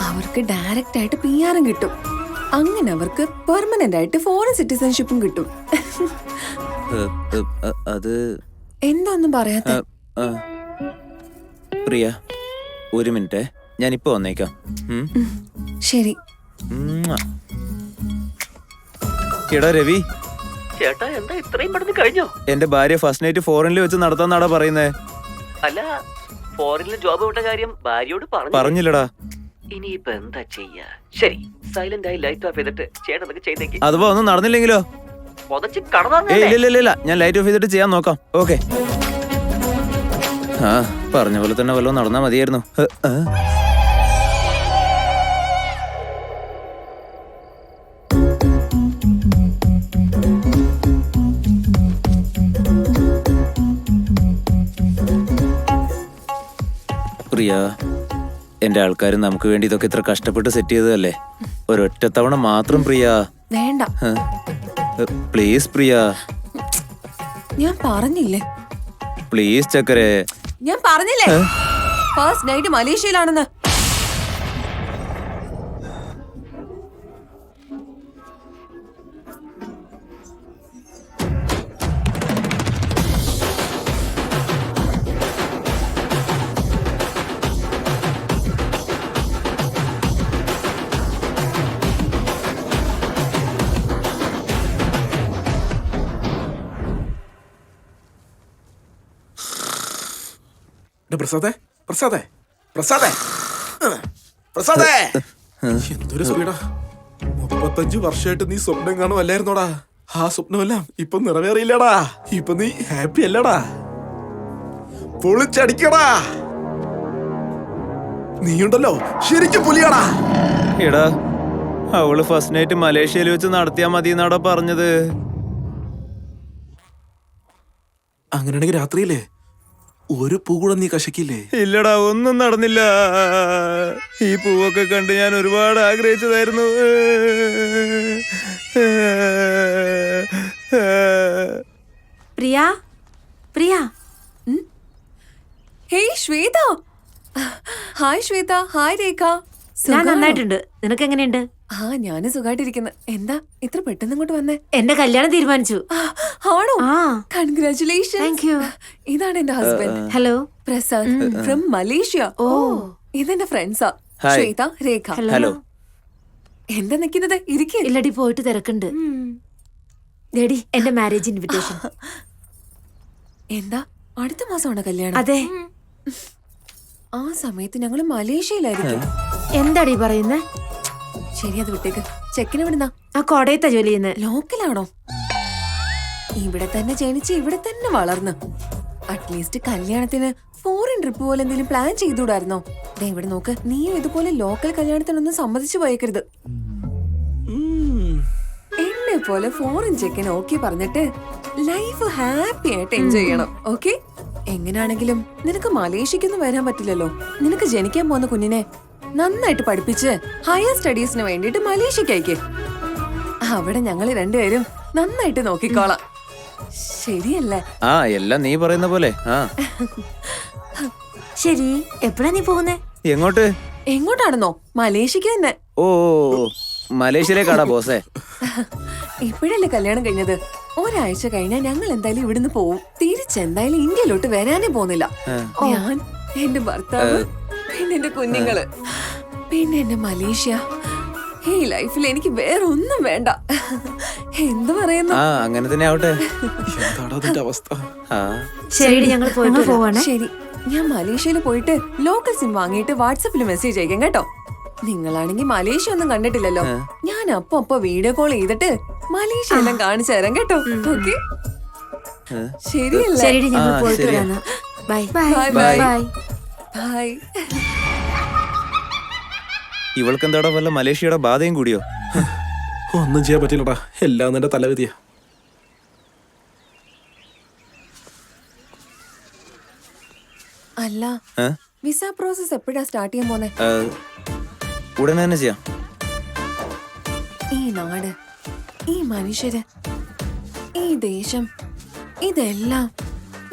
അവർക്ക് ഡയറക്റ്റ് ആയിട്ട് PR-ഉം കിട്ടും. അങ്ങനെ അവർക്ക് പെർമനന്റ് ആയിട്ട് ഫോറിൻ സിറ്റിസൺഷിപ്പും കിട്ടും. അത് എന്തൊന്നും പറയാത്ത? പ്രിയ, ഒരു മിനിറ്റ്, ഞാൻ ഇപ്പൊ വന്നേക്കാം. ശരി. എടാ രവി, ചേട്ടാ എന്താ ഇത്രയും പെട്ടെന്ന് കഴിഞ്ഞോ? എന്റെ ഭാര്യ ഫസ്റ്റ് നൈറ്റ് ഫോറിനിൽ വെച്ച് നടത്താന്നാടാ പറയുന്നേ. അല്ല, ഫോറിനിൽ ജോബ് വിട്ട കാര്യം ഭാര്യയോട് പറഞ്ഞില്ലടാ. ഇനിയിപ്പോ എന്താ ചെയ്യാ? ശരി, സൈലന്റ് ആയി ലൈറ്റ് ഓഫ് ചെയ്തിട്ട് ചേട്ടനൊക്കെ ചെയ്തേക്ക്. അഥവാ ഒന്നും നടന്നില്ലെങ്കിലോ? ഇല്ല, ഞാൻ ലൈറ്റ് ഓഫ് ചെയ്തിട്ട് ചെയ്യാൻ നോക്കാം. ഓക്കെ. പറഞ്ഞ പോലെ തന്നെ വല്ലതും നടന്നാ മതിയായിരുന്നു. പ്രിയ, എന്റെ ആൾക്കാർ നമുക്ക് വേണ്ടി ഇതൊക്കെ ഇത്ര കഷ്ടപ്പെട്ട് സെറ്റ് ചെയ്തതല്ലേ? ഒരൊറ്റ തവണ മാത്രം പ്രിയ. വേണ്ട പ്ലീസ് പ്രിയ. ഞാൻ പറഞ്ഞില്ലേ? പ്ലീസ് ചക്കരെ. ഞാൻ പറഞ്ഞില്ലേ ഫസ്റ്റ് നൈറ്റ് മലേഷ്യയിലാണെന്ന്? പ്രസാദേ പ്രസാദേ പ്രസാദേ പ്രസാദേ എന്തൊരു സ്പീഡാ. 35 വർഷമായിട്ട് നീ സ്വപ്നം കാണുമല്ലായിരുന്നോടാ. ആ സ്വപ്നമെല്ലാം ഇപ്പൊ നിറവേറിയില്ലടാ. ഇപ്പൊ നീ ഹാപ്പി അല്ലടാ. പൊളിച്ചടിക്കടാ. നീയുണ്ടല്ലോ ശരിക്കും പുലിയാടാ. എടാ അവള് ഫസ്റ്റ് നൈറ്റ് മലേഷ്യയിൽ വെച്ച് നടത്തിയാ മതി എന്നാടാ പറഞ്ഞത്. അങ്ങനെയാണെങ്കിൽ രാത്രിയില്ലേ ഒരു പൂ കൂടെ നീ കശക്കില്ലേ? ഇല്ലടാ, ഒന്നും നടന്നില്ല. ഈ പൂവൊക്കെ കണ്ട് ഞാൻ ഒരുപാട് ആഗ്രഹിച്ചതായിരുന്നു. Priya Priya hey Shweta. Hi Shweta. Hi Rekha. ഞാൻ നന്നായിട്ടുണ്ട്. നിനക്ക് എങ്ങനെയുണ്ട്? ആ ഞാന് സുഖമായിട്ടിരിക്കുന്നു. എന്താ ഇത്ര പെട്ടെന്ന് ഇങ്ങോട്ട് വന്നേ? എന്റെ കല്യാണം തീരുമാനിച്ചു. ആണോ? ആ കൺഗ്രാറ്റുലേഷൻ. Thank you. ഇതാണ് എന്റെ husband hello Prasad from Malaysia. ഓ ഇതെന്റെ ഫ്രണ്ട്സാ ഹായ്. ശ്വേത രേഖ. ഹലോ. എന്താ നിക്കുന്നത്? ഇരിക്കേ. ഇല്ലടി, പോയിട്ട് തിരക്കുണ്ട്. ദേടി എന്റെ മാരേജ് ഇൻവിറ്റേഷൻ. എന്താ അടുത്ത മാസമാണോ കല്യാണം? അതെ. ആ സമയത്ത് ഞങ്ങള് മലേഷ്യയിലായിരിക്കും. എന്താടി പറയുന്നേ? ശരി, അത് വിട്ടേക്ക്. ചെക്കന് വിടുന്ന ആ കോടയത്താ ജോലി ചെയ്യുന്നത്. ലോക്കലാണോ? ഇവിടെ തന്നെ ജനിച്ച് ഇവിടെ തന്നെ വളർന്ന് അറ്റ്ലീസ്റ്റ് കല്യാണത്തിന് ഫോറിൻ ട്രിപ്പ് പോലെ എന്തെങ്കിലും പ്ലാൻ ചെയ്തുകൂടായിരുന്നോ? ദേ ഇവിടെ നോക്ക്, നീയും ഇതുപോലെ ലോക്കൽ കല്യാണത്തിനൊന്നും സമ്മതിച്ചു പോയേക്കരുത്. എന്നെ പോലെ ഫോറിൻ ചെക്കൻ ഓക്കെ പറഞ്ഞിട്ട് ലൈഫ് ഹാപ്പി ആയിട്ട് എൻജോയ് ചെയ്യണം. ഓക്കെ? എങ്ങനാണെങ്കിലും നിനക്ക് മലേഷ്യക്കൊന്നും വരാൻ പറ്റില്ലല്ലോ. നിനക്ക് ജനിക്കാൻ പോകുന്ന കുഞ്ഞിനെ നന്നായിട്ട് പഠിപ്പിച്ച് ഹയർ സ്റ്റഡീസിന് വേണ്ടിയിട്ട് മലേഷ്യക്ക് അയക്കേ. അവിടെ ഞങ്ങള് രണ്ടുപേരും നന്നായിട്ട് നോക്കിക്കോളാം. ശരിയല്ലേ? ആ എല്ലാം നീ പറയുന്ന പോലെ. ആ ശരി, എപ്പോഴാ നീ പോകുന്നേ? എങ്ങോട്ട്? എങ്ങോട്ടാണെന്നോ? മലേഷ്യക്ക് തന്നെ. ഓ മലേഷ്യയിലേക്കാടാ ബോസേ? ഇപ്പോഴല്ലേ കല്യാണം കഴിഞ്ഞത്. ഒരാഴ്ച കഴിഞ്ഞാൽ ഞങ്ങൾ എന്തായാലും ഇവിടുന്ന് പോവും. തിരിച്ചെന്തായാലും ഇന്ത്യയിലോട്ട് വരാനേ പോകുന്നില്ല. ഞാൻ, എന്റെ ഭർത്താവ്, പിന്നെ എന്റെ കുഞ്ഞുങ്ങള്, പിന്നെ എന്റെ മലേഷ്യ. ഈ ലൈഫിൽ എനിക്ക് വേറെ ഒന്നും വേണ്ട. എന്തു പറയുന്നു? ആ അങ്ങനെ തന്നെ ആവട്ടെ. എന്താടാ അതിന്റെ അവസ്ഥ? ആ ശരി, ഞങ്ങൾ പോയിട്ട് പോവാണ്. ശരി, ഞാൻ മലേഷ്യയിൽ പോയിട്ട് ലോക്കൽ സിം വാങ്ങിയിട്ട് വാട്സപ്പിൽ മെസ്സേജ് അയക്കാം കേട്ടോ. നിങ്ങളാണെങ്കിൽ മലേഷ്യ ഒന്നും കണ്ടിട്ടില്ലല്ലോ. ഞാൻ അപ്പൊ വീഡിയോ കോൾ ചെയ്തിട്ട് മലേഷ്യ എല്ലാം കാണിച്ചു തരാം കേട്ടോ. ഓക്കെ? ശരിയല്ലേ? ശരി, ഞങ്ങൾ ആ, പോയിട്ട് ശരിയാ. വരാം. Bye bye bye. Bye bye. ഇവൾക്ക് എന്താടാ വല്ല മലേഷ്യയുടെ ബാധയും കൂടിയോ? ഒന്നും ചെയ്യാൻ പറ്റില്ലടാ. എല്ലാം നിന്റെ തലവിധിയാ. അല്ല, ഏ? വിസ പ്രോസസ് എപ്പോഴാ സ്റ്റാർട്ട് ചെയ്യാൻ പോന്നെ? ഉടനെ തന്നെ ചെയ്യാം. ഈ നാട്, ഈ മനുഷ്യര്, ഈ ദേശം, ഇതെല്ലാം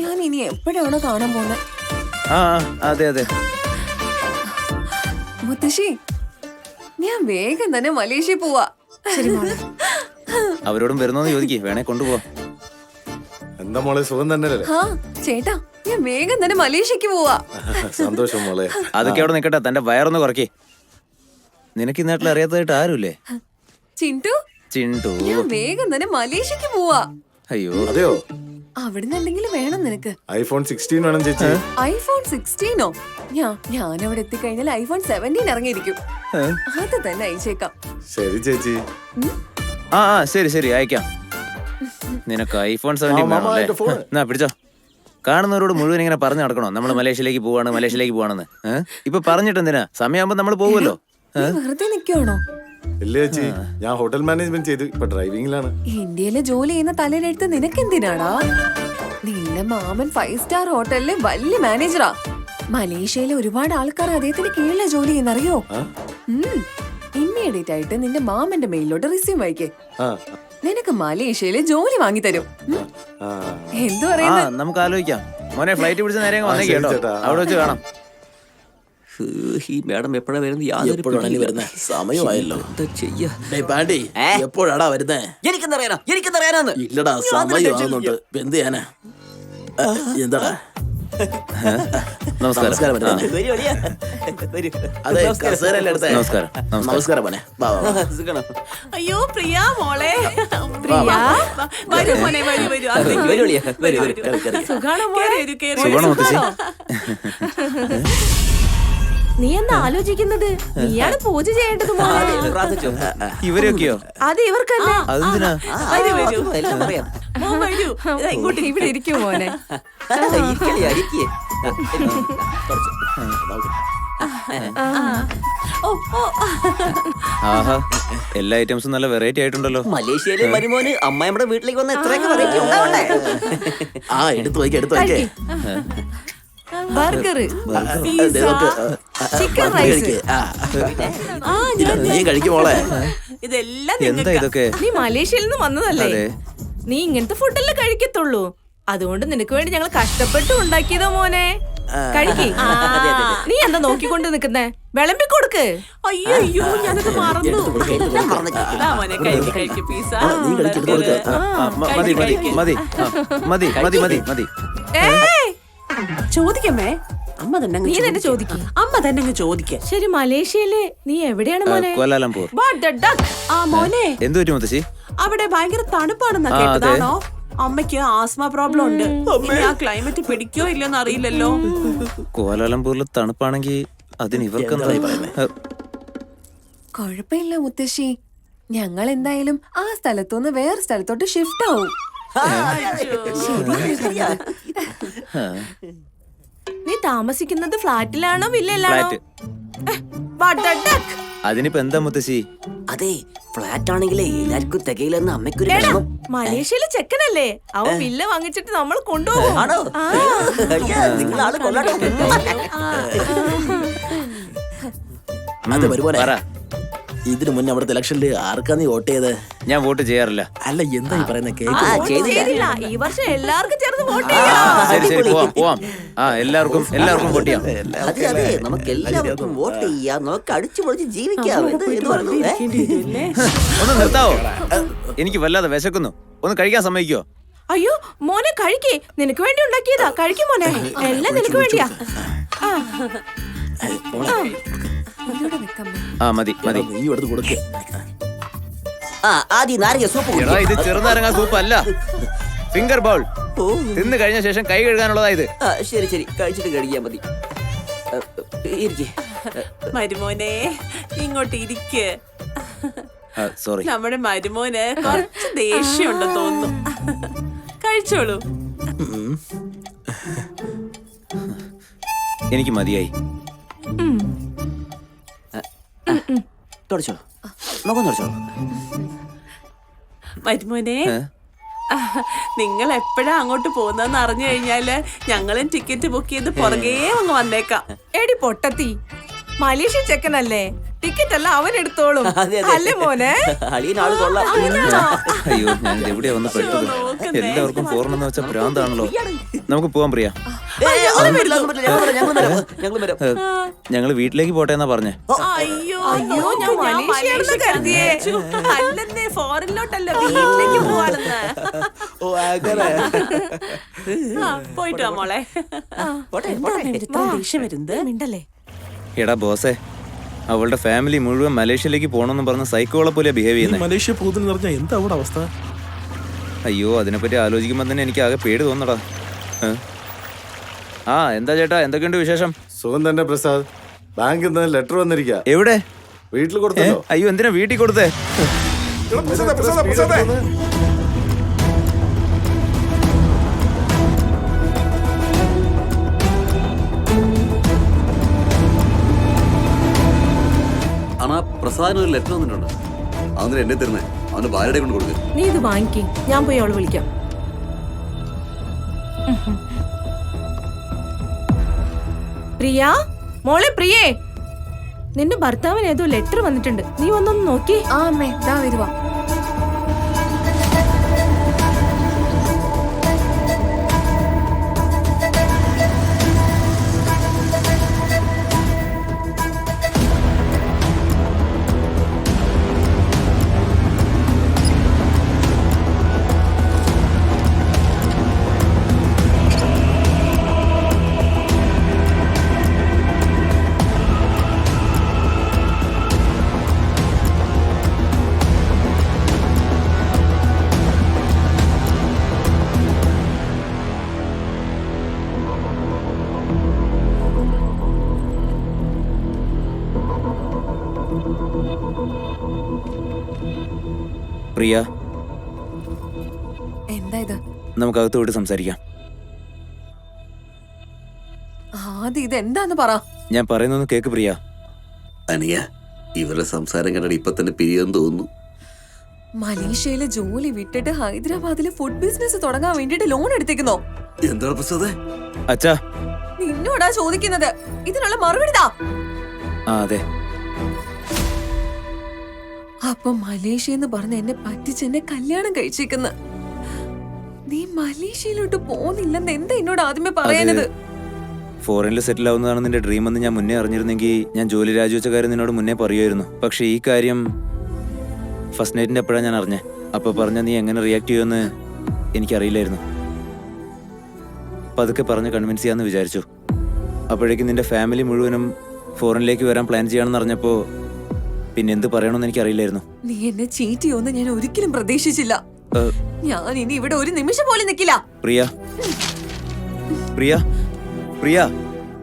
ഞാൻ ഇനി എപ്പോഴാണോ കാണാൻ പോന്നെ? ആ അതെ അതെ. മുത്തശ്ശി, ഞാൻ വേഗം തന്നെ മലേഷ്യ പോവാ. അവരോടും വരുന്നോന്ന് ചോദിക്കേ, വേണേ കൊണ്ടുപോവാ. എന്താ മോളെ, സുഖം തന്നെ അല്ലേ? ആ ചേട്ടാ, ഞാൻ വേഗം തന്നെ മലേഷ്യക്ക് പോവാ. സന്തോഷം മോളെ. അതൊക്കെ അവിടെ നിക്കട്ടെ, തന്റെ വയറൊന്ന് കുറയ്ക്കേ. നിനക്ക് ഈ നാട്ടിൽ അറിയാത്തതായിട്ട് ആരുമില്ലേ? ചിന്തു, ചിണ്ടു. ഞാൻ വേഗം തന്നെ മലേഷ്യക്ക് പോവാ. അയ്യോ അതെയോ? അവിടുന്ന് എന്തെങ്കിലും വേണം നിനക്ക്? ഐഫോൺ 16 വേണം ചേച്ചി. ഐഫോൺ 16ഓ? ഞാൻ അവിടെ എത്തിക്കഴിഞ്ഞാൽ ഐഫോൺ 17 ഇറങ്ങിയിരിക്കും. അത് തന്നെ അയച്ചേക്കാം. ശരി ചേച്ചി. ആ ശരി ശരി അയക്കാം. നിനക്ക് ഐഫോൺ 17 മാമ, വേണമല്ലേ? എന്റെ ഫോൺ. എന്നാ പിടിച്ചോ. കാണുന്നവരോട് മുഴുവൻ ഇങ്ങനെ പറഞ്ഞു നടക്കണോ നമ്മൾ മലേഷ്യയിലേക്ക് പോവാണ് മലേഷ്യയിലേക്ക് പോവാണെന്ന്? ഇപ്പൊ പറഞ്ഞിട്ട് എന്തിനാ? സമയമാകുമ്പോ നമ്മൾ പോകുമല്ലോ. നീ വെറുതെ നിൽക്കുവാണോ? ഇല്ല ചേച്ചി, ഞാൻ ഹോട്ടൽ മാനേജ്മെന്റ് ചെയ്തു, ഇപ്പൊ ഡ്രൈവിംഗിലാണ്. ഇന്ത്യയിലെ ജോലി ചെയ്യുന്ന തലയിലെടുത്ത് നിനക്കെന്തിനാടാ? നിന്റെ മാമൻ 5 സ്റ്റാർ ഹോട്ടലിലെ വലിയ മാനേജറാ. മലേഷ്യയിലെ ഒരുപാട് ആൾക്കാർ അദ്ദേഹത്തിന് കീഴിലെ ജോലി ചെയ്യുന്നറിയോ? ഇമ്മീഡിയറ്റ് ആയിട്ട് നിന്റെ മാമന്റെ മെയിലോട്ട് റിസ്യൂം അയക്കേ. നിനക്ക് മലേഷ്യയിലെ ജോലി വാങ്ങി തരും. എന്തു ആ പറയുന്നു? നമുക്ക് ആലോചിക്കാം. മോനെ ഫ്ലൈറ്റ് പിടിച്ച നേരെ അങ്ങ് വന്നേക്ക് ശരി കേട്ടോ. ചേട്ടാ. അവിടെ വെച്ച് കാണാം. ഈ മാഡം എപ്പോഴാ വരുന്നത്? യാതൊരു എപ്പോഴാണ് വരുന്നേ? സമയമായല്ലോ. എന്താ ചെയ്യാ? ഡേയ് പാണ്ടി, എപ്പോഴാടാ വരുന്നേ? എനിക്കെന്തറിയാനാ? എനിക്കെന്തറിയാനാന്ന്? ഇല്ലടാ, സമയമാകുന്നുണ്ട്. എന്ത് ചെയ്യാനാ? എന്താടാ നമസ്കാരം. ആ. അതെ കസേരയല്ലേ എടുത്തേ? നമസ്കാരം. നമസ്കാരം മോനെ. വാ, വാ, വാ. അയ്യോ പ്രിയ മോളെ. പ്രിയ? വരൂ മോനെ, വരൂ വരൂ. സുഖാണോ മോളെ? കേറി വരൂ, കേറി സുഖാണോ മുത്തശ്ശി? നീ എന്താ ആലോചിക്കുന്നത്? നീയാണ് പൂജ ചെയ്യേണ്ടത് മോളെ. ഇവരെയൊക്കെയോ? അത് ഇവർക്കല്ലേ. അതെന്തിനാ? വരൂ വരൂ. മോൻ വരൂ. ഇതാ ഇങ്ങോട്ട് ഇവിടെ ഇരിക്കും മോനെ. ഓ ഓ ആഹാ, എല്ലാ ഐറ്റംസും നല്ല വെറൈറ്റി ആയിട്ടുണ്ടല്ലോ. മലേഷ്യയിലെ മരുമോന് അമ്മയുടെ വീട്ടിലേക്ക് വന്ന എത്രയൊക്കെ വെറൈറ്റി ഉണ്ടാവണ്ടേ? ആ എടുത്തു വയ്ക്കേ, എടുത്തു വയ്ക്കേ. Burger, pizza. Chicken rice. ആ ഞാൻ നീ കഴിക്കും മോളെ. ഇതെല്ലാം എന്താ നിങ്ങൾക്ക് ഇതൊക്കെ? നീ മലേഷ്യയിൽ നിന്ന് വന്നതല്ലേ? അതെ. നീ ഇങ്ങനത്തെ ഫുഡല്ലേ കഴിക്കത്തുള്ളൂ. അതുകൊണ്ട് നിനക്ക് വേണ്ടി ഞങ്ങൾ കഷ്ടപ്പെട്ട് ഉണ്ടാക്കിയതോ മോനെ. കഴിക്ക്. നീ എന്താ നോക്കിക്കൊണ്ട് നിക്കുന്നേ? വിളമ്പി കൊടുക്ക്. അയ്യോ അയ്യോ ഞാനത് മറന്നു. ഇതാ മോനെ, കഴിക്ക് കഴിക്ക്. പിസ്സ, നീ കഴിക്ക്, ഇത് കൊടുക്ക്. മതി മതി മതി മതി മതി മതി മതി. ഏയ്, ചോദിക്കമ്മേ. അമ്മ തന്നെ നീ തന്നെ ചോദിക്ക്. അമ്മ തന്നെ അങ്ങ് ചോദിക്ക. ശരി, മലേഷ്യയില് നീ എവിടെയാണ് മോനെ? കോലാലംപൂർ. What the duck? ആ മോനെ, എന്ത് പറ്റി മുത്തശ്ശി? അവിടെ ഭയങ്കര തണുപ്പാണെന്നാ ആ, അതെ. കേട്ടതാണോ? അമ്മയ്ക്ക് ആസ്മ പ്രോബ്ലം ഉണ്ട്. ഇനി ആ ക്ലൈമറ്റ് പിടിക്കോ ഇല്ലെന്ന് അറിയില്ലല്ലോ. കോലാലംപൂരിൽ തണുപ്പാണെങ്കിൽ അതിന് ഇവർക്കെന്താ? കുഴപ്പമില്ല മുത്തശ്ശി, ഞങ്ങൾ എന്തായാലും ആ സ്ഥലത്തുനിന്ന് വേറെ സ്ഥലത്തോട്ട് ഷിഫ്റ്റ് ആവും. നീ താമസിക്കുന്നത് ഫ്ലാറ്റിലാണോ വില്ലയിലാണോ? ഫ്ലാറ്റ്. What the duck? അതിനിപ്പോ എന്താ മുത്തശ്ശി? അതെ, ഫ്ലാറ്റ് ആണെങ്കിലേ എല്ലാവർക്കും തികയില്ലെന്ന് അമ്മയ്ക്കൊരു എടാ, വിഷമം. മലേഷ്യയിലെ ചെക്കനല്ലേ അവൻ വില്ല വാങ്ങിച്ചിട്ട് നമ്മൾ കൊണ്ടുപോകും. ആണോ? നിങ്ങൾ ആള് കൊള്ളാട്ടോ. അത് വരുപോലെ പറ. ഇതിനു മുന്നേ അവിടുത്തെ ഇലക്ഷനിൽ ആർക്കാ നീ വോട്ട് ചെയ്ത്? ഞാൻ വോട്ട് ചെയ്യാറില്ല. അല്ല എന്താ ഈ പറയുന്ന കേക്ക്? വോട്ട് ചെയ്തില്ല. ഈ വർഷം എല്ലാവർക്കും ചേർന്ന് വോട്ട് ആ, ചെയ്യാം. ശരി ശരി, പോവാം പോവാം. ആ, എല്ലാവർക്കും വോട്ട് ചെയ്യാം. അതെ അതെ, നമുക്ക് എല്ലാവർക്കും വോട്ട് ചെയ്യാം, നമുക്ക് അടിച്ചു പൊളിച്ച് ജീവിക്കാം. എന്ന് പറഞ്ഞു. ഒന്ന് നിർത്താവോ? എനിക്ക് വല്ലാതെ വിശക്കുന്നു. ഒന്ന് കഴിക്കാൻ സമ്മതിക്കോ? അയ്യോ മോനെ, കഴിക്കേ. നിനക്ക് വേണ്ടി ഉണ്ടാക്കിയതാ. കഴിക്കും മോനെ, എല്ലാം നിനക്ക് വേണ്ടിയാ. ആ. ആ, മതി മതി. നീ എടുത്ത് കൊടുക്ക്. ആ, ആദ്യം നാരങ്ങ സൂപ്പ് എടാ, ഇത് ചെറുനാരങ്ങ സൂപ്പ് അല്ല, ഫിംഗർ ബൗൾ. തിന്ന് കഴിഞ്ഞ ശേഷം കൈ കഴുകാനുള്ളതാ ഇത്. ശരി ശരി, കഴിച്ചിട്ട് കഴിക്കാൻ മതി. ഇരിക്കേ. മരുമോനെ ഇങ്ങോട്ട് ഇരിക്ക്. സോറി. നമ്മുടെ മരുമോന് കുറച്ച് ദേഷ്യമുണ്ടെന്ന് തോന്നുന്നു. കഴിച്ചോളൂ. എനിക്ക് മതിയായി. തുടച്ചോ, മുഖം തുടച്ചോ. മരുമോനെ, നിങ്ങൾ എപ്പോഴാ അങ്ങോട്ട് പോകുന്നതെന്ന് അറിഞ്ഞു കഴിഞ്ഞാല് ഞങ്ങളും ടിക്കറ്റ് ബുക്ക് ചെയ്ത് പുറകെ അങ്ങ് വന്നേക്കാം. എടി പൊട്ടത്തി, മലേഷ്യ ചെക്കനല്ലേ, ടിക്കറ്റ് എല്ലാം അവൻ എടുത്തോളും. അല്ലേ മോനെ? അളിയനാള് കൊള്ളാം. അയ്യോ, ഞാൻ എവിടെയാ വന്ന് പെട്ടത്? എല്ലാവർക്കും പോറണമെന്ന് വെച്ച ഭ്രാന്താണല്ലോ. നമുക്ക് പോവാൻ പ്രിയ. ഞങ്ങള് വീട്ടിലേക്ക് പോട്ടെ എന്നാ പറഞ്ഞേ. അയ്യോ അയ്യോ, ഞാൻ മലേഷ്യയാണെന്ന് കരുതിയേ. അല്ലെന്നേ, ഫോറിനിലോട്ടല്ല, വീട്ടിലേക്ക് പോവാണെന്ന്. ഓ അങ്ങനെ. പോയിട്ട് വാ മോളെ. ദേഷ്യം വരുന്നത് മിണ്ടല്ലേ. എടാ ബോസേ, അവളുടെ ഫാമിലി മുഴുവൻ മലേഷ്യയിലേക്ക് പോകണമെന്ന് പറഞ്ഞ സൈക്കോളെ പോലെ ബിഹേവ് ഈ ചെയ്യുന്നത്. മലേഷ്യ പോകുന്ന പറഞ്ഞാൽ എന്താ അവിടെ അവസ്ഥ? അയ്യോ, അതിനെപ്പറ്റി ആലോചിക്കുമ്പോൾ തന്നെ എനിക്ക് ആകെ പേടി തോന്നടാ. ആ, എന്താ ചേട്ടാ, എന്തൊക്കെയുണ്ട് വിശേഷം? സുഖം തന്നെ പ്രസാദ്. ബാങ്കിൽ നിന്ന് ലെറ്റർ വന്നിരിക്കുക. എവിടെ? വീട്ടിൽ കൊടുത്തല്ലോ. അയ്യോ, എന്തിനാ വീട്ടിൽ കൊടുത്തേ? ആണാ പ്രസാദിന് ഒരു ലെറ്റർ വന്നിട്ടുണ്ട്. അതൊന്നും എന്നെ തരുന്നേ, അവന്റെ ഭാര്യയുടെ കൊണ്ട് കൊടുക്കുക. നീ ഇത് വാങ്ങിക്കേ, ഞാൻ പോയി അവള് വിളിക്കാം. പ്രിയ, മോളെ പ്രിയേ, നിന്റെ ഭർത്താവിന് ഏതോ ലെറ്റർ വന്നിട്ടുണ്ട്. നീ വന്നൊന്ന് നോക്കി. ആ അമ്മേ, ദാ വരുവാ. പ്രിയ, എന്താ ഇത്? നമുക്ക് അകത്ത് പോയിട്ട് സംസാരിക്കാം. ആദ്യം ഇത് എന്താന്ന് പറ. ഞാൻ പറയുന്നൊന്ന് കേക്ക് പ്രിയ. അനിയ, ഇവരുടെ സംസാരം കണ്ടിട്ട് ഇപ്പൊ തന്നെ പിരിയെന്ന് തോന്നുന്നു. മലേഷ്യയിലെ ജോലി വിട്ടിട്ട് ഹൈദരാബാദിലെ ഫുഡ് ബിസിനസ് തുടങ്ങാൻ വേണ്ടിട്ട് ലോൺ എടുത്തേക്കുന്നോ? എന്താണ് പ്രസാദേ? അച്ഛാ, നിന്നോടാ ചോദിക്കുന്നത്, ഇതിനുള്ള മറുപടി താ. അതെ. അപ്പൊ മലേഷ്യ എന്ന് പറഞ്ഞ എന്നെ പറ്റിച്ച് എന്നെ കല്യാണം കഴിച്ചേക്കുന്ന നീ മലേഷ്യയിലോട്ട് പോകുന്നില്ലെന്ന് എന്താ എന്നോട് ആദ്യമേ പറയാനത്? ഫോറിനിൽ സെറ്റിൽ ആവുന്നതാണ് നിന്റെ ഡ്രീം എന്ന് ഞാൻ മുന്നേ അറിഞ്ഞിരുന്നെങ്കിൽ ഞാൻ ജോലി രാജിവെച്ച കാര്യം നിന്നോട് മുന്നേ പറയുമായിരുന്നു. പക്ഷെ ഈ കാര്യം ഫസ്റ്റ് നൈറ്റിന്റെ അപ്പോഴാണ് ഞാൻ അറിഞ്ഞേ. അപ്പൊ പറഞ്ഞ നീ എങ്ങനെ റിയാക്ട് ചെയ്യുമെന്ന് എനിക്കറിയില്ലായിരുന്നു. പതുക്കെ പറഞ്ഞ് കൺവിൻസ് ചെയ്യാന്ന് വിചാരിച്ചു. അപ്പോഴേക്കും നിന്റെ ഫാമിലി മുഴുവനും ഫോറിനിലേക്ക് വരാൻ പ്ലാൻ ചെയ്യാണെന്ന് അറിഞ്ഞപ്പോ പിന്നെ എന്ത് പറയണമെന്ന് എനിക്കറിയില്ലായിരുന്നു. നീ എന്നെ ചീറ്റ് ചെയ്യുമെന്ന് ഞാൻ ഒരിക്കലും പ്രതീക്ഷിച്ചില്ല. ഞാൻ ഇനി ഇവിടെ ഒരു നിമിഷം പോലും നിൽക്കില്ല. പ്രിയ, പ്രിയ, പ്രിയ,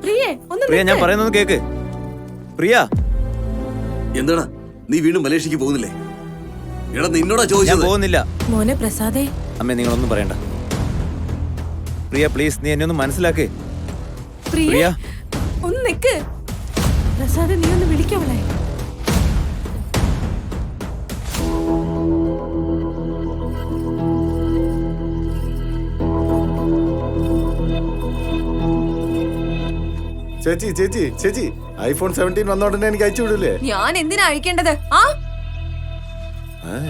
പ്രിയ, ഞാൻ പറയുന്നത് കേക്ക്. പ്രിയ, എന്താടാ നീ വീണ്ടും മലേഷ്യക്ക് പോകുന്നില്ലേ? എടാ നിന്നോടാ ഞാൻ ചോദിച്ചത്. പോകുന്നില്ല. മോനെ പ്രസാദേ, അമ്മേ, നിങ്ങളൊന്നും പറയണ്ട. പ്രിയ പ്ലീസ്, നീ എന്നെ ഒന്ന് മനസ്സിലാക്ക്. പ്രിയ, ഒന്ന് നിക്ക്. പ്രസാദേ നീ ഒന്ന് വിളിക്കവളെ. ചേച്ചി ചേച്ചി ചേച്ചി, ഐഫോൺ 17 വന്നോടനെ എനിക്ക് അയച്ചു വിടൂലേ? ഞാൻ എന്തിനാ അയക്കേണ്ടത്?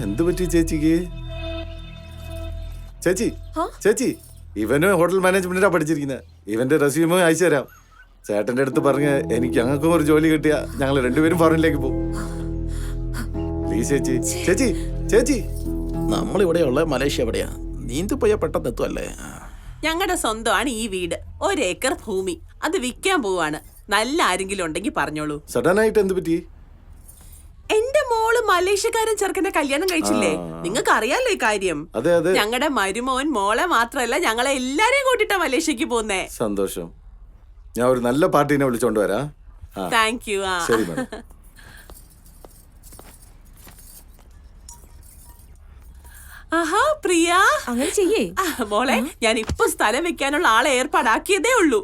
എന്ത് പറ്റി ചേച്ചിക്ക്? ചേച്ചി ചേച്ചി, ഇവന് ഹോട്ടൽ മാനേജ്മെന്റിനാ പഠിച്ചിരിക്കുന്നത്. ഇവന്റെ റെസ്യൂമേ അയച്ചു തരാം. ചേട്ടന്റെ അടുത്ത് പറഞ്ഞ് എനിക്ക് ഞങ്ങൾക്കും ഒരു ജോലി കിട്ടിയ ഞങ്ങൾ രണ്ടുപേരും ഫോറിനിലേക്ക് പോകും. പ്ലീസ് ചേച്ചി ചേച്ചി ചേച്ചി. നമ്മളിവിടെയുള്ള മലേഷ്യ എവിടെയാ? നീന്തിപ്പോയാ പെട്ടെന്ന് എത്തുമല്ലേ? ഞങ്ങളുടെ സ്വന്തമാണ് ഈ വീട്. 1 ഏക്കർ ഭൂമി. അത് വിൽക്കാൻ പോവാണ്. നല്ല ആരെങ്കിലും ഉണ്ടെങ്കിൽ പറഞ്ഞോളൂ. സഡൻ ആയിട്ട് എന്ത് പറ്റി? എന്റെ മോള് മലേഷ്യക്കാരൻ ചെറുക്കനെ കല്യാണം കഴിച്ചില്ലേ? നിങ്ങൾക്ക് അറിയാലോ ഈ കാര്യം. അതെ അതെ. ഞങ്ങളുടെ മരുമോൻ മോളെ മാത്രല്ല ഞങ്ങളെ എല്ലാരെയും കൂട്ടിട്ടാ മലേഷ്യക്ക് പോകുന്നേ. സന്തോഷം. ഞാൻ ഒരു നല്ല പാർട്ടീനെ വിളിച്ചോണ്ട് വരാം. Thank you. ശരി മാഡം. ആഹാ പ്രിയ, അങ്ങനെ ചെയ്യേ. മോളെ, ഞാൻ ഇപ്പൊ സ്ഥലം വെക്കാനുള്ള ആളെ ഏർപ്പാടാക്കിയതേ ഉള്ളൂ.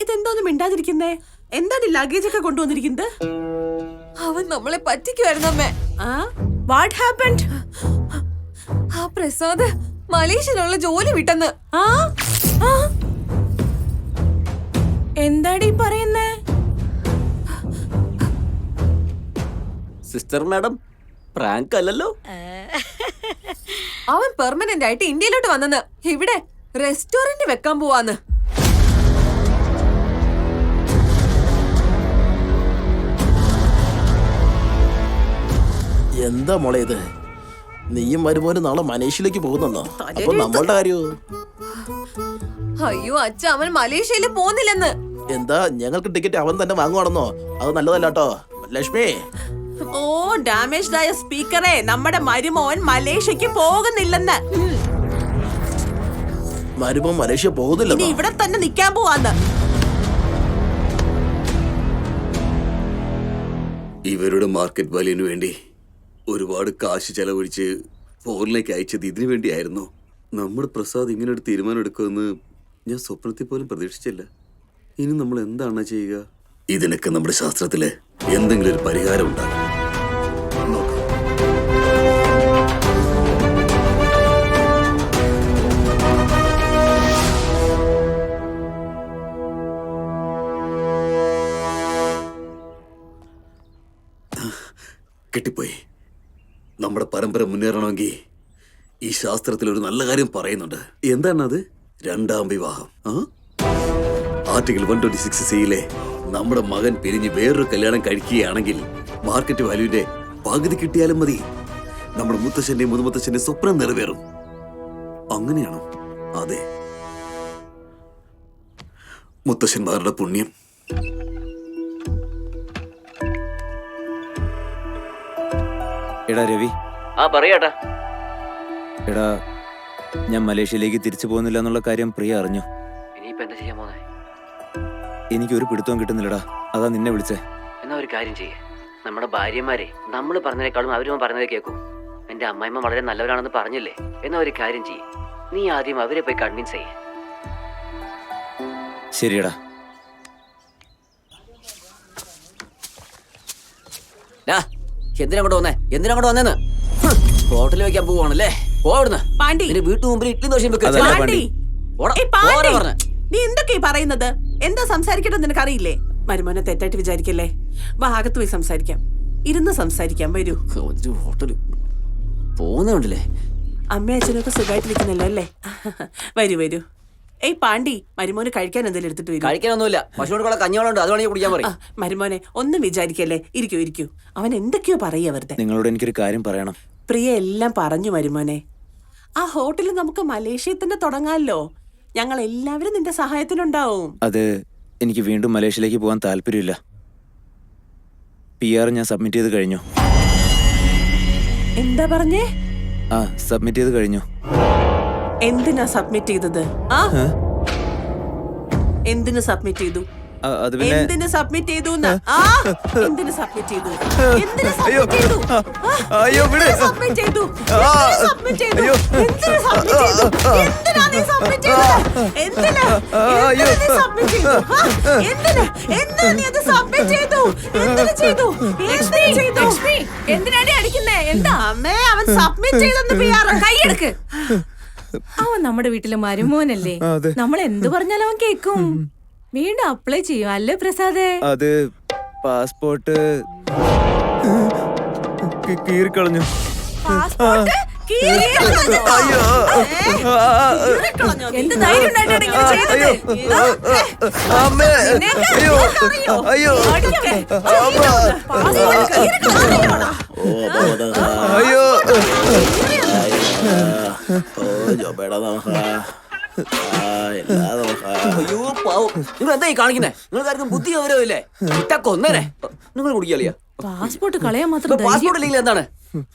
ഇതെന്തോന്നും മിണ്ടാതിരിക്കുന്നേ? എന്താണ് ലഗേജ് ഒക്കെ കൊണ്ടുവന്നിരിക്കുന്നത്? അവൻ നമ്മളെ പറ്റിക്കുമായിരുന്നു അമ്മേ. What happened? ആ പ്രസാദ് മലേഷ്യയിലുള്ള ജോലി വിട്ടെന്ന്. എന്താടി പറയുന്നേ? സിസ്റ്റർ മാഡം, പ്രാങ്ക് അല്ലല്ലോ. അവൻ പെർമനന്റ് ആയിട്ട് ഇന്ത്യയിലോട്ട് വന്നെന്ന്. ഇവിടെ റെസ്റ്റോറന്റ് വെക്കാൻ പോവാന്ന്. എന്താ മോളെ ഇത്? നീയും വരുമ്പോലും നാളെ മലേഷ്യയിലേക്ക് പോകുന്നെന്നോ? അപ്പൊ നമ്മളുടെ കാര്യമോ? അയ്യോ അച്ഛ, അവൻ മലേഷ്യയിൽ പോകുന്നില്ലെന്ന്. എന്താ, ഞങ്ങൾക്ക് ടിക്കറ്റ് അവൻ തന്നെ വാങ്ങുവാണെന്നോ? അത് നല്ലതല്ല കേട്ടോ ലക്ഷ്മി. ഓ ഡാമേജ് ആയ സ്പീക്കറെ, നമ്മുടെ മരുമോൻ മലേഷ്യക്ക് പോകുന്നില്ലെന്ന്. മരുമോൻ മലേഷ്യ പോകുന്നില്ല. ഇനി ഇവിടെ തന്നെ നിക്കാൻ പോവാന്ന്. ഇവരുടെ മാർക്കറ്റ് വാല്യൂവിന് വേണ്ടി ഒരുപാട് കാശ് ചെലവഴിച്ച് ഫോറിനിലേക്ക് അയച്ചത് ഇതിനു വേണ്ടിയായിരുന്നു. നമ്മുടെ പ്രസാദ് ഇങ്ങനെ ഒരു തീരുമാനം എടുക്കുമെന്ന് ഞാൻ സ്വപ്നത്തിൽ പോലും പ്രതീക്ഷിച്ചില്ല. ഇനി നമ്മൾ എന്താണ് ചെയ്യുക? ഇതിനൊക്കെ നമ്മുടെ ശാസ്ത്രത്തില് എന്തെങ്കിലും ഒരു പരിഹാരം ഉണ്ടാകും. കെട്ടിപ്പോയി. നമ്മുടെ പരമ്പര മുന്നേറണമെങ്കിൽ ഈ ശാസ്ത്രത്തിൽ ഒരു നല്ല കാര്യം പറയുന്നുണ്ട്. എന്താണത്? 2ാം വിവാഹം. ആർട്ടിക്കിൾ 126(c)യിലെ നമ്മുടെ മകൻ പിരിഞ്ഞ് വേറൊരു കല്യാണം കഴിക്കുകയാണെങ്കിൽ മാർക്കറ്റ് വാല്യൂവിന്റെ പകുതി കിട്ടിയാലും മതി. നമ്മുടെ മുത്തശ്ശന്റെയും മുതുമുത്തശ്ശന്റെയും സ്വപ്നം നിറവേറും. അങ്ങനെയാണോ? അതെ, മുത്തശ്ശന്മാരുടെ പുണ്യം. എടാ രവി. പറയാട്ടാ. എടാ, ഞാൻ മലേഷ്യയിലേക്ക് തിരിച്ചു പോകുന്നില്ല എന്നുള്ള കാര്യം പ്രിയ അറിഞ്ഞു. ഇനിയിപ്പോ എന്താ ചെയ്യാൻ പോന്നെ? എനിക്കൊരു പിടുത്തവും കിട്ടുന്നില്ലടാ. അതാ നിന്നെ വിളിച്ചേ. എന്നാ ഒരു കാര്യം ചെയ്യേ, നമ്മുടെ ഭാര്യമാരെ നമ്മൾ പറഞ്ഞതിനേക്കാളും അവരും പറഞ്ഞതേ കേൾക്കും. എന്റെ അമ്മായിമ്മ വളരെ നല്ലവരാണെന്ന് പറഞ്ഞില്ലേ, എന്നാ ഒരു കാര്യം ചെയ്യ്, നീ ആദ്യം അവരെ പോയി കൺവിൻസ് ചെയ്യേ. ശരിയടാ. എന്തിനങ്ങോട്ട് വന്നേ? എന്തിനങ്ങോട്ട് വന്നേന്ന്? ഹോട്ടലിൽ വെക്കാൻ പോവാണല്ലേ? പോവിടുന്ന്. പാണ്ടി, വീട്ടു മുമ്പിൽ ഇഡ്ഡലി ദോശയും അതല്ല പാണ്ടി. പാണ്ടി. ഏയ് പാണ്ടി, നീ എന്തൊക്കെയാ പറയുന്നത്? എന്താ സംസാരിക്കട്ടെ നിനക്കറിയില്ലേ? മരുമോനെ തെറ്റായിട്ട് വിചാരിക്കല്ലേ. വാ, അകത്ത് പോയി സംസാരിക്കാം. ഇരുന്ന് സംസാരിക്കാം, വരൂ. ഹോട്ടല് പോകുന്നുണ്ടല്ലേ? അമ്മ അച്ഛനൊക്കെ സുഖമായിട്ടിരിക്കുന്നല്ലോ അല്ലേ? വരൂ വരൂ. ഏയ് പാണ്ടി, മരുമോന് കഴിക്കാൻ എന്തെങ്കിലും എടുത്തിട്ട് വരും. കഴിക്കാനൊന്നുമില്ല, പശുവിനുള്ള കഞ്ഞിവെള്ളമുണ്ട്, അത് വേണമെങ്കിൽ കുടിക്കാൻ പറയും. മരുമോനെ ഒന്നും വിചാരിക്കല്ലേ, ഇരിക്കൂ ഇരിക്കൂ. അവൻ എന്തൊക്കെയോ പറയുക വെറുതെ. നിങ്ങളോട് എനിക്കൊരു കാര്യം പറയണം. പ്രിയ എല്ലാം പറഞ്ഞു മരുമോനെ. ആ ഹോട്ടലിൽ നമുക്ക് മലേഷ്യയിൽ തന്നെ തുടങ്ങാമല്ലോ. ഞങ്ങൾ എല്ലാവരും നിന്റെ സഹായത്തിനുണ്ടാവും. അത് എനിക്ക് വീണ്ടും മലേഷ്യയിലേക്ക് പോകാൻ താല്പര്യമില്ല. PR ഞാൻ സബ്മിറ്റ് ചെയ്ത് കഴിഞ്ഞു. എന്താ പറഞ്ഞേ? സബ്മിറ്റ് ചെയ്ത് കഴിഞ്ഞു. എന്തിനാ സബ്മിറ്റ് ചെയ്തത്? എന്തിനു സബ്മിറ്റ് ചെയ്തു? അത് പിന്നെ എന്തിനു സബ്മിറ്റ് ചെയ്തു? എന്തിനു സബ്മിറ്റ് ചെയ്തു? എന്തിനു സബ്മിറ്റ് ചെയ്തു? അയ്യോ വിട്. സബ്മിറ്റ് ചെയ്തു? സബ്മിറ്റ് ചെയ്തു? എന്തിനു സബ്മിറ്റ് ചെയ്തു? എന്തിനാ നീ സബ്മിറ്റ് ചെയ്തത്? എന്തിനാ? എന്തിനാ നീ സബ്മിറ്റ് ചെയ്തു? എന്തിനാ? എന്തിനാ നീ അത് സബ്മിറ്റ് ചെയ്തു? എന്തിനു ചെയ്തു? എന്തിനു ചെയ്തു? എന്തിനാണ് അടിക്കുന്നേ? എന്താ അമ്മേ, അവൻ സബ്മിറ്റ് ചെയ്തെന്ന് PR. കൈയെടുക്ക്. അവൻ നമ്മുടെ വീട്ടിലെ മരുമോനല്ലേ, നമ്മൾ എന്ത് പറഞ്ഞാലും അവൻ കേക്കും. വീണ്ടും അപ്ലൈ ചെയ്യും അല്ലേ പ്രസാദേ? അത് പാസ്പോർട്ട് കീറിക്കളഞ്ഞു. പാസ്പോർട്ട് കീറിക്കളഞ്ഞോ? കീറിക്കളഞ്ഞോ? എന്ത് ധൈര്യം ഉണ്ടായിട്ടാണ് ഇങ്ങനെ ചെയ്തത്? അമ്മേ, അയ്യോ അയ്യോ അടിക്കേ. പാസ്പോർട്ട് കീറിക്കളഞ്ഞോടാ. അയ്യോ. അയ്യോ പാവം, നിങ്ങൾ എന്താ ഈ കാണിക്കുന്നേ? നിങ്ങൾക്കാർക്കും ബുദ്ധി വിവരമില്ലേ? കൊന്നേനെ നിങ്ങൾ കുടിക്കലിയാ. പാസ്പോർട്ട് കളയാൻ മാത്രം പാസ്പോർട്ട് ഇല്ലെങ്കിൽ എന്താണ്?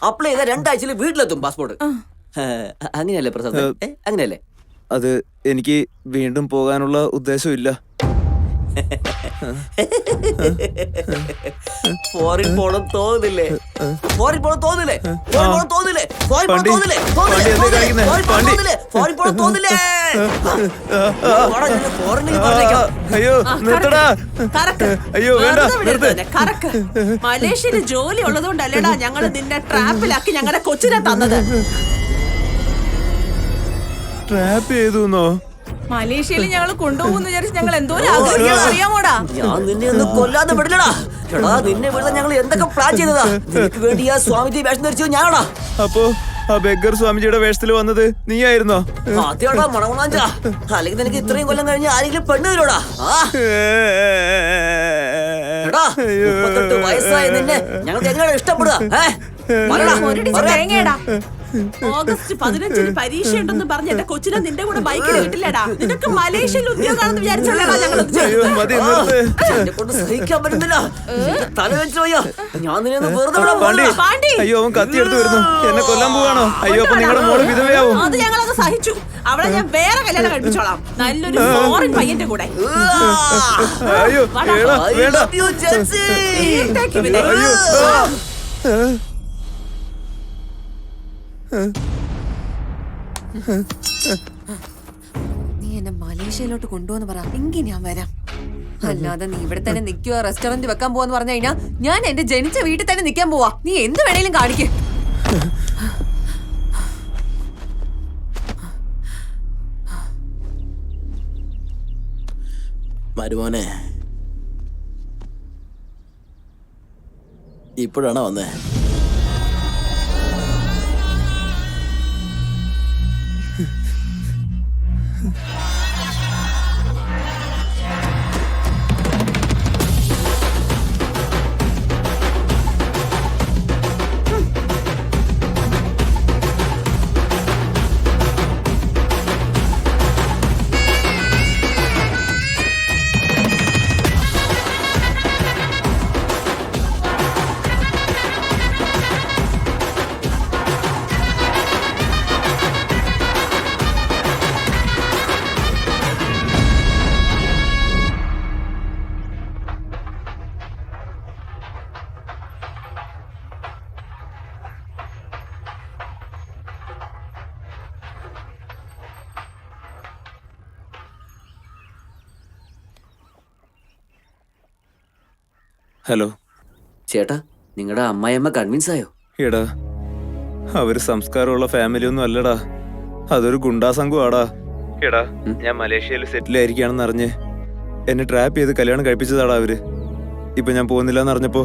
അപ്ലൈ ചെയ്താൽ 2 ആഴ്ചയിൽ വീട്ടിലെത്തും പാസ്പോർട്ട്. അങ്ങനെയല്ലേ പ്രസാദ്? അങ്ങനെയല്ലേ? അത് എനിക്ക് വീണ്ടും പോകാനുള്ള ഉദ്ദേശമില്ല. ഫോറിൻ പോണം തോന്നില്ലേ? ഫോറിൻ പോണം തോന്നില്ലേ? ഫോറിൻ പോണം തോന്നില്ലേ? ഫോറിൻ പോണം പാണ്ടി, തോന്നില്ലേ? പാണ്ടി എന്താ കാണിക്കുന്നെ? ഫോറിൻ പോണം പാണ്ടി. തോന്നില്ലേ? ഫോറിൻ പോണം തോന്നില്ലേ? ഫോറിനിൽ പറഞ്ഞേക്കാം. അയ്യോ നിർത്തടാ. കറക്ക്. അയ്യോ വേണ്ട, വെറുതെ വിടരുത് നിർത്ത്. എന്നെ. കറക്ക്. മലേഷ്യയിൽ ജോലി ഉള്ളതുകൊണ്ടല്ലേടാ ഞങ്ങൾ നിന്നെ ട്രാപ്പിലാക്കി ഞങ്ങളുടെ കൊച്ചിനെ തന്നത്. ട്രാപ്പ് ചെയ്തുന്നോ? മലേഷ്യയിൽ ഞങ്ങൾ കൊണ്ടുപോകുന്ന വിചാരിച്ച് ഞങ്ങൾ എന്തോ അറിയാമോടാ? ഞാൻ നിന്നെ ഒന്ന് കൊല്ലാതെ വിടില്ലടാ. എടാ, നിന്നെ വിടുന്ന ഞങ്ങൾ എന്തൊക്കെ പ്ലാൻ ചെയ്തതാ. നിനക്ക് വേണ്ടി ആ സ്വാമിജി വേഷം ധരിച്ചത് ഞാനാടാ. അപ്പോ ആ ബെഗർ സ്വാമിജിയുടെ വേഷത്തിൽ വന്നത് നീയായിരുന്നോ? അതേടാ മണകുണാഞ്ച. അല്ലെങ്കിൽ നിനക്ക് ഇത്രയും കൊല്ലം കഴിഞ്ഞ് ആരെങ്കിലും പെണ്ണ് തരുടാ. എടാ, 38 വയസ്സായ നിന്നെ ഞങ്ങൾക്ക് എങ്ങനെയാണ് ഇഷ്ടപ്പെടുക? തേങ്ങയടാ. ഓഗസ്റ്റ് 15 പരീക്ഷയുണ്ടെന്ന് പറഞ്ഞ് എന്റെ കൊച്ചിനെ നിന്റെ കൂടെ ബൈക്കിൽ വിട്ടില്ലടാ. നിനക്ക് മലേഷ്യയിൽ ഉദ്യോഗമാണെന്ന് വിചാരിച്ചല്ലേടാ ഞങ്ങൾ അയ്യോ മതി, നിർത്ത്. എന്നെ കൊണ്ട് സഹിക്കാൻ പറ്റുന്നില്ല. തല വെച്ചു പോയോ? ഞാൻ നിന്നെ ഒന്ന് വെറുതെ വിടാൻ പാണ്ടി, പോകുന്നില്ല. പാണ്ടി. അയ്യോ അവൻ കത്തിയെടുത്ത് വരുന്നു. എന്നെ കൊല്ലാൻ പോവാണോ? അയ്യോ അപ്പൊ നിങ്ങളുടെ മോള് വിധവയാവും. അത് ഞങ്ങളത് സഹിച്ചു. അവളെ ഞാൻ വേറെ കല്യാണം കഴിപ്പിച്ചോളാം, നല്ലൊരു ഫോറിൻ പയ്യന്റെ കൂടെ. അയ്യോ എടാ, I വേണ്ട. love you, Chelsea. വീട്ടേക്ക് വിട്. അയ്യോ നീ എന്നെ മലേഷ്യയിലോട്ട് കൊണ്ടുപോന്ന് പറ, എങ്കിൽ ഞാൻ വരാം. അല്ലാതെ നീ ഇവിടെ തന്നെ നിൽക്കുക, റെസ്റ്റോറന്റ് വെക്കാൻ പോവാന്ന് പറഞ്ഞു കഴിഞ്ഞാൽ ഞാൻ എന്റെ ജനിച്ച വീട്ടിൽ തന്നെ നിൽക്കാൻ പോവാ. നീ എന്ത് വേണേലും കാണിക്ക്. മരുമോനെ, ഇപ്പോഴാണോ വന്നേ? ഹലോ. ചേട്ടാ, നിങ്ങളുടെ അമ്മായിയമ്മ കൺവിൻസ് ആയോ? എടാ, അവര് സംസ്കാരമുള്ള ഫാമിലി ഒന്നും അല്ലടാ, അതൊരു ഗുണ്ടാ സംഘമാടാ. എടാ, ഞാൻ മലേഷ്യയിൽ സെറ്റിൽ ആയിരിക്കുകയാണെന്ന് അറിഞ്ഞ് എന്നെ ട്രാപ്പ് ചെയ്ത് കല്യാണം കഴിപ്പിച്ചതാടാ അവര്. ഇപ്പൊ ഞാൻ പോകുന്നില്ല എന്ന് അറിഞ്ഞപ്പോ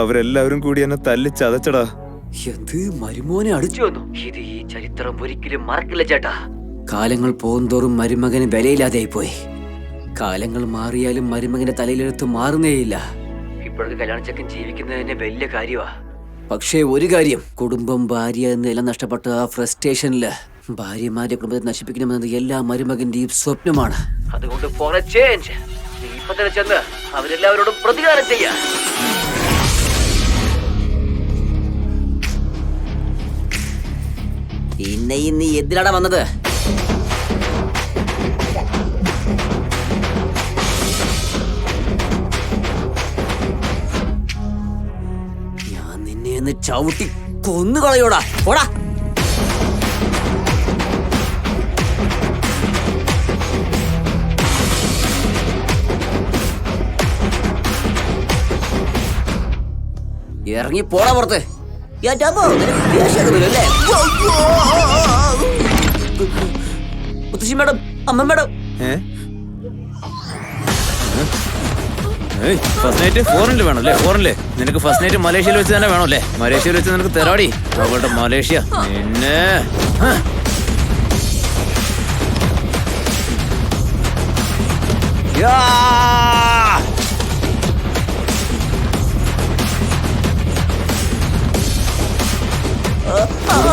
അവരെല്ലാവരും കൂടി എന്നെ തല്ലി ചതച്ചടാ. എന്ത് മരുമോനെ അടിച്ചു വന്നു? ഇത് ഈ ചരിത്രം ഒരിക്കലും മറക്കില്ല ചേട്ടാ. കാലങ്ങൾ പോകുന്തോറും മരുമകന് വിലയില്ലാതെയായി പോയി. കാലങ്ങൾ മാറിയാലും മരുമകന്റെ തലയിലെടുത്ത് മാറുന്നേയില്ല. ഇപ്പോഴൊക്കെ കല്യാണച്ചക്കൻ ജീവിക്കുന്നതിന് വലിയ കാര്യമാ. പക്ഷേ ഒരു കാര്യം, കുടുംബം, ഭാര്യ എന്നെല്ലാം നഷ്ടപ്പെട്ട ആ ഫ്രസ്ട്രേഷനില് ഭാര്യമാരുടെ കുടുംബത്തെ നശിപ്പിക്കണമെന്നത് എല്ലാ മരുമകന്റെയും സ്വപ്നമാണ്. അതുകൊണ്ട് ഫോർ എ ചേഞ്ച് നീ ഇപ്പൊ തന്നെ ചെന്ന് അവരെല്ലാവരോടും പ്രതികാരം ചെയ്യാ. പിന്നെയും നീ എന്തിനാണ് വന്നത്? ഞാൻ നിന്നെ ഒന്ന് ചവിട്ടി കൊന്നുകളയോടാ. ഓടാ. ഇറങ്ങി പോടാ പുറത്ത്. മുത്തശ്ശി മേഡം, അമ്മ മേഡം. ഫസ്റ്റ് നൈറ്റ് ഫോറിനിൽ വേണമല്ലേ? ഫോറിനില് നിനക്ക് ഫസ്റ്റ് നൈറ്റ് മലേഷ്യയിൽ വെച്ച് തന്നെ വേണമല്ലേ? മലേഷ്യയിൽ വെച്ച് നിനക്ക് തെറാടി. അവളുടെ മലേഷ്യ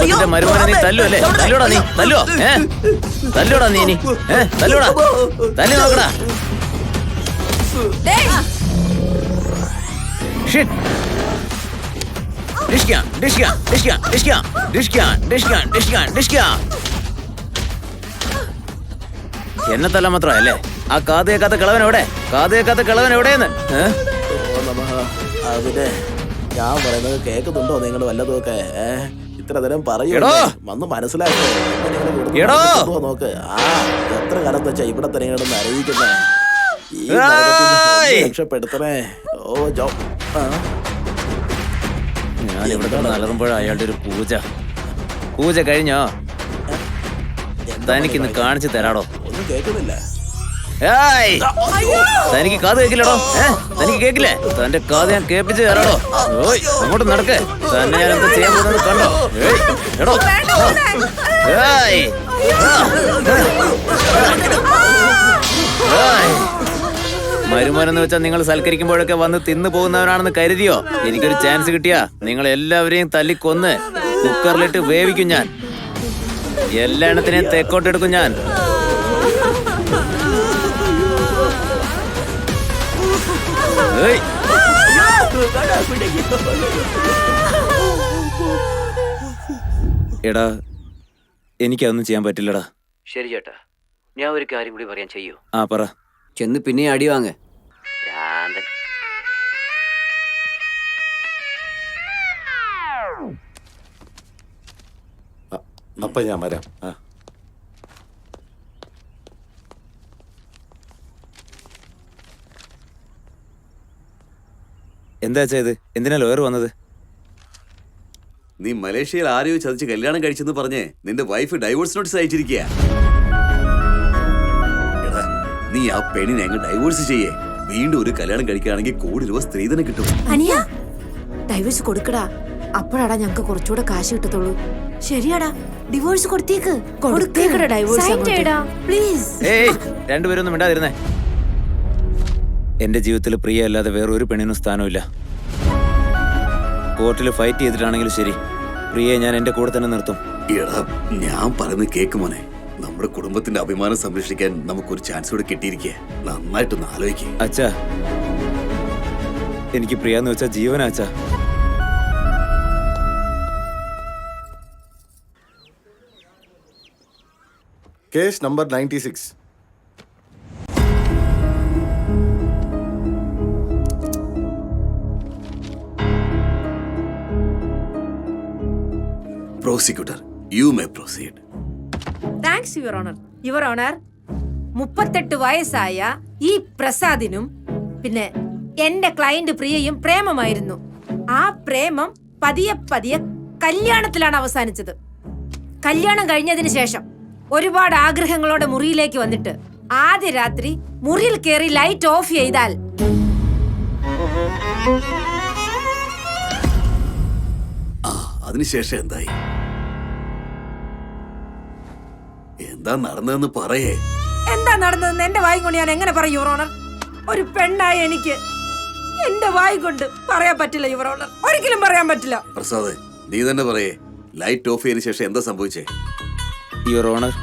പിന്നെ മരുമോനെ നീ തല്ലുവല്ലേ? തല്ലുടാ നീ, തല്ലുവോ? തല്ലുടാ നീ, ഇനി തല്ലുടാ, തല്ലി നോക്കടാ. Shit! Dishkan, dishkan, dishkan, dishkan, dishkan, dishkan, dishkan, dishkan. എന്നെ തല്ലാൻ മാത്രമല്ലേ? ആ കാത് കേൾക്കാത്ത കിളവൻ എവിടെ? കാത് കേൾക്കാത്ത കിളവൻ എവിടെയെന്ന്? അതിന് ഞാൻ പറയുന്നത് കേൾക്കുന്നുണ്ടോ നിങ്ങൾ വല്ലതുമൊക്കെ? ഇത്ര നേരം പറയൂ, വന്ന് മനസ്സിലാക്കോ നോക്ക്. ആ എത്ര കാലത്ത് വെച്ചാ ഇവിടെ തന്നെ കിടന്ന് അറിയിക്കുന്നേ. രക്ഷപ്പെടുത്തണേ. ഓ ജോ, ഞാൻ ഇവിടെ നലറുമ്പോഴ അയാളുടെ ഒരു പൂജ കഴിഞ്ഞോ? തനിക്കിന്ന് കാണിച്ചു തരാടോ. ഒന്നും കേൾക്കുന്നില്ല. തനിക്ക് കാത് കേക്കില്ലടോ? തനിക്ക് കേക്കില്ലേ? തന്റെ കാത് ഞാൻ കേൾപ്പിച്ച് തരാടോ. ഓയ്, അങ്ങോട്ട് നടക്ക്. തന്നെ ഞാൻ എന്താ ചെയ്യാൻ പോകുന്നത് കണ്ടോ? എടോ, മരുമോനെന്ന് വെച്ചാൽ നിങ്ങൾ സൽക്കരിക്കുമ്പോഴൊക്കെ വന്ന് തിന്നു പോകുന്നവരാണെന്ന് കരുതിയോ? എനിക്കൊരു ചാൻസ് കിട്ടിയാ നിങ്ങൾ എല്ലാവരെയും തല്ലിക്കൊന്ന് കുക്കറിലിട്ട് വേവിക്കും ഞാൻ. എല്ലാ എണ്ണത്തിനെയും തെക്കോട്ടെടുക്കും ഞാൻ. എടാ, എനിക്കതൊന്നും ചെയ്യാൻ പറ്റില്ലടാ. ശരി ചേട്ടാ, ഞാൻ ഒരു കാര്യം കൂടി പറയാൻ ചെയ്യൂ. ആ പറ. ചെന്ന് പിന്നെ അടി വാങ്ങ്. അപ്പൊ ഞാൻ വരാം. എന്താ ചെയ്ത്? എന്തിനാ ലോയർ വന്നത്? നീ മലേഷ്യയിൽ ആരെയോ ചതിച്ച് കല്യാണം കഴിച്ചെന്ന് പറഞ്ഞ് നിന്റെ വൈഫ് ഡൈവോഴ്സ് നോട്ടീസ് അയച്ചിരിക്കുക. എടാ, നീ ആ പെണ്ണിനെ അങ്ങ് ഡൈവോഴ്സ് ചെയ്യേ. വീണ്ടും ഒരു കല്യാണം കഴിക്കുകയാണെങ്കിൽ ₹1,00,00,000 സ്ത്രീധനം കിട്ടും. അനിയ, ഡൈവേഴ്സ് കൊടുക്കടാ. അപ്പോഴാടാ ഞങ്ങക്ക് കുറച്ചുകൂടെ കാശ് കിട്ടത്തുള്ളൂ. ശരിയാടാ, ഡിവോഴ്സ് കൊടുത്തേക്ക്. കൊടുത്തേക്കടാ ഡൈവോഴ്സ് പ്ലീസ്. രണ്ടുപേരും ഒന്നും മിണ്ടാതിരുന്നേ. എന്റെ ജീവിതത്തിൽ പ്രിയ അല്ലാതെ വേറൊരു പെണ്ണിനും സ്ഥാനമില്ല. കോർട്ടിൽ ഫൈറ്റ് ചെയ്തിട്ടാണെങ്കിലും ശരി, പ്രിയയെ ഞാൻ എന്റെ കൂടെ തന്നെ നിർത്തും. എടാ, ഞാൻ പറയുന്നത് കേക്ക് മോനെ. നമ്മുടെ കുടുംബത്തിന്റെ അഭിമാനം സംരക്ഷിക്കാൻ നമുക്കൊരു ചാൻസ് കൂടെ കിട്ടിയിരിക്കുക. നന്നായിട്ടൊന്ന് ആലോചിക്കുക. അച്ഛാ, എനിക്ക് പ്രിയ എന്ന് വെച്ചാ ജീവനാ അച്ഛാ. Case number 96. Prosecutor, you may proceed. Thanks your honour. Your honour, 38 വയസ്സായ ഈ പ്രസാദിനും പിന്നെ എന്റെ ക്ലയന്റ് പ്രിയയും പ്രേമമായിരുന്നു. ആ പ്രേമം പതിയെ പതിയെ കല്യാണത്തിലാണ് അവസാനിച്ചത്. കല്യാണം കഴിഞ്ഞതിന് ശേഷം ഒരുപാട് ആഗ്രഹങ്ങളോടെ മുറിയിലേക്ക് വന്നിട്ട് ആദ്യ രാത്രി മുറിയിൽ കയറി ലൈറ്റ് ഓഫ് ചെയ്താൽ അതിനുശേഷം എന്തായി? എന്താ നടന്നതെന്ന് പറയേ. എന്താ നടന്നതെന്ന് എന്റെ വായി കൊണ്ട് ഞാൻ എങ്ങനെ പറയും യുവർ ഓണർ? ഒരു പെണ്ണായ എനിക്ക് എന്റെ വായി കൊണ്ട് പറയാൻ പറ്റില്ല യുവർ ഓണർ, ഒരിക്കലും പറയാൻ പറ്റില്ല. പ്രസാദ്, നീ തന്നെ പറയേ, ലൈറ്റ് ഓഫ് ചെയ്തതിനു ശേഷം എന്താ സംഭവിച്ചേ? യുവർ ഓണർ,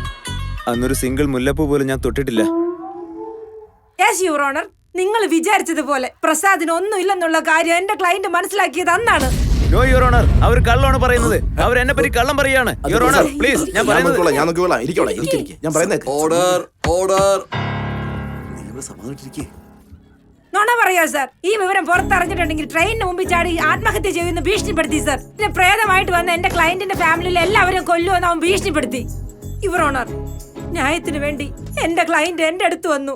അന്നൊരു സിംഗിൾ മുല്ലപ്പൂ പോലും ഞാൻ തൊട്ടിട്ടില്ല. യെസ് യുവർ ഓണർ, നിങ്ങൾ വിചാരിച്ചതുപോലെ പ്രസാദിന് ഒന്നുമില്ലെന്നുള്ള കാര്യം എന്റെ ക്ലയന്റ് മനസ്സിലാക്കിയത് അന്നാണ്. നോ യുവർ ഓണർ, അവർ കള്ളമാണ് പറയുന്നത്. അവർ എന്നെ പറ്റി കള്ളം പറയാണ്. യുവർ ഓണർ പ്ലീസ്, ഞാൻ പറയുന്നത്. ഞാൻ നോക്കിക്കോളാം. ഇരിക്കോളാം. ഞാൻ പറയുന്നത് ഓർഡർ ഓർഡർ. നിങ്ങൾ സമാധാനിച്ചിരിക്കേ. നുണ പറയാ സർ. ഈ വിവരം പുറത്തറിഞ്ഞിട്ടുണ്ടെങ്കിൽ ട്രെയിനിന് മുമ്പിൽ ചാടി ആത്മഹത്യ ചെയ്യുന്ന ഭീഷണിപ്പെടുത്തി സർ. പിന്നെ പ്രേതമായിട്ട് വന്ന എന്റെ ക്ലയന്റിന്റെ ഫാമിലിയിലെ എല്ലാവരും കൊല്ലുമെന്ന് അവൻ ഭീഷണിപ്പെടുത്തി. യുവർ ഓണർ, ന്യായത്തിന് വേണ്ടി എന്റെ ക്ലയന്റ് എന്റെ അടുത്ത് വന്നു.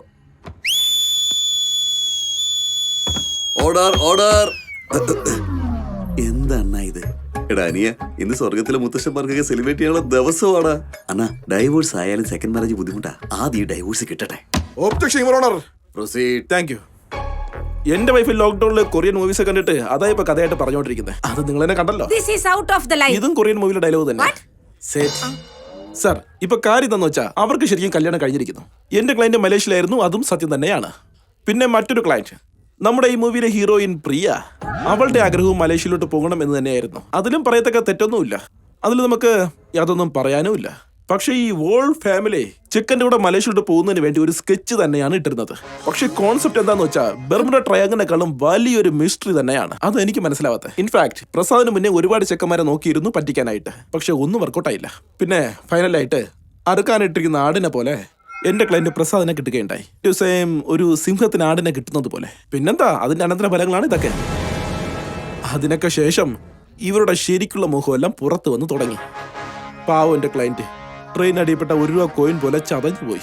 Order order. എന്താ ഇത്? എടാ അനിയ, ഇന്ന് സ്വർഗത്തിലെ മുത്തശ്ശന്മാർക്കൊക്കെ സെലിബ്രേറ്റ് ചെയ്യാനുള്ള ദിവസമാണ്. അണ്ണാ, ഡൈവോഴ്സ് ആയാലും സെക്കൻഡ് മാരേജ് ബുദ്ധിമുട്ടാ. ആദ്യം ഈ ഡൈവോഴ്സ് കിട്ടട്ടെ. Objection your honour. Proceed. Thank you. എന്റെ വൈഫ് ലോക്ക്ഡൌണിൽ കൊറിയൻ മൂവീസ് കണ്ടിട്ട് അതാ ഇപ്പൊ കഥയായിട്ട് പറഞ്ഞോണ്ടിരിക്കുന്നത്. അത് നിങ്ങൾ തന്നെ കണ്ടല്ലോ. This is out of the line. ഇതും കൊറിയൻ മൂവിയിലെ ഡയലോഗ് തന്നെ. സർ, ഇപ്പൊ കാര്യം എന്താന്ന് വെച്ചാ അവർക്ക് ശരിക്കും കല്യാണം കഴിഞ്ഞിരിക്കുന്നു. എന്റെ ക്ലയന്റ് മലേഷ്യയിലായിരുന്നു, അതും സത്യം തന്നെയാണ്. പിന്നെ മറ്റൊരു ക്ലയന്റ്, നമ്മുടെ ഈ മൂവിയിലെ ഹീറോയിൻ പ്രിയ, അവളുടെ ആഗ്രഹവും മലേഷ്യയിലോട്ട് പോകണം എന്ന് തന്നെയായിരുന്നു. അതിലും പറയത്തക്ക തെറ്റൊന്നുമില്ല, അതിൽ നമുക്ക് യാതൊന്നും പറയാനുമില്ല. പക്ഷെ ഈ വോൾ ഫാമിലി ചിക്കന്റെ കൂടെ മലേഷ്യയിലോട്ട് പോകുന്നതിന് വേണ്ടി ഒരു സ്കെച്ച് തന്നെയാണ് ഇട്ടിരുന്നത്. പക്ഷെ കോൺസെപ്റ്റ് എന്താന്ന് വെച്ചാൽ ബെർമുഡ ട്രയാങ്കിളിനെക്കാളും വലിയൊരു മിസ്റ്ററി തന്നെയാണ്. അത് എനിക്ക് മനസ്സിലാവാത്ത. ഇൻഫാക്ട് പ്രസാദിന് മുന്നേ ഒരുപാട് ചെക്കന്മാരെ നോക്കിയിരുന്നു പറ്റിക്കാനായിട്ട്, പക്ഷെ ഒന്നും വർക്കൗട്ടായില്ല. പിന്നെ ഫൈനലായിട്ട് അറുക്കാനിട്ടിരിക്കുന്ന ആടിനെ പോലെ എന്റെ ക്ലയന്റ് പ്രസാദിനെ കിട്ടുകയുണ്ടായി. സെയിം ഒരു സിംഹത്തിന് ആടിനെ കിട്ടുന്നത് പോലെ. പിന്നെന്താ, അതിന്റെ അനന്തര ഫലങ്ങളാണ് ഇതൊക്കെ. അതിനൊക്കെ ശേഷം ഇവരുടെ ശരിക്കുള്ള മുഖമെല്ലാം പുറത്തു വന്ന് തുടങ്ങി. പാവം എന്റെ ക്ലയന്റ് ട്രെയിൻ അടിയപ്പെട്ട ₹1 കോയിൻ പോലെ ചതഞ്ഞു പോയി.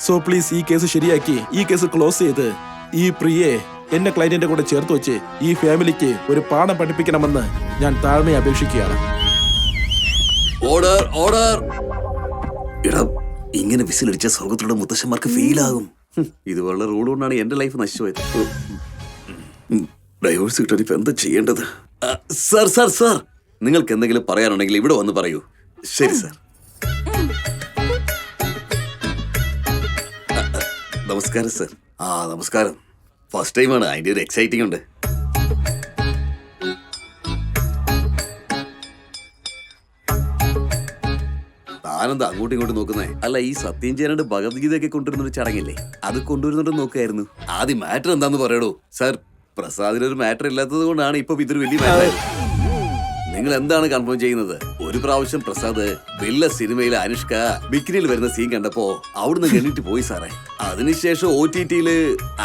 സോ പ്ലീസ്, ഈ കേസ് ശരിയാക്കി ഈ കേസ് ക്ലോസ് ചെയ്ത് ഈ പ്രിയെ എന്റെ ക്ലയന്റിന്റെ കൂടെ ചേർത്ത് വെച്ച് ഈ ഫാമിലിക്ക് ഒരു പാഠം പഠിപ്പിക്കണമെന്ന് ഞാൻ താഴ്മയെ അപേക്ഷിക്കുകയാണ്. Order order. എടാ, ഇങ്ങനെ വിസിലടിച്ച സ്വർഗത്തിലുള്ള മുത്തശ്ശന്മാർക്ക് ഫീൽ ആകും. ഇതുപോലുള്ള റൂൾ കൊണ്ടാണ് എന്റെ ലൈഫ് നശിച്ചുപോയത്. ഡൈവോഴ്സ് കിട്ടാൻ ഇപ്പൊ എന്താ ചെയ്യേണ്ടത്? സർ സർ സർ, നിങ്ങൾക്ക് എന്തെങ്കിലും പറയാനുണ്ടെങ്കിൽ ഇവിടെ വന്ന് പറയൂ. ശരി സർ. നമസ്കാരം സർ. നമസ്കാരം. ഫസ്റ്റ് ടൈമാണ്, അതിന്റെ ഒരു എക്സൈറ്റിംഗ് ഉണ്ട്. താനെന്താ അങ്ങോട്ടും ഇങ്ങോട്ടും നോക്കുന്നേ? അല്ല, ഈ സത്യം ചെയ്യാനായിട്ട് ഭഗവത്ഗീതയൊക്കെ കൊണ്ടുവരുന്നൊരു ചടങ്ങില്ലേ, അത് കൊണ്ടുവരുന്നുണ്ടെന്ന് നോക്കായിരുന്നു. ആദ്യം മാറ്റർ എന്താന്ന് പറയടോ. സർ, പ്രസാദിനൊരു മാറ്റർ ഇല്ലാത്തത് കൊണ്ടാണ് ഇപ്പൊ ഇതൊരു വലിയ മാറ്റർ. നിങ്ങൾ എന്താണ് കൺഫേം ചെയ്യുന്നത്? ഒരു പ്രാവശ്യം പ്രസാദ് വില്ല സിനിമയിലെ അനുഷ്ക ബിക്കിനിയിൽ വരുന്ന സീൻ കണ്ടപ്പോ അവിടുന്ന് കണ്ടിട്ട് പോയി സാറേ. അതിനുശേഷം OTT-യില്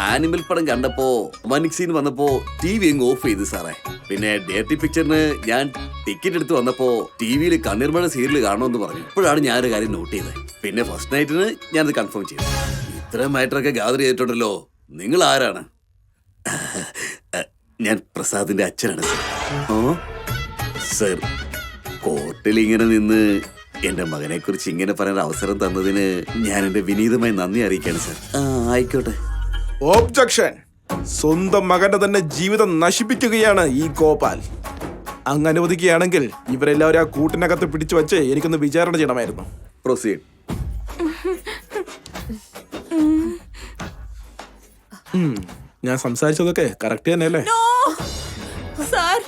ആനിമൽ പടം കണ്ടപ്പോ മനിക് സീൻ വന്നപ്പോ TV അങ്ങ് ഓഫ് ചെയ്തു സാറേ. പിന്നെ ഡേർട്ടി പിക്ചറിന് ഞാൻ ടിക്കറ്റ് എടുത്ത് വന്നപ്പോ TV-യിൽ കണ്ണീർമഴ സീരിയൽ കാണണമെന്ന് പറഞ്ഞു. ഇപ്പോഴാണ് ഞാനൊരു കാര്യം നോട്ട് ചെയ്തത്. പിന്നെ ഫസ്റ്റ് നൈറ്റിന് ഞാനത് കൺഫേം ചെയ്തു. ഇത്രയും മാറ്ററൊക്കെ ഗ്യാദർ ചെയ്തിട്ടുണ്ടല്ലോ. നിങ്ങൾ ആരാണ്? ഞാൻ പ്രസാദിന്റെ അച്ഛനാണ് സർ. സർ, കോർട്ടിൽ ഇങ്ങനെ നിന്ന് എന്റെ മകനെ കുറിച്ച് ഇങ്ങനെ പറയാൻ അവസരം തന്നതിന് ഞാൻ എന്റെ വിനീതമായി നന്ദി അറിയിക്കാണ് സർ. ആയിക്കോട്ടെ. ഒബ്ജക്ഷൻ. സ്വന്തം മകന്റെ തന്നെ ജീവിതം നശിപ്പിക്കുകയാണ് ഈ ഗോപാൽ. അങ്ങ് അനുവദിക്കുകയാണെങ്കിൽ ഇവരെല്ലാവരും ആ കൂട്ടിനകത്ത് പിടിച്ചു വച്ച് എനിക്കൊന്ന് വിചാരണ ചെയ്യണമായിരുന്നു. പ്രൊസീഡ്. ഞാൻ സംസാരിച്ചതൊക്കെ കറക്റ്റ് തന്നെയല്ലേ? സാർ,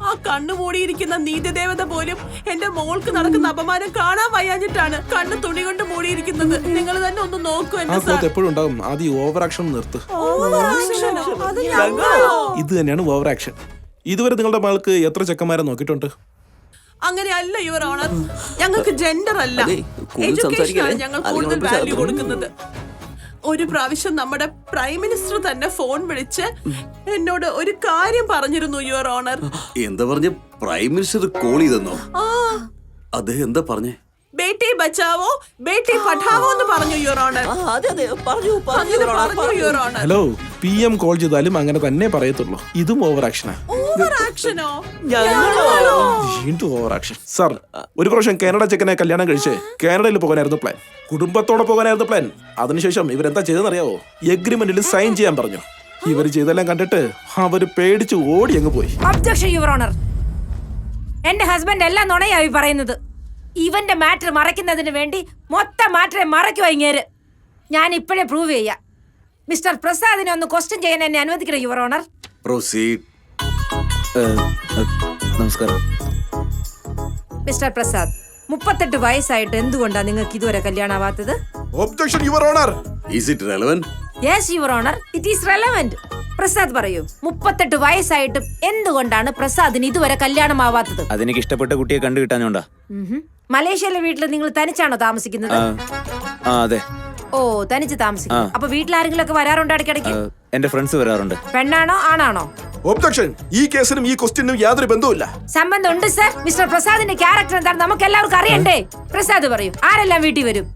ആ കണ്ണു മൂടിയിരിക്കുന്ന നീതിദേവത പോലും എന്റെ മോൾക്ക് നടക്കുന്ന അപമാനം കാണാൻ വയ്യാഞ്ഞിട്ടാണ് കണ്ണ് തുണി കൊണ്ട് മൂടിയിരിക്കുന്നത്. നിങ്ങൾ തന്നെ ഒന്ന് നോക്കൂ ആ എന്നെ സാർ. കോത്ത് എപ്പോഴും ഉണ്ടാകും. ആദ്യം ഓവർ ആക്ഷൻ നിർത്ത്. ഇത് തന്നെയാണ് ഓവർ ആക്ഷൻ. ഇതുവരെ നിങ്ങളുടെ മകൾക്ക് എത്ര ചെക്കന്മാരെ നോക്കിയിട്ടുണ്ട്? അങ്ങനെയല്ല യുവർ ഓണർ, ഞങ്ങൾക്ക് ജെൻഡർ അല്ല, കൂടുതൽ എഡ്യൂക്കേഷനാണ് സംസാരിക്കരുത്. ഞങ്ങൾ അത് കൂടുതൽ നമ്മൾ വാല്യൂ കൊടുക്കുന്നത്. ഒരു പ്രാവശ്യം നമ്മുടെ പ്രൈം മിനിസ്റ്റർ തന്നെ ഫോൺ വിളിച്ച് എന്നോട് ഒരു കാര്യം പറഞ്ഞിരുന്നു യുവർ ഓണർ. എന്താ പറഞ്ഞ? പ്രൈം മിനിസ്റ്റർ കോൾ ചെയ്തെന്നോ? അദ്ദേഹം എന്താ പറഞ്ഞേ? ബേട്ടി ബച്ചാവോ ബേട്ടി പഠാവോ എന്ന് പറഞ്ഞു യുവർ ഓണർ. അതെ അതെ പറഞ്ഞു അങ്ങനെ പറഞ്ഞു your honour. Hello PM call ചെയ്താലും അങ്ങനെ തന്നെ പറയത്തുള്ളൂ. ഇതും ഓവർ ആക്ഷനാ. ഓവർ ആക്ഷനോ? വീണ്ടും ഓവർ ആക്ഷൻ. സാർ, ഒരു പ്രാവശ്യം കാനഡ ചെക്കനെ കല്യാണം കഴിച്ച് കാനഡയിൽ പോകാനായിരുന്നു പ്ലാൻ. കുടുംബത്തോടെ പോകാനായിരുന്നു പ്ലാൻ. അതിനുശേഷം ഇവരെന്താ ചെയ്തെന്നറിയാവോ? എഗ്രിമെന്റിൽ സൈൻ ചെയ്യാൻ പറഞ്ഞു. ഇവർ ചെയ്തെല്ലാം കണ്ടിട്ട് അവര് പേടിച്ച് ഓടി അങ്ങ് പോയി. Objection your owner. എന്റെ ഹസ്ബൻഡ് എല്ലാം നുണയായി പറയുന്നത്. ഇവന്റെ മാറ്റർ മറയ്ക്കുന്നതിന് വേണ്ടി മൊത്തം മാറ്ററെ മറയ്ക്കുവാ ഇങ്ങേര്. ഞാൻ ഇപ്പോഴേ പ്രൂവ് ചെയ്യാം. മിസ്റ്റർ പ്രസാദിനെ ഒന്ന് ക്വസ്റ്റ്യൻ ചെയ്യാൻ എന്നെ അനുവദിക്കണം യുവർ ഓണർ. പ്രൊസീഡ്. നമസ്കാരം. മിസ്റ്റർ പ്രസാദ്, 38 വയസ്സായിട്ട് എന്തുകൊണ്ടാ നിങ്ങൾക്ക് ഇതുവരെ കല്യാണമാവാത്തത്? Objection your honour. Is it relevant? Yes your honour, it is relevant. Prasad പറയൂ, 38 വയസ്സായിട്ട് എന്തുകൊണ്ടാണ് പ്രസാദിന് ഇതുവരെ കല്യാണമാവാത്തത്? അതെനിക്ക് ഇഷ്ടപ്പെട്ട കുട്ടിയെ കണ്ടു കിട്ടാഞ്ഞോണ്ടാ. മലേഷ്യയിലെ വീട്ടിൽ നിങ്ങൾ തനിച്ചാണോ താമസിക്കുന്നത്? അതെ. ഓ, തനിച്ച് താമസിക്കുന്നു. അപ്പൊ വീട്ടിൽ ആരെങ്കിലും ഒക്കെ വരാറുണ്ടോ ഇടയ്ക്കിടയ്ക്ക്? എന്റെ ഫ്രണ്ട്സ് വരാറുണ്ട്. പെണ്ണാണോ ആണാണോ? ഒബ്ജക്ഷൻ. ഈ കേസിനും ഈ ക്വസ്റ്റ്യനും യാതൊരു ബന്ധവുമില്ല. സംബന്ധം ഉണ്ട് സർ. മിസ്റ്റർ പ്രസാദിന്റെ ക്യാരക്ടർ എന്താണ് നമുക്ക് എല്ലാവർക്കും അറിയണ്ടേ? പ്രസാദ് പറയൂ, ആരെല്ലാം വീട്ടിൽ വരും?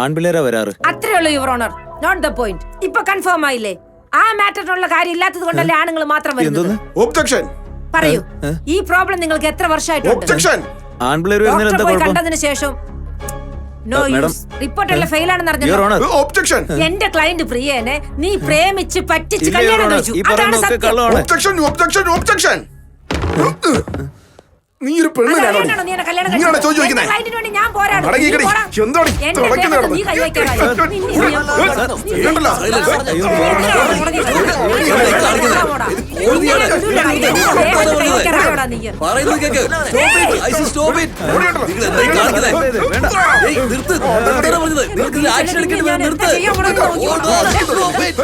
ആൺപിള്ളേരാ വരാറ്. അത്രേ ഉള്ളൂ your honour. Not the point. ഇപ്പൊ കൺഫേം ആയില്ലേ? ആ മാറ്ററിനുള്ള കാര്യം ഇല്ലാത്തത് കൊണ്ടല്ലേ ആണുങ്ങൾ മാത്രം വരുന്നത്? ഒബ്ജക്ഷൻ. പറയൂ, ഈ പ്രോബ്ലം നിങ്ങൾക്ക് എത്ര വർഷമായിട്ടുണ്ട്? ഒബ്ജക്ഷൻ. ആൺപിള്ളേർ വരുന്നതിന് എന്താ ഡോക്ടറെ പോയി കുഴപ്പം? കണ്ടതിന് ശേഷം നോ മാഡം, യൂസ്. റിപ്പോർട്ട് എല്ലാം ഫെയിൽ ആണെന്ന് യുവർ അറിഞ്ഞല്ലോ. ഓണർ. ഒബ്ജക്ഷൻ. എന്റെ ക്ലയന്റ് പ്രിയനെ നീ പ്രേമിച്ച് പറ്റിച്ച് ഇല്ല, കല്യാണം യുവർ ഓണർ. കഴിച്ചു. ഈ അതാണ് പറയുന്നതൊക്കെ സത്യം. കള്ളമാണ്. ഒബ്ജക്ഷൻ. ഒബ്ജക്ഷൻ. ഒബ്ജക്ഷൻ. നീ ഒരു പെണ്ണിനാണോ? അതറിയാനാണോ നീ എന്നെ കല്യാണം നീയാണോ കഴിച്ചത്? ചോദിക്കുന്നത്? എന്റെ ക്ലയന്റിന് വേണ്ടി ഞാൻ പോരാടും. അടങ്ങിക്കടി. നീ പോടാ. എന്താണ് എന്റെ തിളയ്ക്കുന്നത്? ദേഹത്ത് നീ കൈവയ്ക്കാനായി. കേട്ടല്ലോ? പറയുന്നത് കേക്ക്. Stop it. നിങ്ങൾ എന്തായി കാണിക്കുന്നത്? ഏയ്, നിർത്ത്. എന്താണ് പറഞ്ഞത്? നിങ്ങൾക്ക് ഇതിൽ ആക്ഷൻ എടുക്കേണ്ടി വരും. നിർത്ത്. Stop it.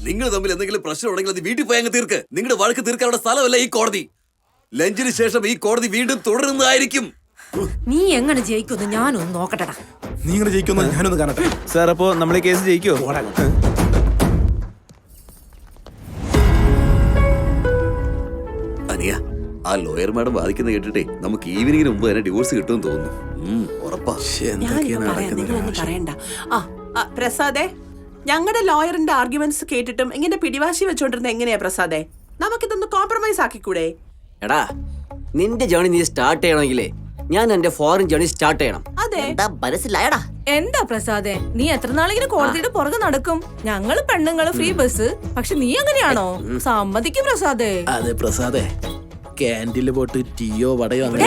നിങ്ങൾ തമ്മിൽ എന്തെങ്കിലും പ്രശ്നം ഉണ്ടെങ്കിൽ അത് വീട്ടിൽ പോയി അങ്ങ് തീർക്ക്. നിങ്ങളുടെ വഴക്ക് തീർക്കാനുള്ള സ്ഥലമല്ല ഈ കോടതി. ലഞ്ചിന് ശേഷം ഈ കോടതി വീണ്ടും തുടരുന്നതായിരിക്കും. നീ എങ്ങനെ ജയിക്കുന്നു ഞാനൊന്ന് നോക്കട്ടെടാ. നീ ഇങ്ങനെ ജയിക്കുന്ന ഞാനൊന്ന് കാണട്ടെ. സാർ, അപ്പോ നമ്മൾ ഈ കേസ് ജയിക്കോ? അനിയ, ആ ലോയർ മാഡം വാദിക്കുന്ന കേട്ടിട്ടേ നമുക്ക് ഈവനിങ്ങിന് മുമ്പ് തന്നെ ഡിവോഴ്സ് കിട്ടുമെന്ന് തോന്നുന്നു. ഉറപ്പാ. ഞാനിപ്പോ പറയാം, നിങ്ങളൊന്നും പറയണ്ട. പ്രസാദേ, ഞങ്ങളുടെ ലോയറിന്റെ ആർഗ്യുമെന്റ്സ് കേട്ടിട്ടും ഇങ്ങനെ പിടിവാശി വെച്ചോണ്ടിരുന്ന എങ്ങനെയാ പ്രസാദേ? നമുക്കിതൊന്ന് കോംപ്രമൈസ് ആക്കിക്കൂടെ? എടാ, നിന്റെ ജേണി നീ സ്റ്റാർട്ട് ചെയ്യണമെങ്കിലേ ഞാൻ എന്റെ ഫോറിൻ ജേണി സ്റ്റാർട്ട് ചെയ്യണം. അതെ. മനസ്സിലായടാ? എന്താ പ്രസാദേ, നീ എത്ര നാളിങ്ങനെ കോടതിയുടെ പുറകെ നടക്കും? ഞങ്ങള് പെണ്ണുങ്ങള് ഫ്രീ ബസ്, പക്ഷെ നീ അങ്ങനെയാണോ? സമ്മതിക്കും പ്രസാദേ. അതെ പ്രസാദേ, ക്യാൻറ്റീനിൽ പോയിട്ട് ടീയോ വടയോ അങ്ങനെ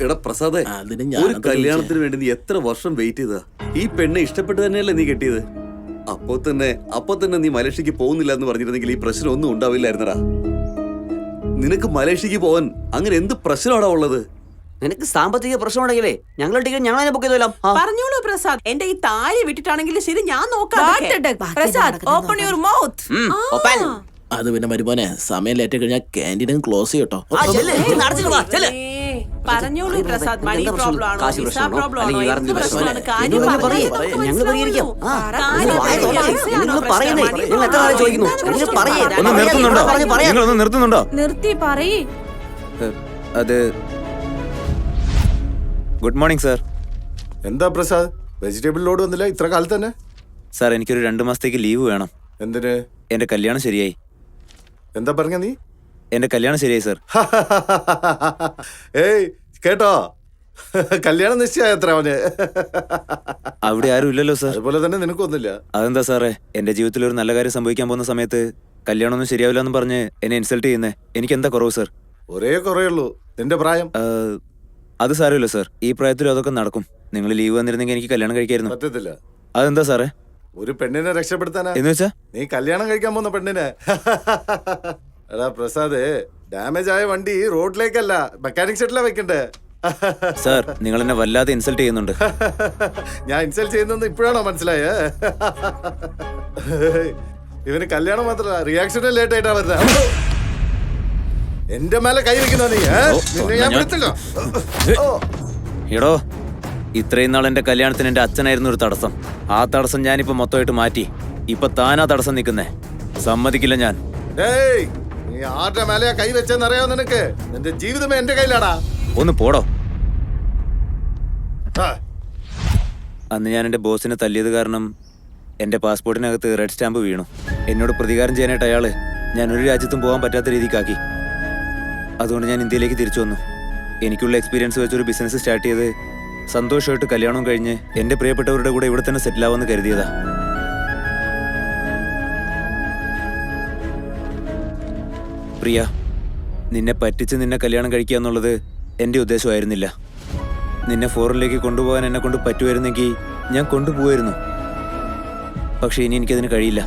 എടാ പ്രസാദേ, അതിന് ഒരു കല്യാണത്തിന് വേണ്ടി നീ എത്ര വർഷം വെയിറ്റ് ചെയ്താ? ഈ പെണ്ണെ ഇഷ്ടപ്പെട്ട് തന്നെയല്ലേ നീ കെട്ടിയത്? അപ്പൊ തന്നെ നീ മലേഷ്യക്ക് പോകുന്നില്ല എന്ന് പറഞ്ഞിരുന്നെങ്കിൽ ഈ പ്രശ്നം ഒന്നും ഉണ്ടാവില്ലായിരുന്നടാ. നിനക്ക് മലേഷ്യക്ക് പോവാൻ അങ്ങനെ എന്ത് പ്രശ്നമാടാ ഉള്ളത്? നിനക്ക് സാമ്പത്തിക പ്രശ്നം ഉണ്ടെങ്കിലേ ഞങ്ങൾ ടിക്കറ്റ് ഞങ്ങളെ ബുക്ക് ചെയ്തോളാം. പറഞ്ഞോളൂ പ്രസാദ്. എന്റെ ഈ താഴെ വിട്ടിട്ടാണെങ്കിലും ശരി, ഞാൻ നോക്കാം. Prasad, open your mouth. അത് പിന്നെ മരുമോനെ, സമയം ലേറ്റ് കഴിഞ്ഞാൽ ക്യാൻറ്റീനും ക്ലോസ് ചെയ്യട്ടോ. പറഞ്ഞോളൂ പ്രസാദ്. മണി പ്രോബ്ലം ആണോ, കാശ് വിസ പ്രശ്നമാണോ, പ്രോബ്ലം ആണോ, അല്ലെങ്കിൽ വേറെ എന്ത് എന്ത് പ്രശ്നമാണ്? പ്രശ്നമാണ്? കാര്യം നിങ്ങൾ പറഞ്ഞേ, പറയ്, നമുക്ക് ഞങ്ങൾ പരിഹരിക്കാം. മനസ്സിലാവുന്നു. നിങ്ങൾ പറയുന്നേ, നിങ്ങൾ എത്ര കാലം ചോദിക്കുന്നു? നിങ്ങൾ പറയേ. ഒന്ന് നിർത്തുന്നുണ്ടോ? നിങ്ങളൊന്ന് നിർത്തുന്നുണ്ടോ? നിർത്തി പറയ്. അത് ഗുഡ് മോർണിംഗ് സാർ. എന്താ പ്രസാദ്, വെജിറ്റബിൾ ലോഡ് വന്നില്ല ഇത്ര കാലത്ത് തന്നെ? സാർ, എനിക്കൊരു 2 മാസത്തേക്ക് ലീവ് വേണം. എന്തിന്? എന്റെ കല്യാണം ശരിയായി. എന്താ പറഞ്ഞ നീ? എന്റെ കല്യാണം ശരിയായി സാർ. ഏയ് കേട്ടോ, കല്യാണം നിശ്ചയ എത്ര അവന്? അവിടെ ആരും ഇല്ലല്ലോ സാർ. അതുപോലെ തന്നെ നിനക്കൊന്നുമില്ല. അതെന്താ സാറേ, എന്റെ ജീവിതത്തിൽ ഒരു നല്ല കാര്യം സംഭവിക്കാൻ പോകുന്ന സമയത്ത് കല്യാണമൊന്നും ശരിയാവില്ല എന്ന് പറഞ്ഞ് എന്നെ ഇൻസൾട്ട് ചെയ്യുന്നേ? എനിക്ക് എന്താ കുറവ് സാർ? ഒരേ കുറയുള്ളൂ, നിന്റെ പ്രായം. അത് സാരമില്ല സാർ, ഈ പ്രായത്തിലും അതൊക്കെ നടക്കും. നിങ്ങൾ ലീവ് വന്നിരുന്നെങ്കിൽ എനിക്ക് കല്യാണം കഴിക്കായിരുന്നു. പറ്റത്തില്ല. അതെന്താ സാറേ? ഒരു പെണ്ണിനെ രക്ഷപ്പെടുത്താനാ. എന്ന് വെച്ചാ? നീ കല്യാണം കഴിക്കാൻ പോകുന്ന പെണ്ണിനെ. എടാ പ്രസാദ്, ഡാമേജ് ആയ വണ്ടി റോഡിലേക്കല്ല മെക്കാനിക് ഷെഡിലാ വെക്കണ്ടേ. സാർ, നിങ്ങൾ എന്നെ വല്ലാതെ ഇൻസൾട്ട് ചെയ്യുന്നുണ്ട്. ഞാൻ ഇൻസൾട്ട് ചെയ്യുന്നത് ഇപ്പോഴാണോ മനസ്സിലായേ? ഇവന് കല്യാണം മാത്രമല്ല, റിയാക്ഷനും ലേറ്റ് ആയിട്ടാ വരുന്നത്. എന്റെ മേലെ കൈ വെക്കുന്ന നീ എടോ, ഇത്രയും നാൾ എന്റെ കല്യാണത്തിന് എന്റെ അച്ഛനായിരുന്നു ഒരു തടസ്സം. ആ തടസ്സം ഞാനിപ്പോ മൊത്തമായിട്ട് മാറ്റി. ഇപ്പൊ താനാ തടസ്സം നിൽക്കുന്നേ. സമ്മതിക്കില്ല ഞാൻ. നീ ആരുടെ മേലെയാ കൈ വെച്ചെന്നറിയാവോ നിനക്ക്? നിന്റെ ജീവിതമേ എന്റെ കയ്യിലാടാ. ഒന്ന് പോടോ. അന്ന് ഞാൻ എൻ്റെ ബോസിനെ തല്ലിയത് കാരണം എൻ്റെ പാസ്പോർട്ടിനകത്ത് റെഡ് സ്റ്റാമ്പ് വീണു. എന്നോട് പ്രതികാരം ചെയ്യാനായിട്ട് അയാള് ഞാൻ ഒരു രാജ്യത്തും പോകാൻ പറ്റാത്ത രീതിക്കാക്കി. അതുകൊണ്ട് ഞാൻ ഇന്ത്യയിലേക്ക് തിരിച്ചു വന്നു. എനിക്കുള്ള എക്സ്പീരിയൻസ് വെച്ചൊരു ബിസിനസ് സ്റ്റാർട്ട് ചെയ്ത് സന്തോഷമായിട്ട് കല്യാണം കഴിഞ്ഞ് എൻ്റെ പ്രിയപ്പെട്ടവരുടെ കൂടെ ഇവിടെ തന്നെ സെറ്റിൽ ആവുമെന്ന് കരുതിയതാ. പ്രിയ, നിന്നെ പറ്റിച്ച് നിന്നെ കല്യാണം കഴിക്കുക എന്നുള്ളത് എൻ്റെ ഉദ്ദേശമായിരുന്നില്ല. നിന്നെ ഫോറിനിലേക്ക് കൊണ്ടുപോകാൻ എന്നെ കൊണ്ട് പറ്റുമായിരുന്നെങ്കിൽ ഞാൻ കൊണ്ടുപോകായിരുന്നു. പക്ഷെ ഇനി എനിക്കതിന് കഴിയില്ല.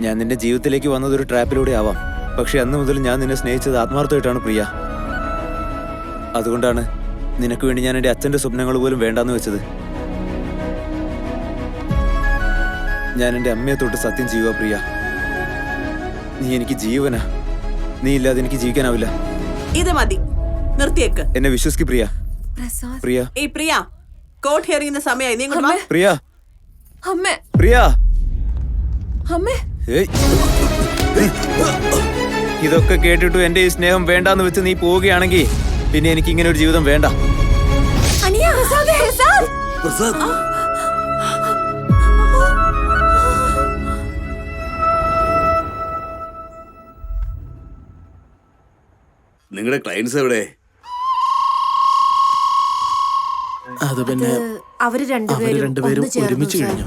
ഞാൻ നിന്റെ ജീവിതത്തിലേക്ക് വന്നതൊരു ട്രാപ്പിലൂടെ ആവാം. പക്ഷെ അന്ന് മുതൽ ഞാൻ നിന്നെ സ്നേഹിച്ചത് ആത്മാർത്ഥമായിട്ടാണ് പ്രിയ. അതുകൊണ്ടാണ് നിനക്ക് വേണ്ടി ഞാൻ എൻ്റെ അച്ഛൻ്റെ സ്വപ്നങ്ങൾ പോലും വേണ്ടാന്ന് വെച്ചത്. ഞാൻ എൻ്റെ അമ്മയെ തൊട്ട് സത്യം ചെയ്യുക പ്രിയ, നീ എനിക്ക് ജീവനാ. നീ ഇല്ലാതെ എനിക്ക് ജീവിക്കാനാവില്ല. ഇത് മതി, നിർത്തിയേക്ക്. എന്നെ വിശ്വസിക്ക് പ്രിയ. പ്രിയ, ഈ പ്രിയ, കോർട്ട് ഹിയറിംഗിന്റെ സമയമായി. നീ ഇങ്ങോട്ട് വാ. പ്രിയ, അമ്മേ പ്രിയ. അമ്മേ ഏയ്. ഇതൊക്കെ കേട്ടിട്ടു എന്റെ ഈ സ്നേഹം വേണ്ടാന്ന് വെച്ച് നീ പോവുകയാണെങ്കിൽ പിന്നെ എനിക്ക് ഇങ്ങനെ ഒരു ജീവിതം വേണ്ട. പ്രസാദ്, നിങ്ങളുടെ ക്ലയൻസ് എവിടെ? അത് പിന്നെ അവര് അവര് രണ്ടുപേരും ഒരുമിച്ച് കഴിഞ്ഞു.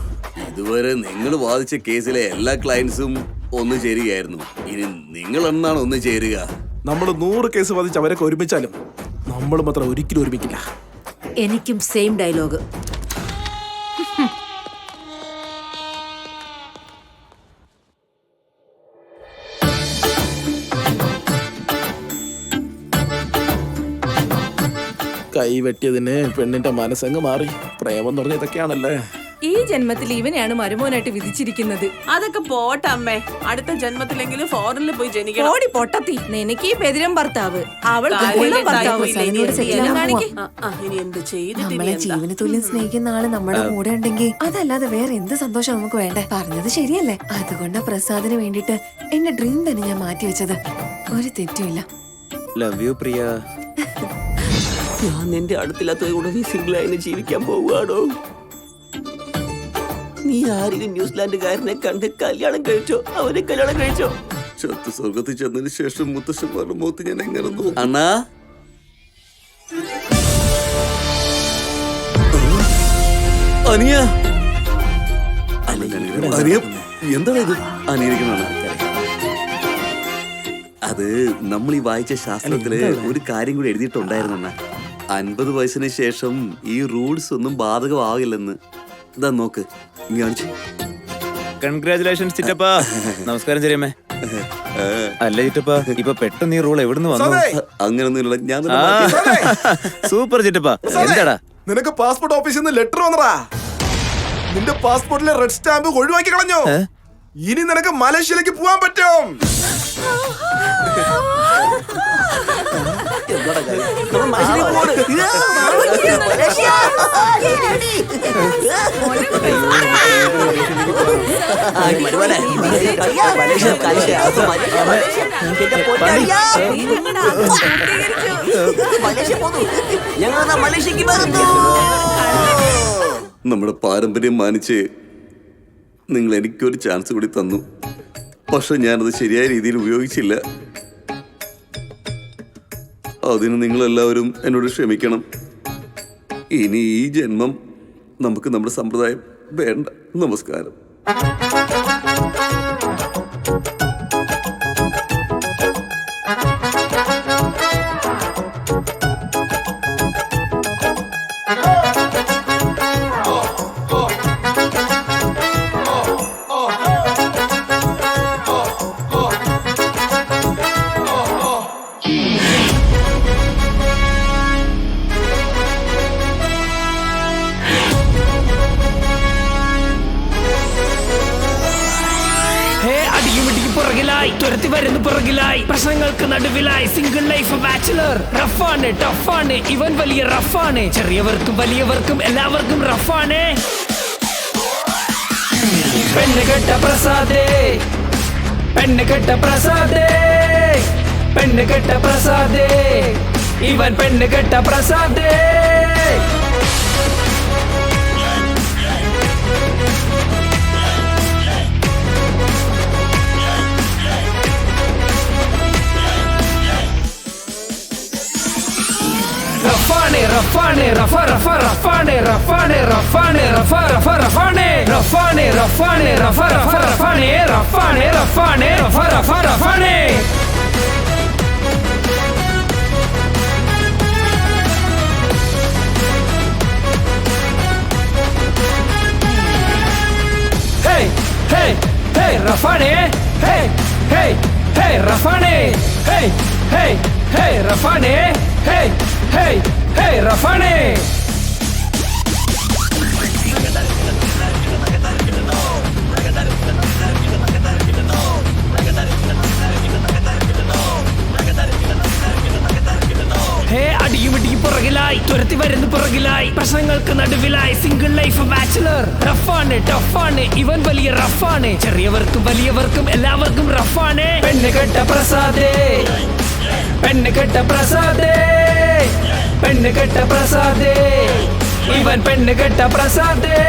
ഇതുവരെ നിങ്ങൾ വാദിച്ച കേസിലെ എല്ലാ ക്ലയൻസും ഒന്ന് ചേരുകയായിരുന്നു. ഇനി നിങ്ങൾ എന്നാണ് ഒന്ന് ചേരുക? നമ്മൾ 100 കേസ് വാദിച്ച് അവരൊക്കെ ഒരുമിച്ചാലും നമ്മൾ മാത്രം ഒരിക്കലും ഒരുമിക്കില്ല. എനിക്കും സെയിം ഡയലോഗ്. കൈ വെട്ടിയതിന് പെണ്ണിന്റെ മനസ്സങ്ങ് മാറി. പ്രേമം എന്ന് പറഞ്ഞ ഇതൊക്കെയാണല്ലേ. ഈ ജന്മത്തിൽ ഇവനെയാണ് മരുമോനായിട്ട് വിധിച്ചിരിക്കുന്നത്. അതൊക്കെ പോട്ടെ അമ്മേ, അടുത്ത ജന്മത്തിലെങ്കിലും ഫോറിനിൽ പോയി ജനിക്കണം. ഓടി പൊട്ടത്തി, നിനക്ക് ഈ പെതിരം ഭർത്താവ്, അവൾക്ക് കാര്യം ഉള്ള ഭർത്താവ്. ഉണ്ടായിപ്പോയില്ല. ഇനി എന്ത് ചെയ്യാനാ? കാണിക്ക്. ഇനി എന്ത് ചെയ്തിട്ട് ഇനി നമ്മളെ എന്താ? ജീവന തുല്യം സ്നേഹിക്കുന്ന ആള് നമ്മുടെ കൂടെ ഉണ്ടെങ്കിൽ അതല്ലാതെ വേറെ എന്ത് സന്തോഷം നമുക്ക് വേണ്ടേ? പറഞ്ഞത് ശരിയല്ലേ? അതുകൊണ്ടാ പ്രസാദിന് വേണ്ടിട്ട് എന്റെ ഡ്രീം തന്നെ ഞാൻ മാറ്റി വെച്ചത്. ഒരു തെറ്റുമില്ല. ലവ് യു പ്രിയ. ഞാൻ നിന്റെ അടുത്തില്ലാത്തത് കൊണ്ട് നീ സിംഗിളായി ജീവിക്കാൻ പോവുകയാണോ? നീ ആരെങ്കിലും ന്യൂസിലാൻഡുകാരനെ കണ്ട് കല്യാണം കഴിച്ചോ? അവനെ കല്യാണം കഴിച്ചോ? ചത്ത് സ്വർഗത്തിൽ ചെന്നതിന് ശേഷം മുത്തശ്ശന്മാരുടെ മുഖത്ത് ഞാൻ എങ്ങനെ നോക്കും? അണ്ണാ, അനിയ, അനിയ, എന്താണ് ഇത്? അനിയിരിക്കണാണ്. അത് നമ്മൾ ഈ വായിച്ച ശാസ്ത്രത്തില് ഒരു കാര്യം കൂടി എഴുതിയിട്ടുണ്ടായിരുന്നു. 50 വയസ്സിന് ശേഷം ഈ റൂൾസ് ഒന്നും ബാധകമാകില്ലെന്ന്. ഇതാ നോക്ക്, കാണിച്ചു. കൺഗ്രാചുലേഷൻസ് ചിറ്റപ്പാ. നമസ്കാരം ചെറിയമ്മേ. അല്ല ചിറ്റപ്പാ, ഇപ്പൊ പെട്ടെന്ന് ഈ റൂൾ എവിടുന്ന് വന്നു? അങ്ങനൊന്നുമില്ല, ഞാൻ സൂപ്പർ ചിറ്റപ്പാ. എന്താടാ? നിനക്ക് പാസ്പോർട്ട് ഓഫീസിൽ നിന്ന് ലെറ്റർ വന്നടാ. നിന്റെ പാസ്പോർട്ടിലെ റെഡ് സ്റ്റാമ്പ് ഒഴിവാക്കി കളഞ്ഞു. ഇനി നിനക്ക് മലേഷ്യയിലേക്ക് പോവാൻ പറ്റും. നമ്മുടെ പാരമ്പര്യം മാനിച്ച് നിങ്ങൾ എനിക്കൊരു ചാൻസ് കൂടി തന്നു. പക്ഷെ ഞാനത് ശരിയായ രീതിയിൽ ഉപയോഗിച്ചില്ല. അതിന് നിങ്ങളെല്ലാവരും എന്നോട് ക്ഷമിക്കണം. ഇനി ഈ ജന്മം നമുക്ക് നമ്മുടെ സമ്പ്രദായം വേണ്ട. നമസ്കാരം. തുരത്തി വരുന്ന പുറകിലായി, പ്രശ്നങ്ങൾക്ക് നടുവിലായി, സിംഗിൾ ലൈഫ് ബാച്ചിലർ. റഫാണ്, ടഫാണ്, ഇവൻ വലിയ റഫാണ്. ചെറിയവർക്കും വലിയവർക്കും എല്ലാവർക്കും റഫാണ്. പെണ്ണ് കെട്ട പ്രസാദേ, പെണ്ണ് കെട്ട പ്രസാദേ, പെണ്ണ് കെട്ട പ്രസാദേ, ഇവൻ പെണ്ണ് കെട്ട പ്രസാദേ. Rafane, Rafane, Rafa, Rafa, Rafane, Rafane, Rafane, Rafa, Rafa, Rafane, Rafane, Rafane, Rafa, Rafa, Rafane, Rafane, Rafane, Rafa, Rafa, Rafane. Hey, hey, hey, Rafane, hey, hey, hey, Rafane, hey, hey, hey, Rafane, hey, hey, hey, Rafane. അടിയുമിടിയും പുറകിലായി തുരത്തി വരുന്നു പുറകിലായി പ്രശ്നങ്ങൾക്ക് നടുവിലായി single life bachelor റഫാണ് ടഫാണ് ഇവൻ വലിയ റഫാണ് ചെറിയവർക്കും വലിയവർക്കും എല്ലാവർക്കും റഫാണ് പെണ്ണ് കെട്ട പ്രസാദേ പെണ്ണ് കെട്ട പ്രസാദേ പെണ്ണ് കെട്ട പ്രസാദേ ഇവൻ പെണ്ണ് കെട്ട പ്രസാദേ